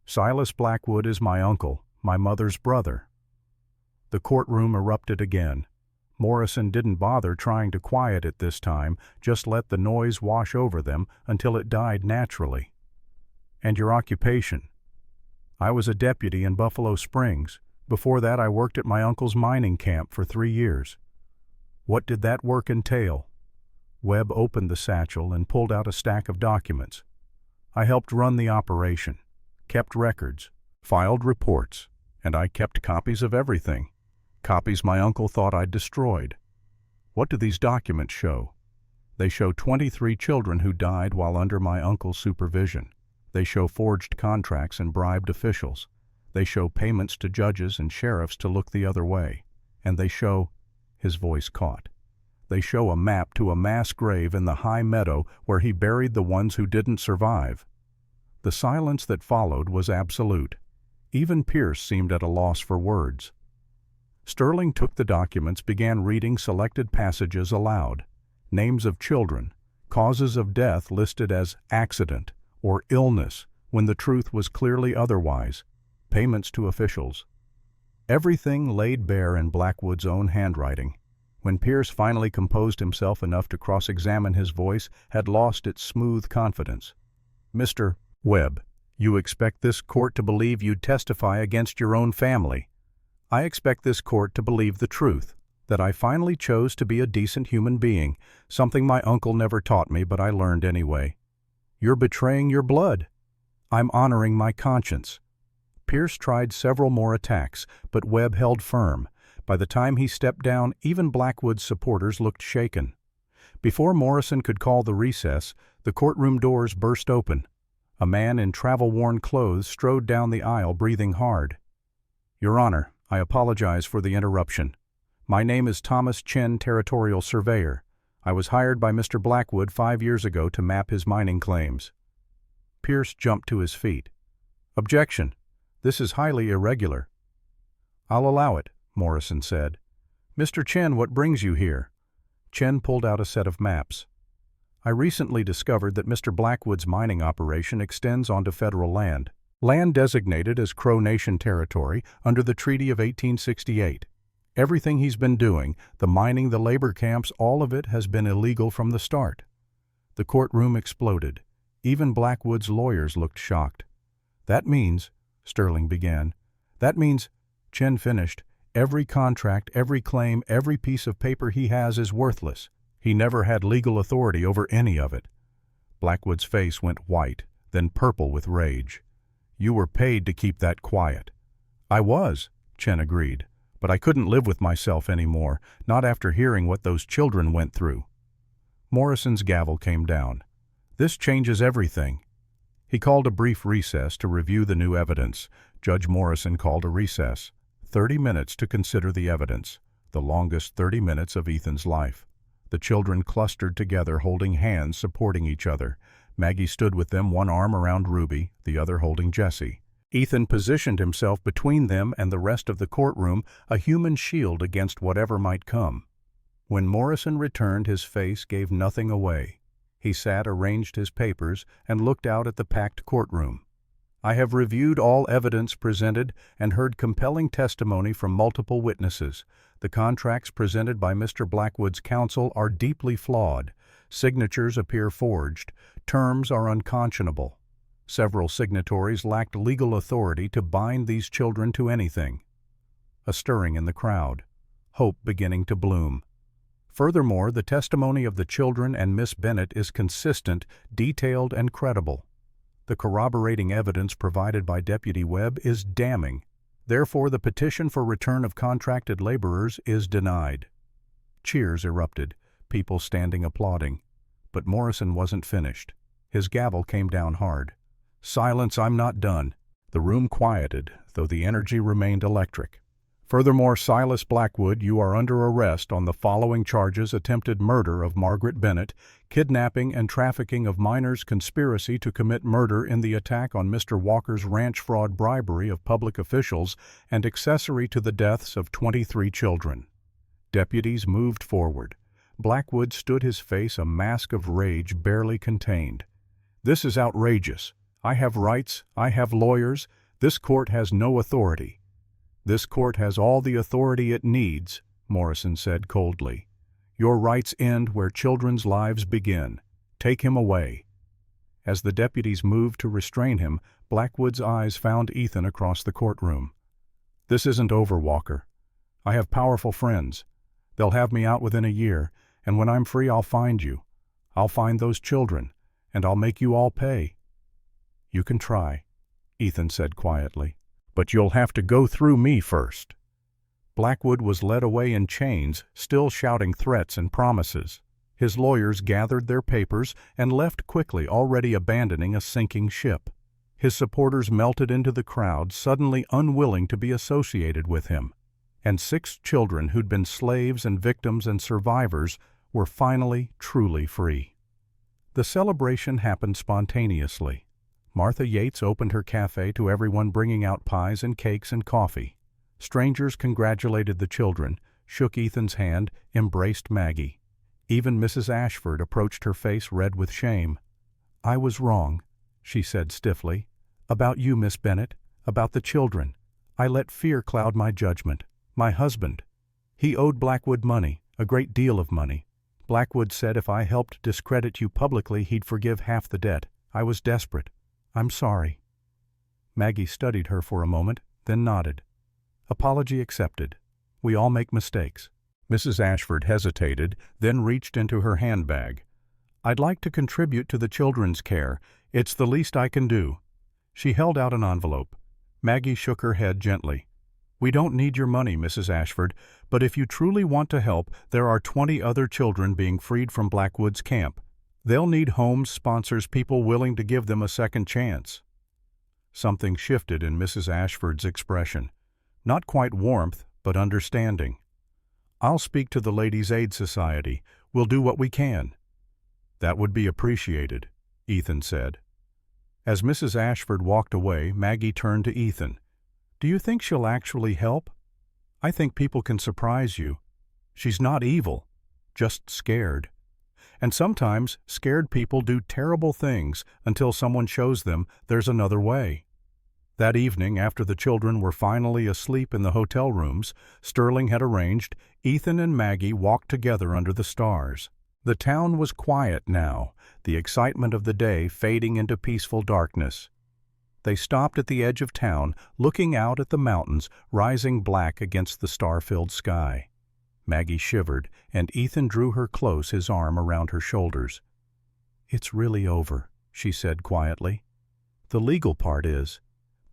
Silas Blackwood is my uncle, my mother's brother. The courtroom erupted again. Morrison didn't bother trying to quiet it this time, just let the noise wash over them until it died naturally. And your occupation? I was a deputy in Buffalo Springs. Before that, I worked at my uncle's mining camp for 3 years. What did that work entail? Webb opened the satchel and pulled out a stack of documents. I helped run the operation, kept records, filed reports, and I kept copies of everything. Copies my uncle thought I'd destroyed. What do these documents show? They show 23 children who died while under my uncle's supervision. They show forged contracts and bribed officials. They show payments to judges and sheriffs to look the other way. And they show, his voice caught, they show a map to a mass grave in the high meadow where he buried the ones who didn't survive. The silence that followed was absolute. Even Pierce seemed at a loss for words. Sterling took the documents, began reading selected passages aloud. Names of children, causes of death listed as accident or illness when the truth was clearly otherwise, payments to officials. Everything laid bare in Blackwood's own handwriting. When Pierce finally composed himself enough to cross-examine, his voice had lost its smooth confidence. Mr. Webb, you expect this court to believe you'd testify against your own family. I expect this court to believe the truth, that I finally chose to be a decent human being, something my uncle never taught me, but I learned anyway. You're betraying your blood. I'm honoring my conscience. Pierce tried several more attacks, but Webb held firm. By the time he stepped down, even Blackwood's supporters looked shaken. Before Morrison could call the recess, the courtroom doors burst open. A man in travel-worn clothes strode down the aisle, breathing hard. Your Honor, I apologize for the interruption. My name is Thomas Chen, Territorial Surveyor. I was hired by Mr. Blackwood 5 years ago to map his mining claims. Pierce jumped to his feet. Objection. This is highly irregular. I'll allow it, Morrison said. Mr. Chen, what brings you here? Chen pulled out a set of maps. I recently discovered that Mr. Blackwood's mining operation extends onto federal land. Land designated as Crow Nation territory under the Treaty of 1868. Everything he's been doing, the mining, the labor camps, all of it has been illegal from the start. The courtroom exploded. Even Blackwood's lawyers looked shocked. That means, Sterling began, that means, Chen finished, every contract, every claim, every piece of paper he has is worthless. He never had legal authority over any of it. Blackwood's face went white, then purple with rage. You were paid to keep that quiet. I was, Chen agreed, but I couldn't live with myself anymore, not after hearing what those children went through. Morrison's gavel came down. This changes everything. He called a brief recess to review the new evidence. Judge Morrison called a recess. 30 minutes to consider the evidence, the longest 30 minutes of Ethan's life. The children clustered together, holding hands, supporting each other. Maggie stood with them, one arm around Ruby, the other holding Jessie. Ethan positioned himself between them and the rest of the courtroom, a human shield against whatever might come. When Morrison returned, his face gave nothing away. He sat, arranged his papers, and looked out at the packed courtroom. I have reviewed all evidence presented and heard compelling testimony from multiple witnesses. The contracts presented by Mr. Blackwood's counsel are deeply flawed. Signatures appear forged. Terms are unconscionable. Several signatories lacked legal authority to bind these children to anything. A stirring in the crowd. Hope beginning to bloom. Furthermore, the testimony of the children and Miss Bennett is consistent, detailed, and credible. The corroborating evidence provided by Deputy Webb is damning. Therefore, the petition for return of contracted laborers is denied. Cheers erupted, people standing applauding. But Morrison wasn't finished. His gavel came down hard. Silence, I'm not done. The room quieted, though the energy remained electric. Furthermore, Silas Blackwood, you are under arrest on the following charges: attempted murder of Margaret Bennett, kidnapping and trafficking of minors, conspiracy to commit murder in the attack on Mr. Walker's ranch, fraud, bribery of public officials, and accessory to the deaths of 23 children. Deputies moved forward. Blackwood stood, his face a mask of rage barely contained. This is outrageous. I have rights, I have lawyers. This court has no authority. This court has all the authority it needs, Morrison said coldly. Your rights end where children's lives begin. Take him away. As the deputies moved to restrain him, Blackwood's eyes found Ethan across the courtroom. This isn't over, Walker. I have powerful friends. They'll have me out within a year, and when I'm free I'll find you. I'll find those children, and I'll make you all pay. You can try, Ethan said quietly. But you'll have to go through me first. Blackwood was led away in chains, still shouting threats and promises. His lawyers gathered their papers and left quickly, already abandoning a sinking ship. His supporters melted into the crowd, suddenly unwilling to be associated with him. And 6 children who'd been slaves and victims and survivors were finally truly free. The celebration happened spontaneously. Martha Yates opened her cafe to everyone, bringing out pies and cakes and coffee. Strangers congratulated the children, shook Ethan's hand, embraced Maggie. Even Mrs. Ashford approached, her face red with shame. I was wrong, she said stiffly. About you, Miss Bennett, about the children. I let fear cloud my judgment. My husband. He owed Blackwood money, a great deal of money. Blackwood said if I helped discredit you publicly, he'd forgive half the debt. I was desperate. I'm sorry. Maggie studied her for a moment, then nodded. Apology accepted. We all make mistakes. Mrs. Ashford hesitated, then reached into her handbag. I'd like to contribute to the children's care. It's the least I can do. She held out an envelope. Maggie shook her head gently. We don't need your money, Mrs. Ashford, but if you truly want to help, there are 20 other children being freed from Blackwood's camp. They'll need homes, sponsors, people willing to give them a second chance. Something shifted in Mrs. Ashford's expression. Not quite warmth, but understanding. I'll speak to the Ladies' Aid Society. We'll do what we can. That would be appreciated, Ethan said. As Mrs. Ashford walked away, Maggie turned to Ethan. Do you think she'll actually help? I think people can surprise you. She's not evil, just scared. And sometimes scared people do terrible things until someone shows them there's another way. That evening, after the children were finally asleep in the hotel rooms Sterling had arranged, Ethan and Maggie walked together under the stars. The town was quiet now, the excitement of the day fading into peaceful darkness. They stopped at the edge of town, looking out at the mountains rising black against the star-filled sky. Maggie shivered, and Ethan drew her close, his arm around her shoulders. "It's really over," she said quietly. "The legal part is.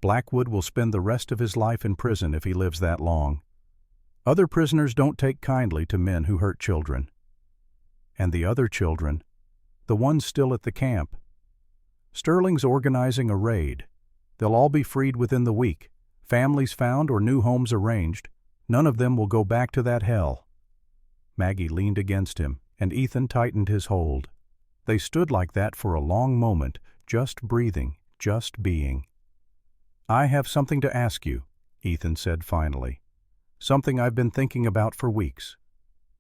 Blackwood will spend the rest of his life in prison if he lives that long. Other prisoners don't take kindly to men who hurt children. And the other children, the ones still at the camp. Sterling's organizing a raid. They'll all be freed within the week, families found or new homes arranged. None of them will go back to that hell." Maggie leaned against him, and Ethan tightened his hold. They stood like that for a long moment, just breathing, just being. "I have something to ask you," Ethan said finally. "Something I've been thinking about for weeks."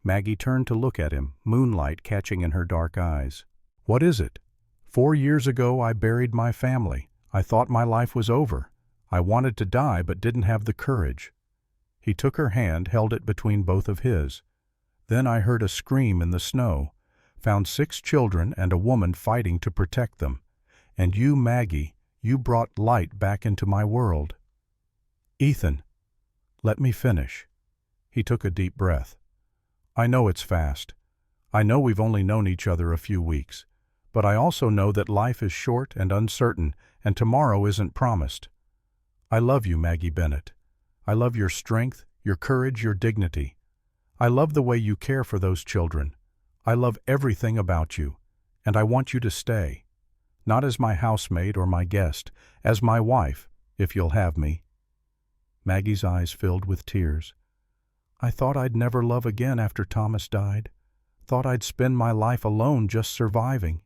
Maggie turned to look at him, moonlight catching in her dark eyes. "What is it?" "4 years ago I buried my family. I thought my life was over. I wanted to die but didn't have the courage." He took her hand, held it between both of his. "Then I heard a scream in the snow, found 6 children and a woman fighting to protect them. And you, Maggie, you brought light back into my world." "Ethan, let me finish." He took a deep breath. "I know it's fast. I know we've only known each other a few weeks. But I also know that life is short and uncertain, and tomorrow isn't promised. I love you, Maggie Bennett. I love your strength, your courage, your dignity. I love the way you care for those children. I love everything about you, and I want you to stay. Not as my housemate or my guest, as my wife, if you'll have me." Maggie's eyes filled with tears. "I thought I'd never love again after Thomas died. Thought I'd spend my life alone just surviving."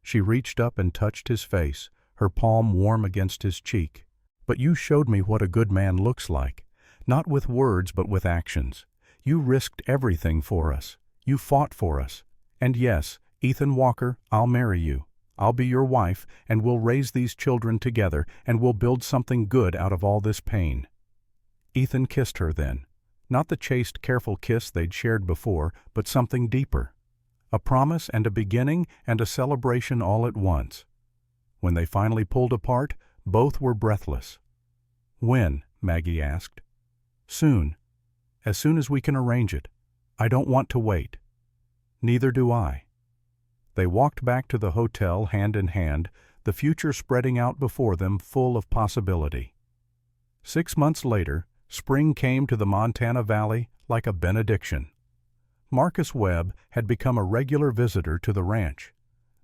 She reached up and touched his face, her palm warm against his cheek. "But you showed me what a good man looks like, not with words but with actions. You risked everything for us. You fought for us. And yes, Ethan Walker, I'll marry you. I'll be your wife, and we'll raise these children together, and we'll build something good out of all this pain." Ethan kissed her then. Not the chaste, careful kiss they'd shared before, but something deeper. A promise and a beginning and a celebration all at once. When they finally pulled apart, both were breathless. "When?" Maggie asked. "Soon. As soon as we can arrange it. I don't want to wait." "Neither do I." They walked back to the hotel hand in hand, the future spreading out before them full of possibility. 6 months later, spring came to the Montana Valley like a benediction. Marcus Webb had become a regular visitor to the ranch.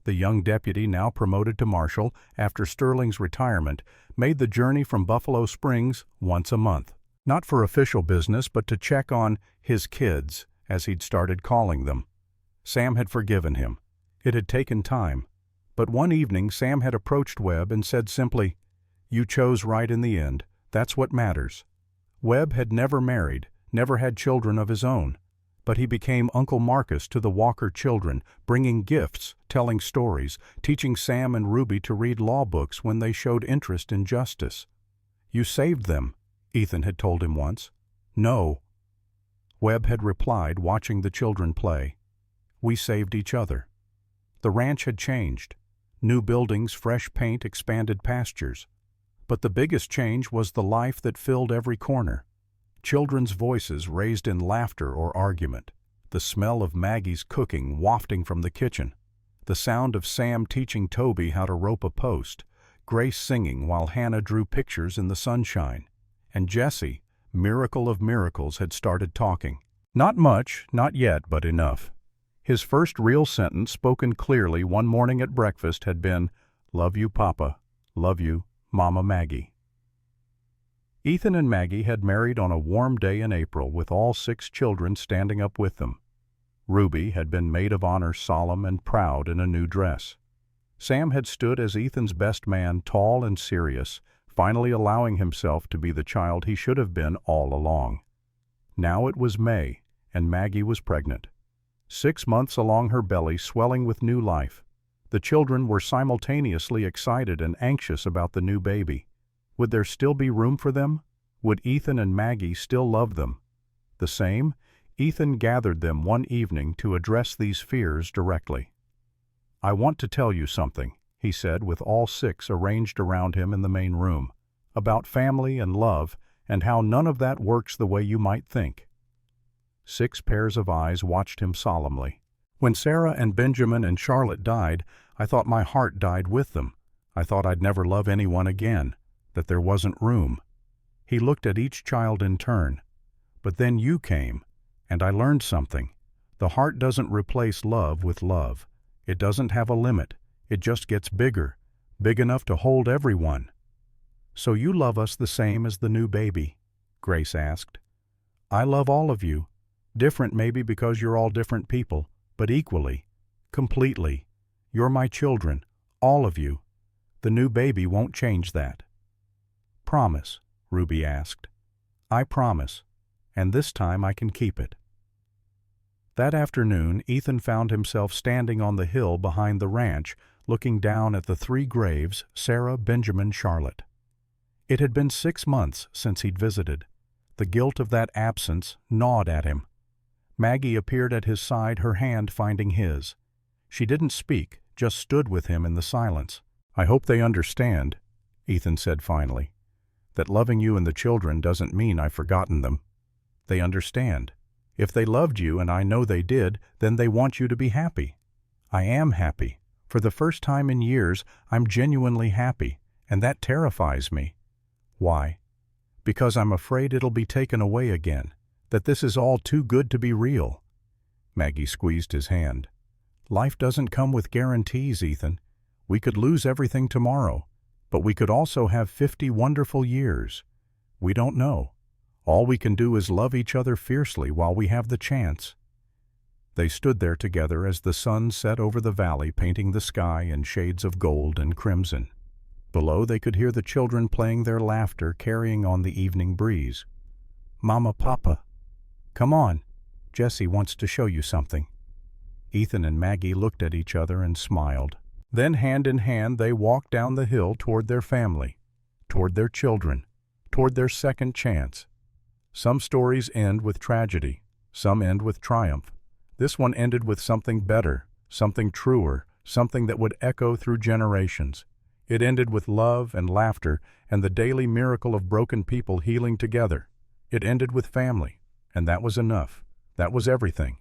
The young deputy, now promoted to marshal after Sterling's retirement, made the journey from Buffalo Springs once a month. Not for official business, but to check on his kids, as he'd started calling them. Sam had forgiven him. It had taken time. But one evening Sam had approached Webb and said simply, "You chose right in the end. That's what matters." Webb had never married, never had children of his own. But he became Uncle Marcus to the Walker children, bringing gifts, telling stories, teaching Sam and Ruby to read law books when they showed interest in justice. "You saved them," Ethan had told him once. "No." Webb had replied, watching the children play. "We saved each other." The ranch had changed. New buildings, fresh paint, expanded pastures. But the biggest change was the life that filled every corner. Children's voices raised in laughter or argument. The smell of Maggie's cooking wafting from the kitchen. The sound of Sam teaching Toby how to rope a post. Grace singing while Hannah drew pictures in the sunshine. And Jesse, miracle of miracles, had started talking. Not much, not yet, but enough. His first real sentence, spoken clearly one morning at breakfast, had been, "Love you, Papa. Love you, Mama Maggie." Ethan and Maggie had married on a warm day in April, with all 6 children standing up with them. Ruby had been maid of honor, solemn and proud in a new dress. Sam had stood as Ethan's best man, tall and serious, finally allowing himself to be the child he should have been all along. Now it was May, and Maggie was pregnant. 6 months along her belly, swelling with new life. The children were simultaneously excited and anxious about the new baby. Would there still be room for them? Would Ethan and Maggie still love them? The same? Ethan gathered them one evening to address these fears directly. "I want to tell you something," he said with all six arranged around him in the main room, "about family and love and how none of that works the way you might think." 6 pairs of eyes watched him solemnly. "When Sarah and Benjamin and Charlotte died, I thought my heart died with them. I thought I'd never love anyone again, that there wasn't room." He looked at each child in turn. "But then you came, and I learned something. The heart doesn't replace love with love. It doesn't have a limit. It just gets bigger, big enough to hold everyone." "So you love us the same as the new baby?" Grace asked. "I love all of you. Different maybe because you're all different people, but equally, completely. You're my children, all of you. The new baby won't change that." "Promise?" Ruby asked. "I promise, and this time I can keep it." That afternoon, Ethan found himself standing on the hill behind the ranch, looking down at the 3 graves, Sarah, Benjamin, Charlotte. It had been 6 months since he'd visited. The guilt of that absence gnawed at him. Maggie appeared at his side, her hand finding his. She didn't speak, just stood with him in the silence. "I hope they understand," Ethan said finally, "that loving you and the children doesn't mean I've forgotten them. They understand. If they loved you, and I know they did, then they want you to be happy. I am happy. For the first time in years, I'm genuinely happy, and that terrifies me. Why? Because I'm afraid it'll be taken away again, that this is all too good to be real." Maggie squeezed his hand. "Life doesn't come with guarantees, Ethan. We could lose everything tomorrow, but we could also have 50 wonderful years. We don't know. All we can do is love each other fiercely while we have the chance." They stood there together as the sun set over the valley, painting the sky in shades of gold and crimson. Below they could hear the children playing, their laughter carrying on the evening breeze. "Mama, Papa, come on. Jessie wants to show you something." Ethan and Maggie looked at each other and smiled. Then hand in hand they walked down the hill toward their family, toward their children, toward their second chance. Some stories end with tragedy, some end with triumph. This one ended with something better, something truer, something that would echo through generations. It ended with love and laughter and the daily miracle of broken people healing together. It ended with family, and that was enough. That was everything.